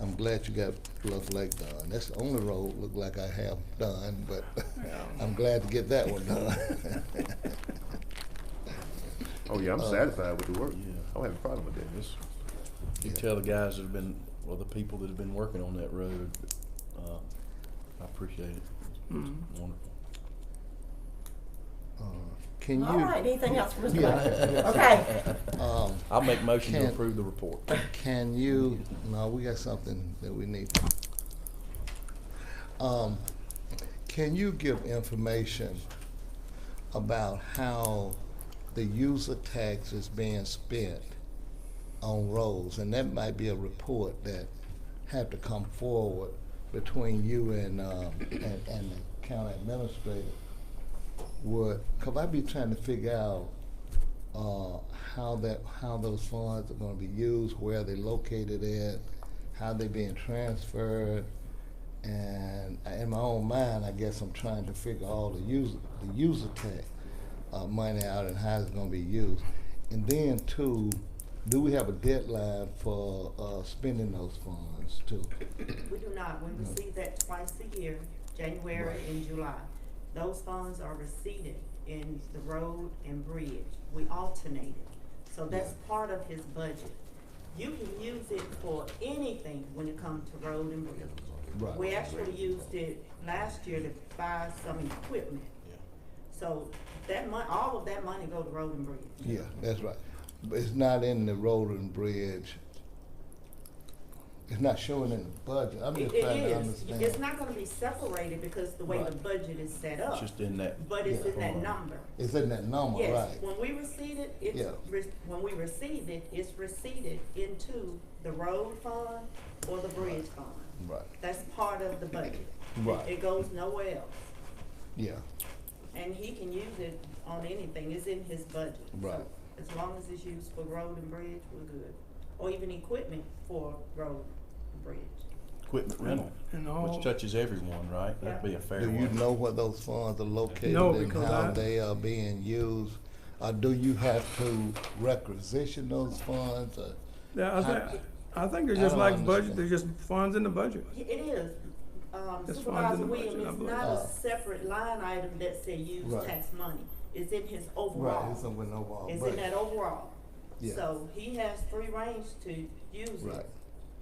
I'm glad you got Bluff Lake done. That's the only road look like I have done, but Yeah. I'm glad to get that one done. Oh, yeah, I'm satisfied with the work. Yeah. I don't have a problem with that. You Yeah. tell the guys that have been, well, the people that have been working on that road, I appreciate it. It's Mhm. wonderful. Can All you? right, anything else for Mr. Yeah. Biden? Okay, I'll make motion to Can- approve the report. Can you, no, we got something that we need. Can you give information about how the user tax is being spent on roads? And that might be a report that have to come forward between you and the county administrator. Cause I be trying to figure out, how those funds are gonna be used, where they're located at, how they being transferred. And in my own mind, I guess I'm trying to figure all the user tax, money out and how it's gonna be used. And then too, do we have a deadline for, spending those funds too? We do not. We receive that twice a year, January and July. Those funds are receipted in the road and bridge. We alternate it. So that's part of his budget. You can use it for anything when it comes to road and bridge. Right. We actually used it last year to buy some equipment. So that all of that money go to road and bridge. Yeah, that's right. But it's not in the road and bridge. It's not showing in the budget. I'm just It trying to is. understand. It's not gonna be separated because the way the Right. budget is set up. It's just in that. But it's in that Yeah. number. It's in that number, Yes, right? when we receive it, it's, Yeah. when we receive it, it's receipted into the road fund or the bridge fund. Right, That's part of the budget. Right. It goes nowhere else. yeah, And he can use it on anything, it's in his budget. So Right. as long as it's used for road and bridge, we're good. Or even equipment for road and bridge. Equipment rental, And all- which touches everyone, right? That'd be a fair do one. you know where those funds are located No, and because how I- they are being used? Or do you have to requisition those funds, or? Yeah, I think they're I just don't like budget, understand. they're just funds in the budget. It is. It's funds Supervisor in the budget, Williams, I it's believe. not a separate line item that say use Right. tax money. It's in his overall. Right, it's in the overall It's in budget. that overall. Yeah. So he has free range to use it. Right.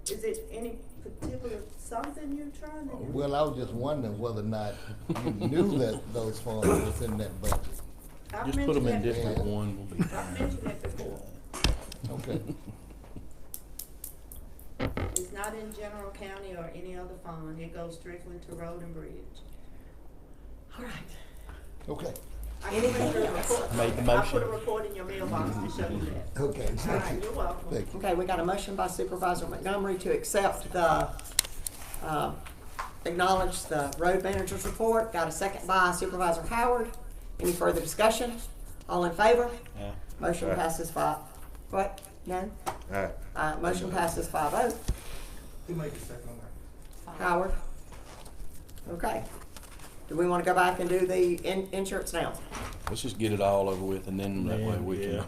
Is it any particular something you're trying to do? Well, I was just wondering whether or not you knew that those funds was in that budget. I've Just put them in mentioned that different before. one, will be I've fine. mentioned it before. Okay, It's not in general county or any other fund. It goes strictly to road and bridge. All right. okay, I can make sure the report. Make the I'll motion. put a report in your mailbox to show you that. okay, All thank right, you. you're welcome. Thank you. Okay, we got a motion by Supervisor Montgomery to accept the, acknowledge the road manager's report. Got a second by Supervisor Howard. Any further discussion? All in favor? Yeah. Motion Aye. passes 5. What? None? Alright, Motion passes 5-0. Who made the second on that? Howard? Okay. Do we wanna go back and do the insurance now? Let's just get it all over with, and then that way we can,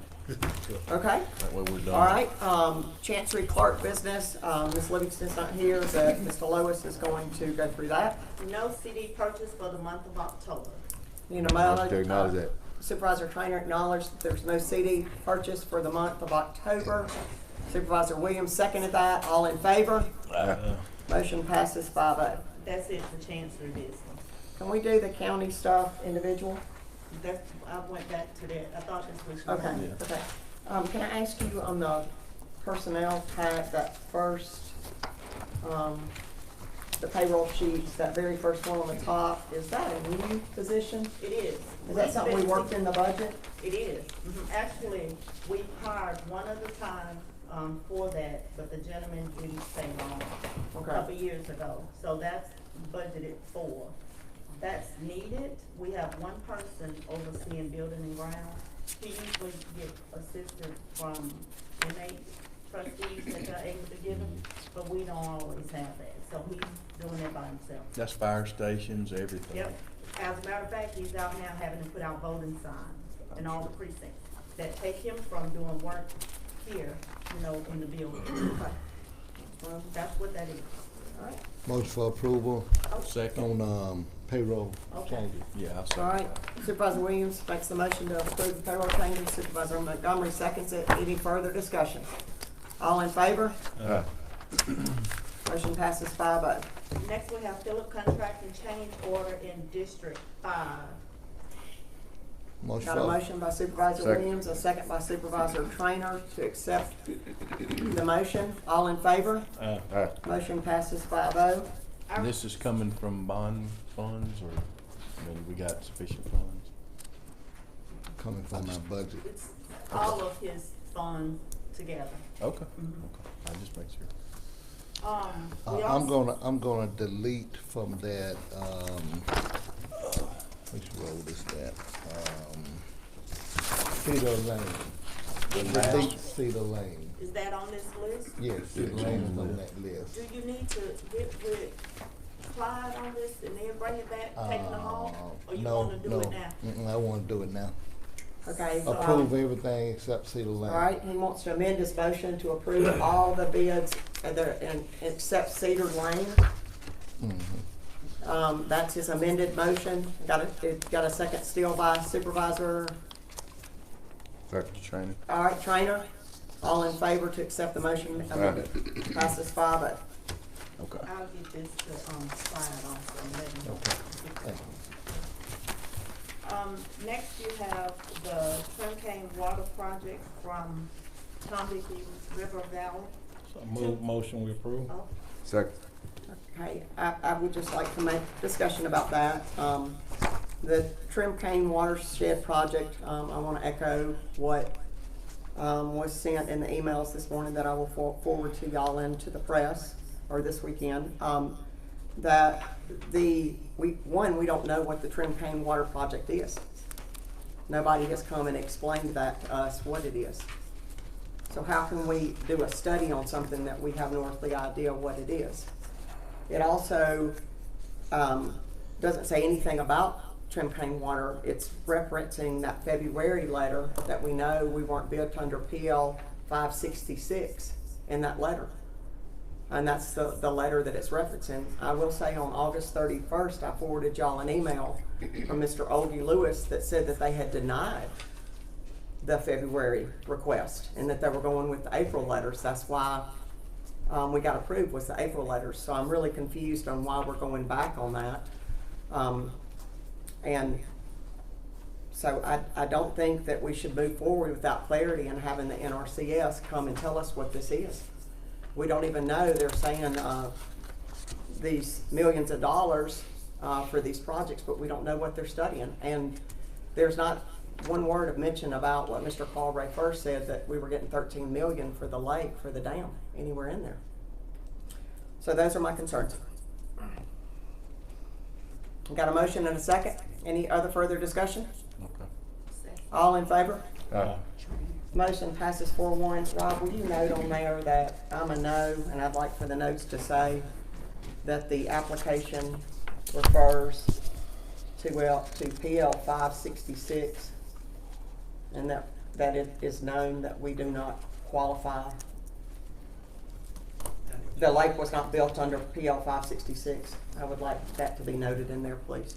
Okay? that way we're done. All right, Chancery Clerk business, Ms. Livingston's not here, but Mr. Lois is going to go through that. No CD purchase for the month of October. You know, Motion to acknowledge that. Supervisor Trainer acknowledged that there's no CD purchase for the month of October. Supervisor Williams seconded that. All in favor? Motion passes 5-0. That's it for Chancery business. Can we do the county stuff individual? That's, I went back to that. I thought this was. Okay, okay. Can I ask you on the personnel tab, that first, the payroll sheets, that very first one on the top, is that a new position? It is. Is that something we worked in the budget? It is. Actually, we hired one at a time, for that, but the gentleman didn't stay on a Okay. couple years ago. So that's budgeted for. That's needed. We have one person overseeing building and ground. He usually gets assistance from inmate trustees that they're able to give him, but we don't always have that. So he's doing it by himself. That's fire stations, everything. Yep. As a matter of fact, he's out now having to put out voting signs in all the precincts that take him from doing work here, you know, in the building. Well, that's what that is. All right. Motion for approval Second, on, payroll Okay. changes. yeah, I'll All second right, that. Supervisor Williams makes the motion to approve the payroll changes. Supervisor Montgomery seconds it. Any further discussion? All in favor? Motion passes 5-0. Next, we have Philip contract and change order in District 5. Motion Got a for, motion by Supervisor Second. Williams, a second by Supervisor Trainer to accept the motion. All in favor? Motion passes 5-0. And this is coming from bond funds, or, I mean, we got sufficient funds? coming from our budget. It's all of his funds together. Okay, okay, I'll just make sure. We I'm also- gonna delete from that, which road is that? Cedar Lane. Delete Cedar Lane. Is that on this list? Yes, Cedar Lane is on that list. Do you need to get with Clyde on this and then bring it back, taking them off? Or you No, wanna do no. it now? I wanna do it now. Okay. approve everything except Cedar Lane. All right, he wants to amend his motion to approve all the bids and except Cedar Lane. That's his amended motion. Got a second still by Supervisor, Training. all right, Trainer. All in favor to accept the motion amended. Passes 5-0. Okay. I'll get this to, Brian also, and let him know. Thank Next you have the Trimcane Water Project from Tombigbee River Valley. So move motion we approve. Oh, Second. Okay, I would just like to make discussion about that. The Trimcane Watershed Project, I want to echo what was sent in the emails this morning that I will forward to y'all into the press, or this weekend. That we don't know what the Trimcane Water Project is. Nobody has come and explained that to us what it is. So how can we do a study on something that we have no earthly idea what it is? It also doesn't say anything about Trimcane Water. It's referencing that February letter that we know we weren't billed under PL 566 in that letter. And that's the letter that it's referencing. I will say on August 31st, I forwarded y'all an email from Mr. Oldie Lewis that said that they had denied the February request and that they were going with the April letters. That's why we got approved was the April letters. So I'm really confused on why we're going back on that. And so I don't think that we should move forward without clarity and having the NRCS come and tell us what this is. We don't even know. They're saying these millions of dollars for these projects, but we don't know what they're studying. And there's not one word of mention about what Mr. Paul Ray first said, that we were getting 13 million for the lake, for the dam, anywhere in there. So those are my concerns. Got a motion and a second. Any other further discussion? Okay. All in favor? Aye. Motion passes 4-1. Rob, will you note on there that I'm a no, and I'd like for the notes to say that the application refers to PL 566, and that it is known that we do not qualify. The lake was not built under PL 566. I would like that to be noted in there, please.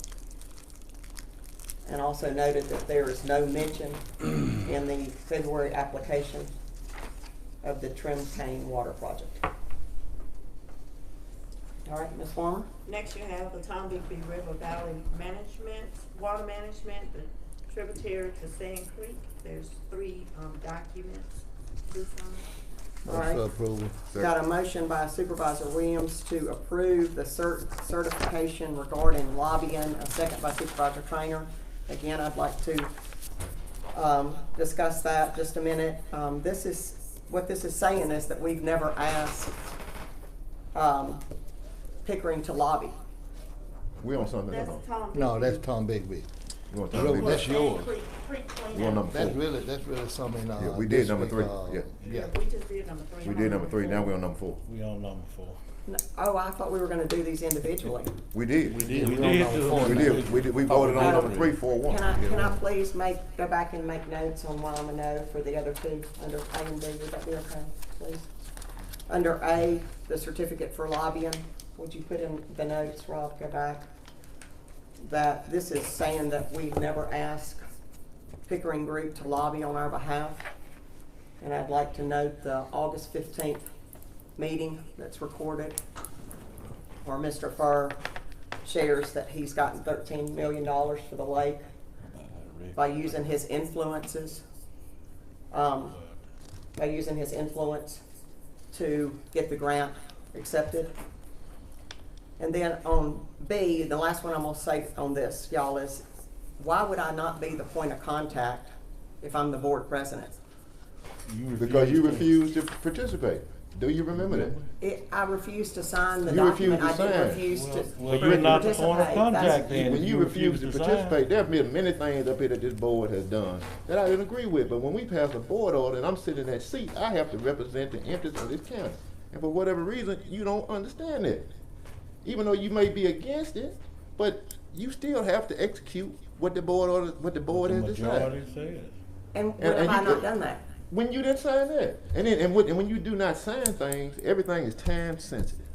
And also noted that there is no mention in the February application of the Trimcane Water Project. All right, Ms. Farmer? Next you have the Tombigbee River Valley Management, Water Management, the tributary to Sand Creek. There's 3 documents to be signed. All right. approval. Got a motion by Supervisor Williams to approve the certification regarding lobbying, a second by Supervisor Trainer. Again, I'd like to discuss that just a minute. What this is saying is that we've never asked Pickering to lobby. We on something That's else. Tombigbee. No, that's Tom Bigby. We on Really, something that's else. yours. Creek cleanup. We on number That's 4. really something. Yeah, we did this number week, 3. yeah. Yeah, we just did number 3. We did number 3, now we on number 4. We on number 4. No, oh, I thought we were gonna do these individually. We did. We did We do on it. number 4. We voted on Oh. number 3, 4-1. Can I please go back and make notes on why I'm a no for the other 2 under A and B? Would that be okay, please? Under A, the certificate for lobbying, would you put in the notes, Rob, go back? That this is saying that we've never asked Pickering Group to lobby on our behalf. And I'd like to note the August 15th meeting that's recorded, where Mr. Furr shares that he's gotten $13 million for the lake by using his influences, to get the grant accepted. And then on B, the last one I'm gonna say on this, y'all, is why would I not be the point of contact if I'm the board president? Because you refused to participate. Do you remember that? I refused to sign the You refused document, to I didn't sign. refuse to Well, you're not the point of participate. contact then. When if you refuse to sign. participate, there have been many things up here that this board has done that I didn't agree with. But when we pass a board order and I'm sitting in that seat, I have to represent the interests of this county. And for whatever reason, you don't understand it. Even though you may be against it, but you still have to execute what the board order, what the board has decided. Majority says. And when have I not done that? When you didn't sign that, and when you do not sign things, everything is time sensitive.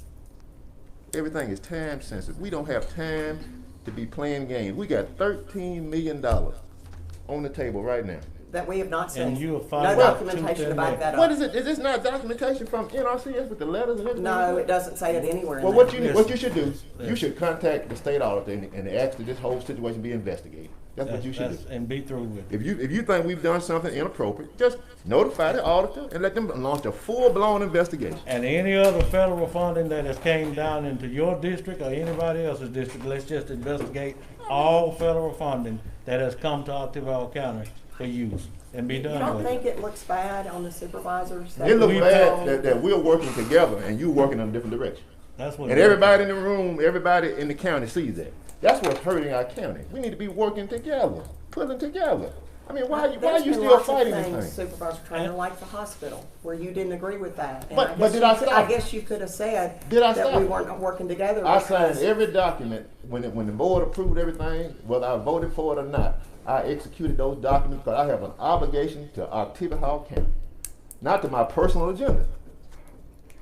Everything is time sensitive. We don't have time to be playing games. We got $13 million on the table right now. That we have not seen. And you will No find out documentation to $210 back that up. What is it? Is this not documentation from NRCS with the letters and everything? No, it doesn't say it anywhere in Well, there. what you should do, you should contact the state auditor and ask that this whole situation be investigated. That's what you should do. And be through with it. If you think we've done something inappropriate, just notify the auditor and let them launch a full-blown investigation. And any other federal funding that has came down into your district or anybody else's district, let's just investigate all federal funding that has come to Octavia County for use and be You done don't with think it. it looks bad on the supervisors? that It looks we bad told- that we're working together and you working in a different direction. That's what. And everybody in the room, everybody in the county sees that. That's what's hurting our county. We need to be working together, pulling together. I mean, why are There's you been still lots of fighting this things, thing? Supervisor Trainer, like the hospital, where you didn't agree with that. And But guess did I you could- stop? I guess you could have said Did I that stop? we weren't working together. I signed because- every document when the board approved everything, whether I voted for it or not. I executed those documents because I have an obligation to Octavia County, not to my personal agenda.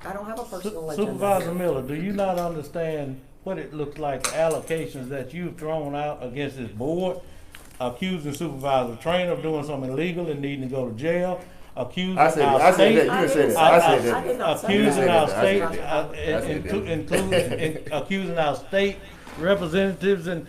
I don't have a personal agenda. Supervisor Miller, do you not understand what it looks like, the allocations that you've thrown out against this board, accusing Supervisor Trainer of doing something illegal and needing to go to jail, accusing I said our that. state. You didn't say that. I said that. I did not say Accusing that. our I state, said that. I said that. accusing our state representatives and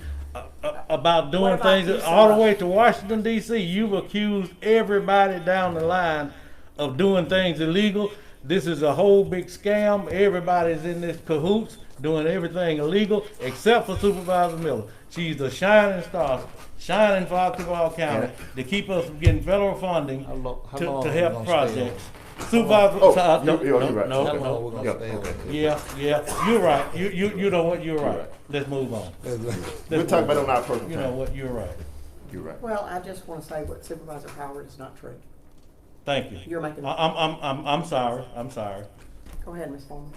about doing What about things you, all the sir? way to Washington D.C. You've accused everybody down the line of doing things illegal. This is a whole big scam. Everybody's in this cahoots doing everything illegal except for Supervisor Miller. She's the shining star, shining for Octavia County to keep us from getting federal funding How long to we help gonna projects. stay Supervisor, Oh, no, you're no, right. no, How Okay. long we gonna Yeah, stay on okay. this? yeah, you're right. You know what, you're right. Let's move on. We'll talk about it on our personal You know time. what, you're right. You're right. Well, I just want to say what Supervisor Howard is not true. Thank you. You're making- I'm sorry. I'm sorry. Go ahead, Ms. Foreman.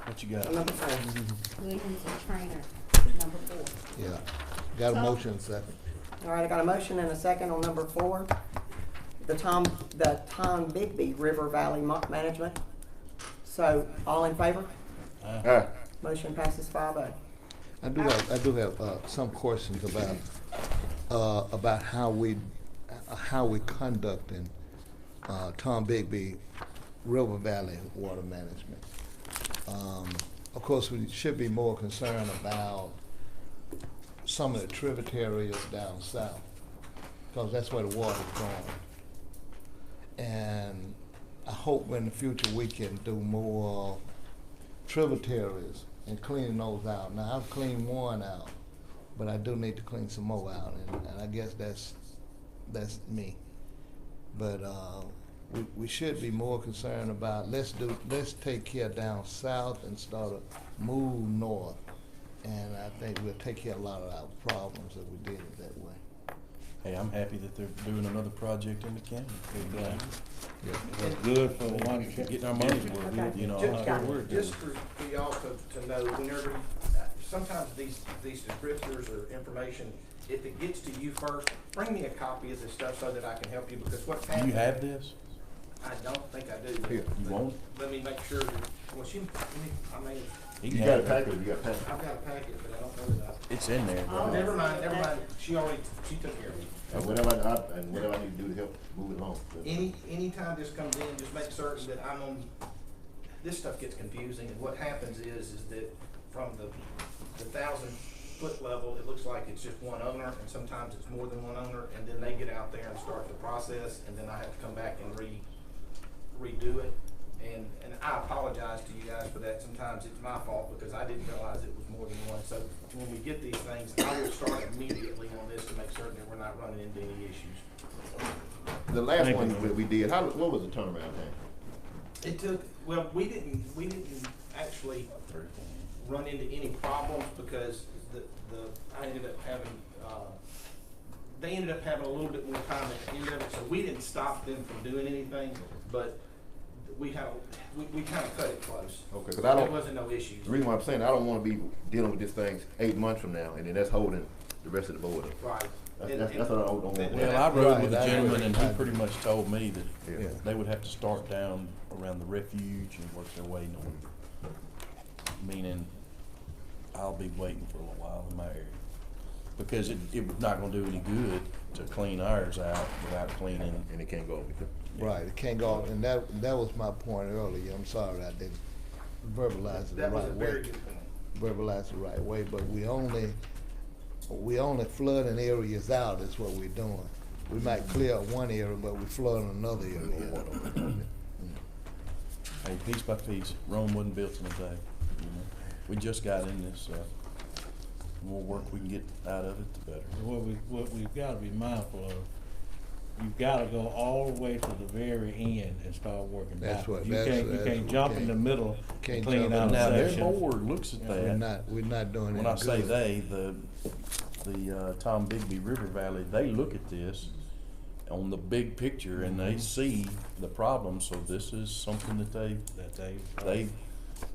What you got? Number 4. Williams and Trainer, number 4. Yeah, got a motion second. All right, I got a motion and a second on number 4. The Tom Bigby River Valley Management. So, all in favor? Motion passes 5-0. I do have some questions about how we conducting Tom Bigby River Valley Water Management. Of course, we should be more concerned about some of the tributaries down south, because that's where the water's going. And I hope in the future we can do more tributaries and cleaning those out. Now, I've cleaned one out, but I do need to clean some more out, and I guess that's me. But we should be more concerned about, let's take care down south and start to move north. And I think we'll take care of a lot of our problems if we did it that way. Hey, I'm happy that they're doing another project in the county. Yeah. That's good for one. Getting our money's worth, Okay. you know. Just for y'all to know, whenever, sometimes these descriptors or information, if it gets to you first, bring me a copy of this stuff so that I can help you, because what's Do happening. you have this? I don't think I do. Here, you want it? Let me make sure, well, I mean, You got a packet, you got a packet. I've got a packet, but I don't know that It's in there. I, oh, never mind, she took care of it. And whatever I need to do to help move it along. Anytime this comes in, just make certain that I'm on, this stuff gets confusing, and what happens is that from the 1,000-foot level, it looks like it's just one owner, and sometimes it's more than one owner, and then they get out there and start the process, and then I have to come back and redo it. And I apologize to you guys for that. Sometimes it's my fault because I didn't realize it was more than one. So when we get these things, I will start immediately on this to make certain that we're not running into any issues. The last one that we did, what was the turnaround time? It took, well, we didn't actually run into any problems because I ended up having, they ended up having a little bit more time at the end of it, so we didn't stop them from doing anything, but we kind of cut it close. Okay, 'cause I don't- There wasn't no issues. The reason why I'm saying, I don't wanna be dealing with this thing 8 months from now, and then that's holding the rest of the board up. Right. That's what I don't want. Well, I rode with a Right, I gentleman agree. and he pretty much told me that Yeah. they would have to start down around the refuge and work their way north. Meaning, I'll be waiting for a little while in my area. Because it was not gonna do any good to clean ours out without cleaning. And it can't go over. Right, it can't go, and that was my point earlier. I'm sorry I didn't verbalize it the That was a right very way. good point. Verbalize it the right way, but we only flooding areas out is what we're doing. We might clear up one area, but we flooding another area. Hey, piece by piece, Rome wasn't built in a day, you know. We just got in this, the more work we can get out of it, the better. What we've gotta be mindful of, you've gotta go all the way to the very end and start working That's backwards. what- that's- You that's can't what jump we in the can't- middle can't and clean jump out in. a Now, their section. board looks at We're that. not doing When any I say good. they, the Tom Bigby River Valley, they look at this on the big picture and they see the problem, so this is something that they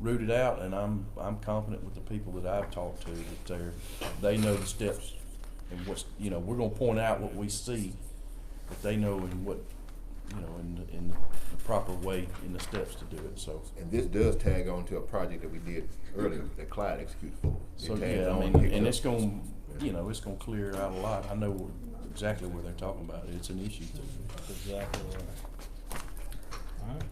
rooted out, and I'm confident with the people that I've talked to that they know the steps and what's, you know, we're gonna point out what we see, but they know in what, you know, in the proper way, in the steps to do it, so. And this does tag on to a project that we did earlier, that Clyde executed for. It So, tags yeah, I on, mean, picked and up. it's gonna, you know, it's gonna clear out a lot. I know exactly where they're talking about. It's an issue too. Exactly right. All right.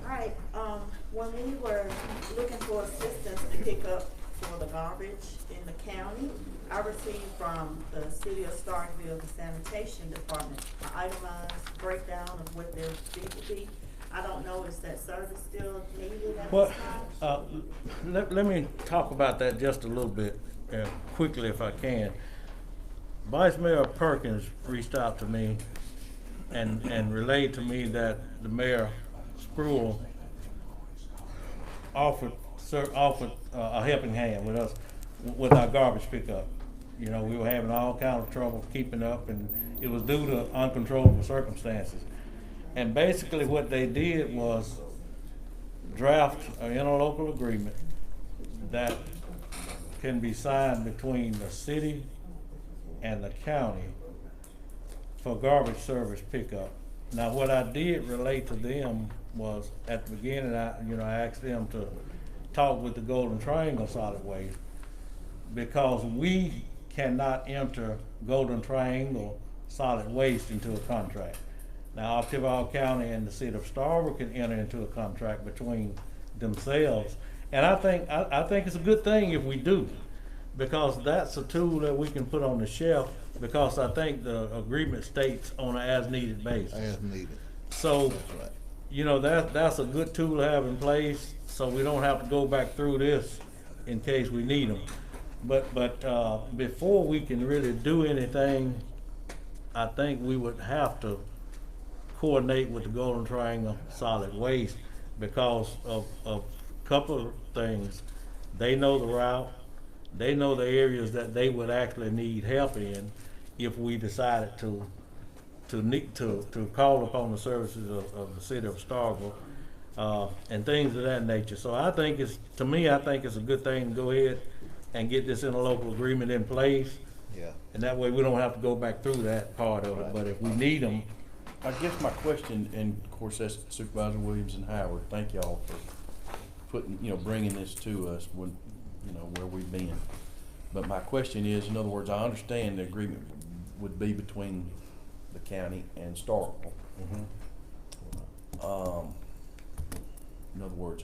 All right, when we were looking for assistance to pick up for the garbage in the county, I received from the city of Starkville, the sanitation department, an itemized breakdown of what their fee would be. I don't know, is that service still needed at Well, this time? let me talk about that just a little bit, quickly if I can. Vice Mayor Perkins reached out to me and relayed to me that the Mayor Spruill offered a helping hand with us, with our garbage pickup. You know, we were having all kind of trouble keeping up, and it was due to uncontrollable circumstances. And basically what they did was draft an interlocal agreement that can be signed between the city and the county for garbage service pickup. Now, what I did relate to them was, at the beginning, I asked them to talk with the Golden Triangle Solid Waste, because we cannot enter Golden Triangle Solid Waste into a contract. Now, Oktibbeha County and the city of Starkville can enter into a contract between themselves. And I think it's a good thing if we do, because that's a tool that we can put on the shelf, because I think the agreement states on an as-needed basis. As needed. So, That's right. you know, that's a good tool to have in place, so we don't have to go back through this in case we need them. But before we can really do anything, I think we would have to coordinate with the Golden Triangle Solid Waste because of a couple of things. They know the route, they know the areas that they would actually need help in if we decided to call upon the services of the city of Starkville, and things of that nature. So I think it's a good thing to go ahead and get this interlocal agreement in place. Yeah. And that way we don't have to go back through that part of it, but if we need them. I guess my question, and of course that's Supervisor Williams and Howard, thank y'all for bringing this to us when, where we've been. But my question is, in other words, I understand the agreement would be between the county and Starkville. In other words,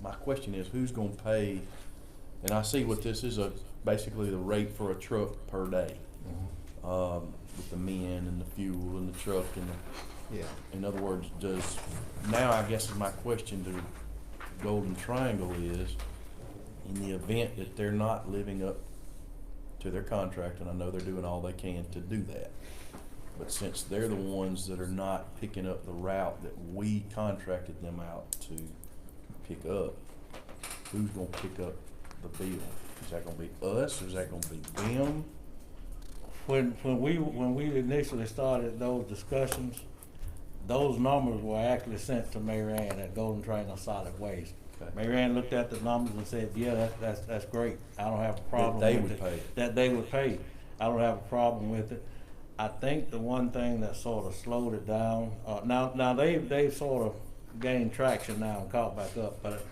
my question is, who's gonna pay? And I see what this is, basically the rate for a truck per day. With the men and the fuel and the truck and Yeah. in other words, now I guess my question to Golden Triangle is, in the event that they're not living up to their contract, and I know they're doing all they can to do that, but since they're the ones that are not picking up the route that we contracted them out to pick up, who's gonna pick up the bill? Is that gonna be us, or is that gonna be them? When we initially started those discussions, those numbers were actually sent to Mary Ann at Golden Triangle Solid Waste. Okay. Mary Ann looked at the numbers and said, yeah, that's great. I don't have a problem they with would it. pay. That they would pay. I don't have a problem with it. I think the one thing that sort of slowed it down, now they've sort of gained traction now and caught back up, but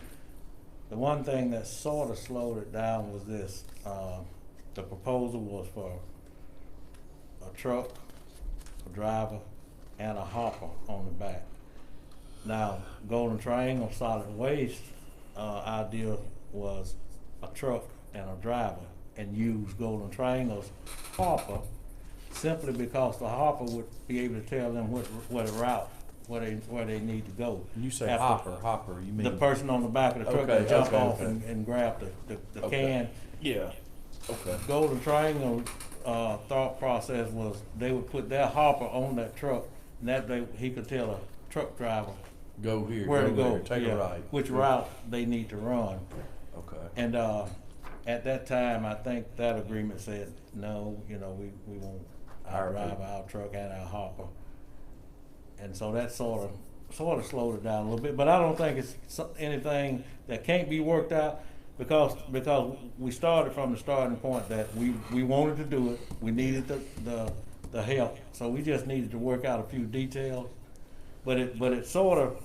the one thing that sort of slowed it down was this, the proposal was for a truck, a driver, and a hopper on the back. Now, Golden Triangle Solid Waste, idea was a truck and a driver, and use Golden Triangle's hopper simply because the hopper would be able to tell them what route, where they need to go. When you say After hopper, you mean? the person on the back of the truck Okay, that jump okay, off okay. and grab the Okay. can. Yeah, okay. Golden Triangle, thought process was they would put their hopper on that truck, and that way he could tell a truck driver Go here, where to go go, there, take yeah, a right. which route they need to run. Okay. And, at that time, I think that agreement said, no, we want our Our driver, people. our truck, and our hopper. And so that sort of slowed it down a little bit, but I don't think it's anything that can't be worked out, because we started from the starting point that we wanted to do it, we needed the help, so we just needed to work out a few details. But it sort of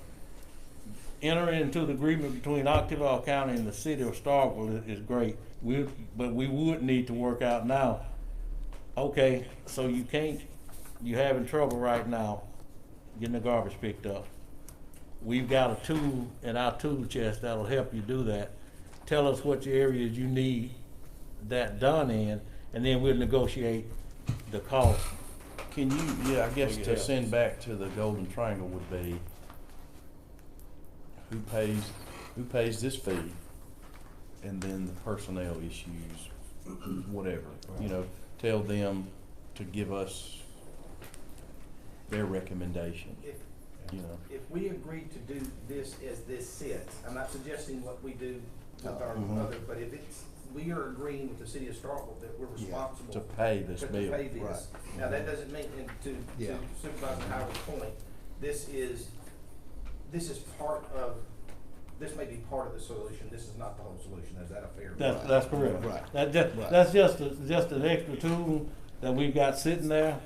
entering into the agreement between Octavia County and the city of Starkville is great. But we would need to work out now, okay, so you having trouble right now getting the garbage picked up. We've got a tool in our tool chest that'll help you do that. Tell us which areas you need that done in, and then we'll negotiate the cost. Can you, I guess Will you to help? send back to the Golden Triangle would be, who pays this fee? And then the personnel issues, whatever, tell them to give us their recommendation, If we agree to do this as this sits, I'm not suggesting what we do with our Mhm. other, but if we are agreeing with the city of Starkville that we're responsible. to pay this to bill. pay this. Right. Now, that doesn't mean, and to Yeah. Supervisor Howard's point, this is part of, this may be part of the solution, this is not the whole solution, is that a fair? That's correct. Right. That's just an extra tool that we've got sitting there.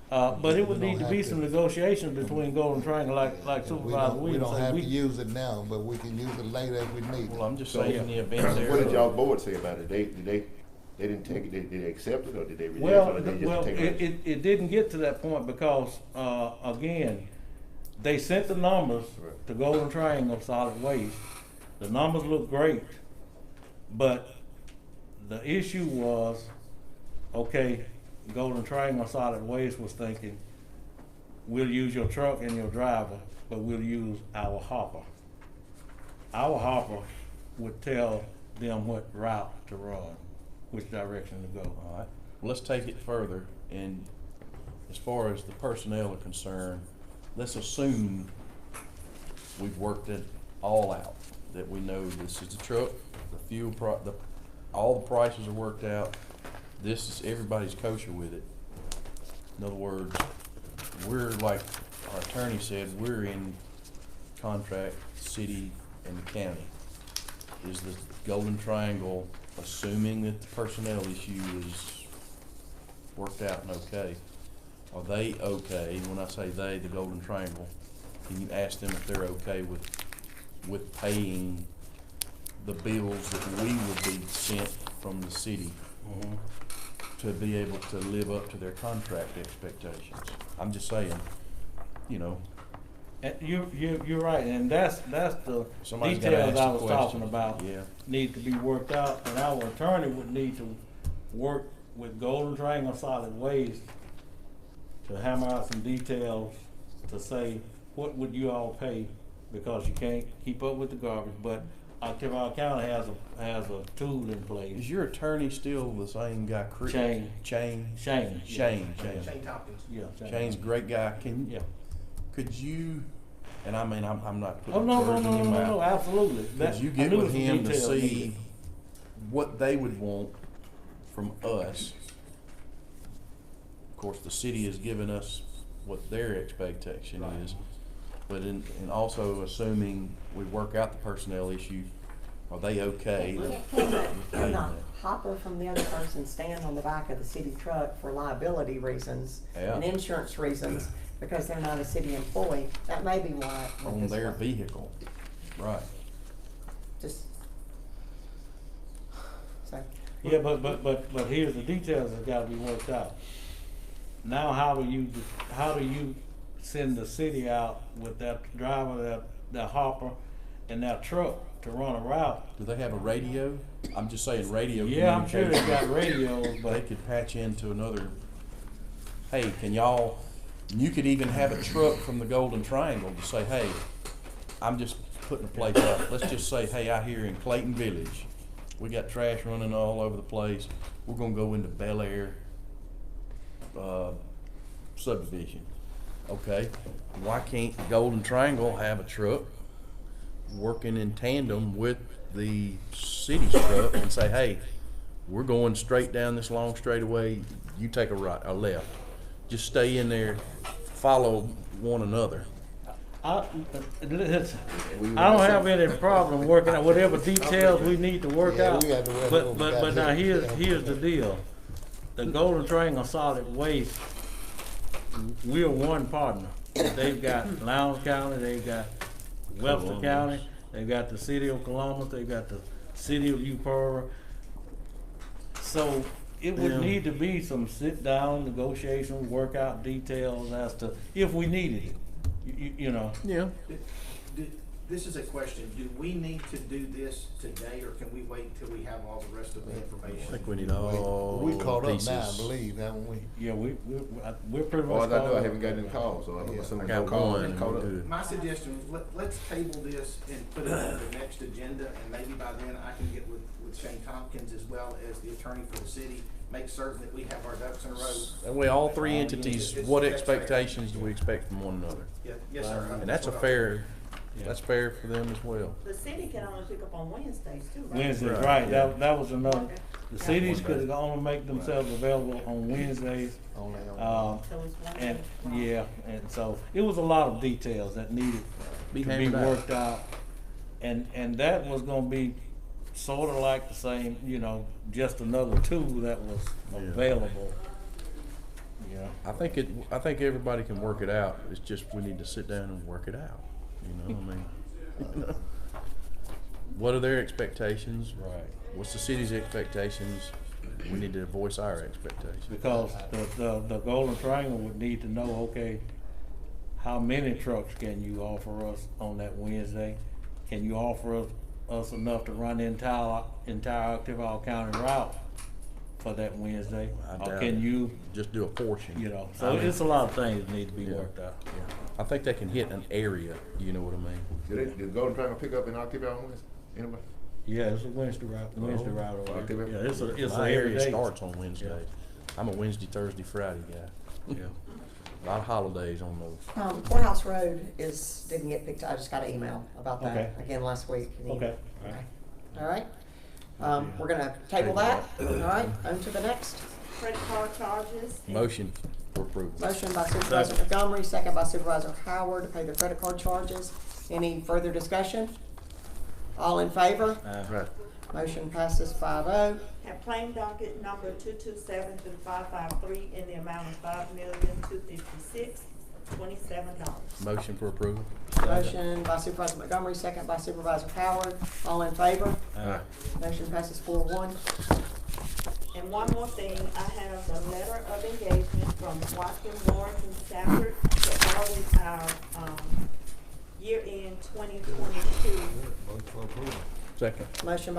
But it would We don't need to have be to- some negotiations between Golden Triangle, like We Supervisor don't Williams said. have to use it now, but we can use it later if we need Well, it. I'm just So- saying in the event there. What did y'all board say about it? They didn't take it, did they accept it, or did they reject it, Well, or did they just take it? it didn't get to that point because, again, they sent the numbers Right. to Golden Triangle Solid Waste. The numbers look great, but the issue was, okay, Golden Triangle Solid Waste was thinking, we'll use your truck and your driver, but we'll use our hopper. Our hopper would tell them what route to run, which direction to go. All right, well, let's take it further, and as far as the personnel are concerned, let's assume we've worked it all out, that we know this is the truck, the fuel all the prices are worked out, everybody's kosher with it. In other words, we're, like our attorney said, we're in contract, city and the county. Is the Golden Triangle, assuming that the personnel issue is worked out and okay, are they okay? When I say they, the Golden Triangle, can you ask them if they're okay with paying the bills that we would be sent from the city to be able to live up to their contract expectations? I'm just saying, And you're right, and that's the Somebody's gotta details ask I the was question. talking about. Yeah. Need to be worked out, and our attorney would need to work with Golden Triangle Solid Waste to hammer out some details to say, what would you all pay? Because you can't keep up with the garbage, but Octavia County has a tool in place. is your attorney still the same guy? Shane. Shane? Shane. Shane. Shane Tompkins. Yeah. Shane. Shane's a great guy. Yeah. Could you, and I mean, I'm not Oh, putting no, words in your mouth. absolutely. Could you I get knew with it was him to detailed see needed. what they would want from us? Of course, the city has given us what their expectation is. But and also assuming we work out the personnel issue, are they okay? Can the hopper from the other person stand on the back of the city truck for liability reasons Yeah. and insurance reasons because they're not a city employee? That may be why. it went On this their way. vehicle, right? Just. So. Yeah, but here's the details that gotta be worked out. Now, how do you send the city out with that driver, that hopper, and that truck to run a route? Do they have a radio? I'm just saying radio. Yeah, I'm sure they communication. got radios, They but could patch into another, hey, can y'all, you could even have a truck from the Golden Triangle to say, hey, I'm just putting a place out. Let's just say, hey, out here in Clayton Village, we got trash running all over the place. We're gonna go into Bel Air, subdivision. Okay, why can't the Golden Triangle have a truck working in tandem with the city's truck and say, hey, we're going straight down this long straightaway, you take a right, a left. Just stay in there, follow one another. I don't have any problem working out whatever details we need to work Yeah, out. we got to work But, on but, that. but now here's the deal. The Golden Triangle Solid Waste, we're one partner. They've got Lowndes County, they've got Webster Columbus. County, they've got the city of Columbus, they've got the city of Eupora. So it would Yeah. need to be some sit-down negotiations, work out details as to if we needed it. You know. Yeah. This is a question, do we need to do this today, or can we wait till we have all the rest of the I information? think we need all We caught up pieces. now, I believe, haven't we? Yeah, we're pretty Or much. as I know, I caught haven't up. gotten any calls, so I'm assuming I no got calls one, and and caught we're up. good. My suggestion is, let's table this and put it on the next agenda, and maybe by then I can get with Shane Tompkins as well as the attorney for the city, make certain that we have our ducks in a row. That way, all three entities, It's- what that's fair. expectations do we expect from one another? Yes, sir. And that's a what I- fair, that's fair for them as well. The city can only pick up on Wednesdays too, right? Wednesdays, Right, right, yeah. that was another, Okay. the cities could only make themselves available on Wednesdays. Only on. So it's one And, day, right? yeah, and so it was a lot of details that needed Be to be hammered out. worked out. And that was gonna be sort of like the same, just another tool that was Yeah. available. Yeah. I think everybody can work it out. It's just we need to sit down and work it out. I mean, what are their expectations? Right. What's the city's expectations? We need to voice our expectations. Because the Golden Triangle would need to know, okay, how many trucks can you offer us on that Wednesday? Can you offer us enough to run the entire Octavia County route for that Wednesday? I Or doubt can it. you, Just do a portion. so I mean, it's a lot of things that need to be Yeah. worked out. I think they can hit an area. You know what I mean? Did the Golden Triangle pick up in Octavia on Wednesday? Anybody? Yeah, it's a Wednesday route over there. Octavia? Yeah, it's a My area everyday. starts on Wednesday. I'm a Wednesday, Thursday, Friday guy. Yeah. A lot of holidays on those. Courthouse Road didn't get picked up. I just got an email about that Okay. again last week. Okay, all right. All right. We're gonna table that. All right, on to the next. Credit card charges. and- Motion for approval. Motion by Supervisor Montgomery, second by Supervisor Howard to pay the credit card charges. Any further discussion? All in favor? Right. Motion passes 5-0. Have claim docket number 227 through 553 in the amount of $5,256,27. Motion for approval. Motion by Supervisor Montgomery, second by Supervisor Howard. All in favor? Aye. Motion passes 4-1. And one more thing, I have the letter of engagement from Watkins, Lawrence, and Stafford regarding our, year-end 2022. Vote for approval. Second. Motion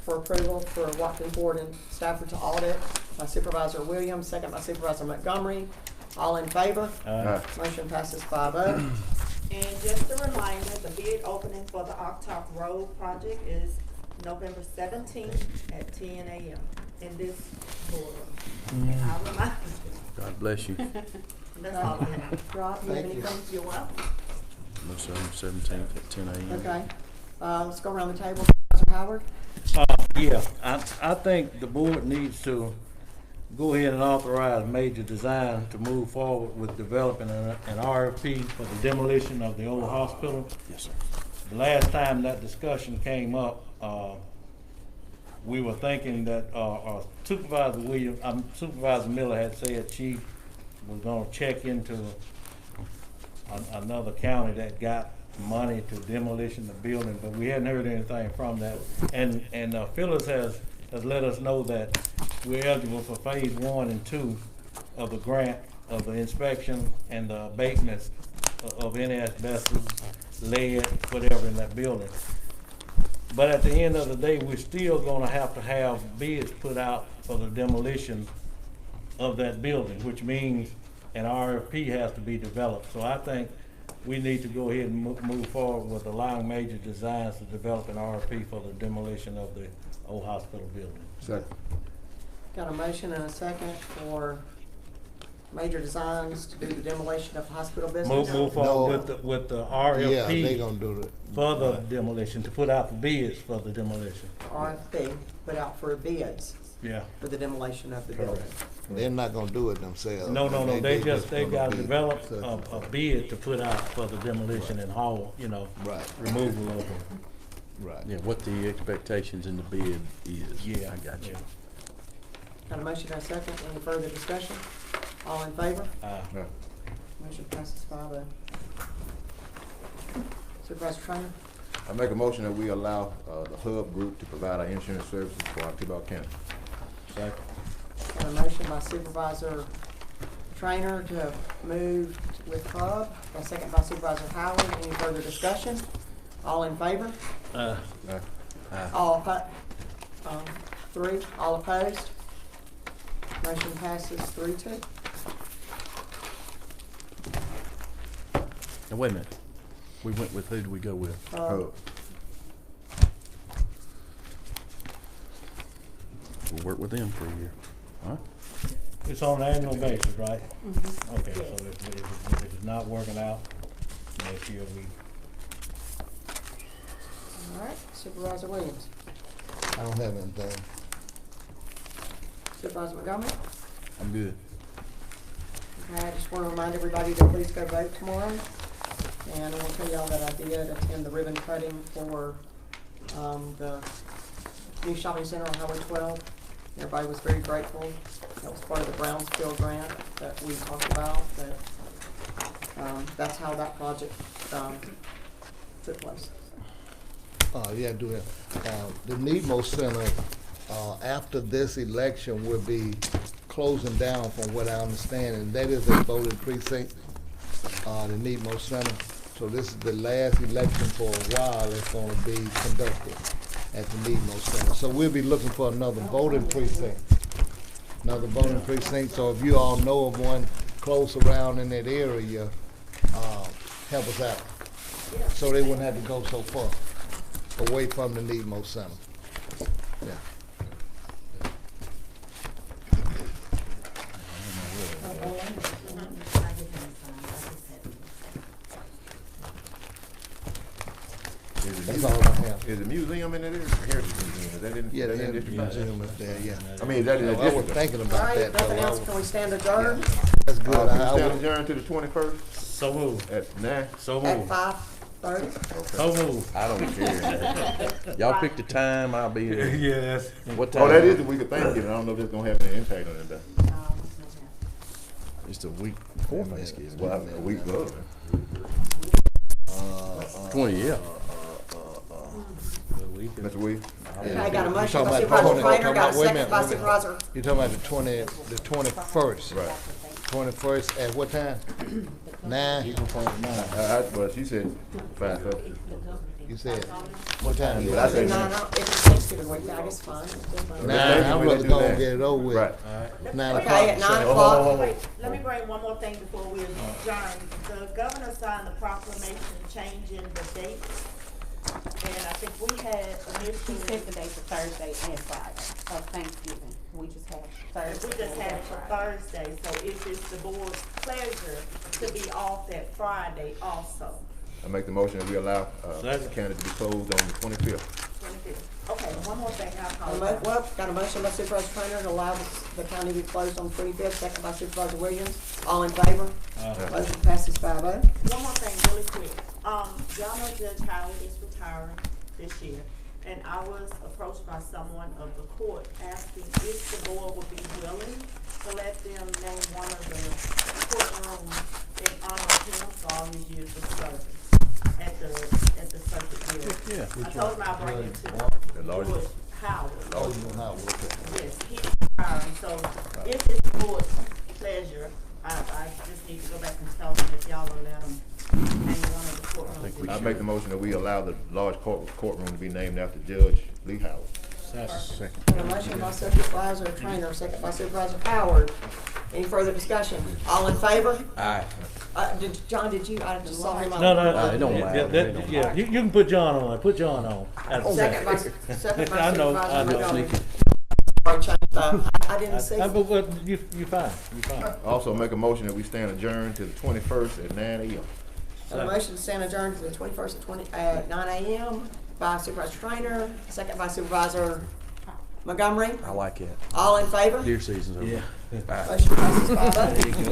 for approval for Watkins Board and Stafford to audit by Supervisor Williams, second by Supervisor Montgomery. All in favor? Motion passes 5-0. And just a reminder, the bid opening for the Octop Road project is November 17th at 10 a.m. in this boardroom. And I remind you, God bless you. that's all I have. Rob, you have Thank you. anything? You're welcome. Motion 17th at 10 a.m. Okay. Let's go around the table. Supervisor Howard? Yeah, I think the board needs to go ahead and authorize Major Design to move forward with developing an RFP for the demolition of the old hospital. Yes, sir. The last time that discussion came up, we were thinking that, Supervisor Miller had said she was gonna check into another county that got money to demolition the building, but we hadn't heard anything from that. And Phyllis has let us know that we're eligible for phase 1 and 2 of the grant of the inspection and the abatements of any asbestos, lead, whatever in that building. But at the end of the day, we're still gonna have to have bids put out for the demolition of that building, which means an RFP has to be developed. So I think we need to go ahead and move forward with allowing Major Designs to develop an RFP for the demolition of the old hospital building. Second. Got a motion and a second for Major Designs to do the demolition of hospital business? Move forward with the RFP. Yeah, they gonna do it. For the demolition, to put out the bids for the demolition. RFP, put out for bids Yeah. for the demolition of the building. They're not gonna do it themselves. No, they gonna gotta be develop such- a bid to put out for the demolition and haul, Right, removal of them. right. Yeah, what the expectations in the bid is. Yeah. I got you. Got a motion and a second, any further discussion? All in favor? Motion passes 5-0. Supervisor Trainer? I make a motion that we allow, the Hub Group to provide our insurance services for our Tebow County. Second. Got a motion by Supervisor Trainer to move with Hub, a second by Supervisor Howard. Any further discussion? All in favor? All three, all opposed? Motion passes 3-2. Now, wait a minute. We went with, who did we go with? Hub. We'll work with them for a year. All right? It's on an annual basis, right? Okay, so if it's not working out, next year we. All right, Supervisor Williams. I don't have anything. Supervisor Montgomery? I'm good. Okay, I just want to remind everybody to please go vote tomorrow. And I want to tell y'all that I did attend the ribbon cutting for the new shopping center on Highway 12. Everybody was very grateful. That was part of the Brownsville grant that we talked about. That's how that project took place. Yeah, I do have. The Nemo Center, after this election, will be closing down from what I understand, and that is a voting precinct, the Nemo Center. So this is the last election for a while that's gonna be conducted at the Nemo Center. So we'll be looking for another voting precinct. So if you all know of one close around in that area, help us out. So they wouldn't have to go so far away from the Nemo Center. Yeah. That's all I have. Is the museum in that area? Heritage Museum, is that in? Yeah, that the in District five? museum is there, yeah. I mean, is that in the I was district? thinking All about right, that. nothing though. else, can we stand adjourned That's good. Can we I stand would- adjourned to the 21st So moved. at 9? So at moved. 5:30? So moved. I don't care. Y'all pick the time, I'll be here. Yes. What time? Oh, that is the week of Thanksgiving. I don't know if that's gonna have any impact on it though. It's the week before Thanksgiving. Well, a week ago. 20, yeah. Mr. Williams? Okay, I got a motion talking by about Supervisor 20, Trainer, got a wait a second minute, by wait a minute. Supervisor. You're talking about the 21st. Right. 21st at what time? 9? Well, she said 5:30. You said, what time? But I said No, 9. no, it's Thanksgiving week, I guess fine. 9, I'm gonna go and get it over with. Right. 9 o'clock. Okay, at 9 so- o'clock. Wait, let me bring one more thing before we adjourn. The governor signed the proclamation changing the dates. And I think we had He initially, set the date for Thursday and Friday of Thanksgiving. We just had Thursday. we just had it for Thursday, so if it's the board's pleasure to be off that Friday also. I make the motion that we allow, the Second. county to be closed on the 25th. 25th. Okay, one more thing, I Got a apologize. well, got a motion by Supervisor Trainer to allow the county to be closed on 25th, second by Supervisor Williams. All in favor? Motion passes 5-0. One more thing, really quick. Y'all know Judge Howard is retiring this year, and I was approached by someone of the court asking if the board would be willing to let them name one of the courtrooms in honor of him for all his years of service at the circuit court. Yeah. I told him I'd bring it to The largest. Judge Howard. Oh, Yes, he's retiring, so if it's the board's pleasure, I just need to go back and tell them if y'all will let them name one of the courtrooms. I make the motion that we allow the large courtroom to be named after Judge Lee Howard. Got a motion by Supervisor Trainer, second by Supervisor Howard. Any further discussion? All in favor? Aye. John, did you, I just saw him on. No, it don't matter. Yeah, you can put John on, put John on. Second by Supervisor I know. Montgomery. Sorry, changed up. I didn't see. But you're fine, you're fine. Also make a motion that we stand adjourned to the 21st at 9 a.m. Got a motion to stand adjourned to the 21st at 9 a.m. by Supervisor Trainer, second by Supervisor Montgomery. I like it. All in favor? Deer season's over. Yeah. Motion passes 5-0.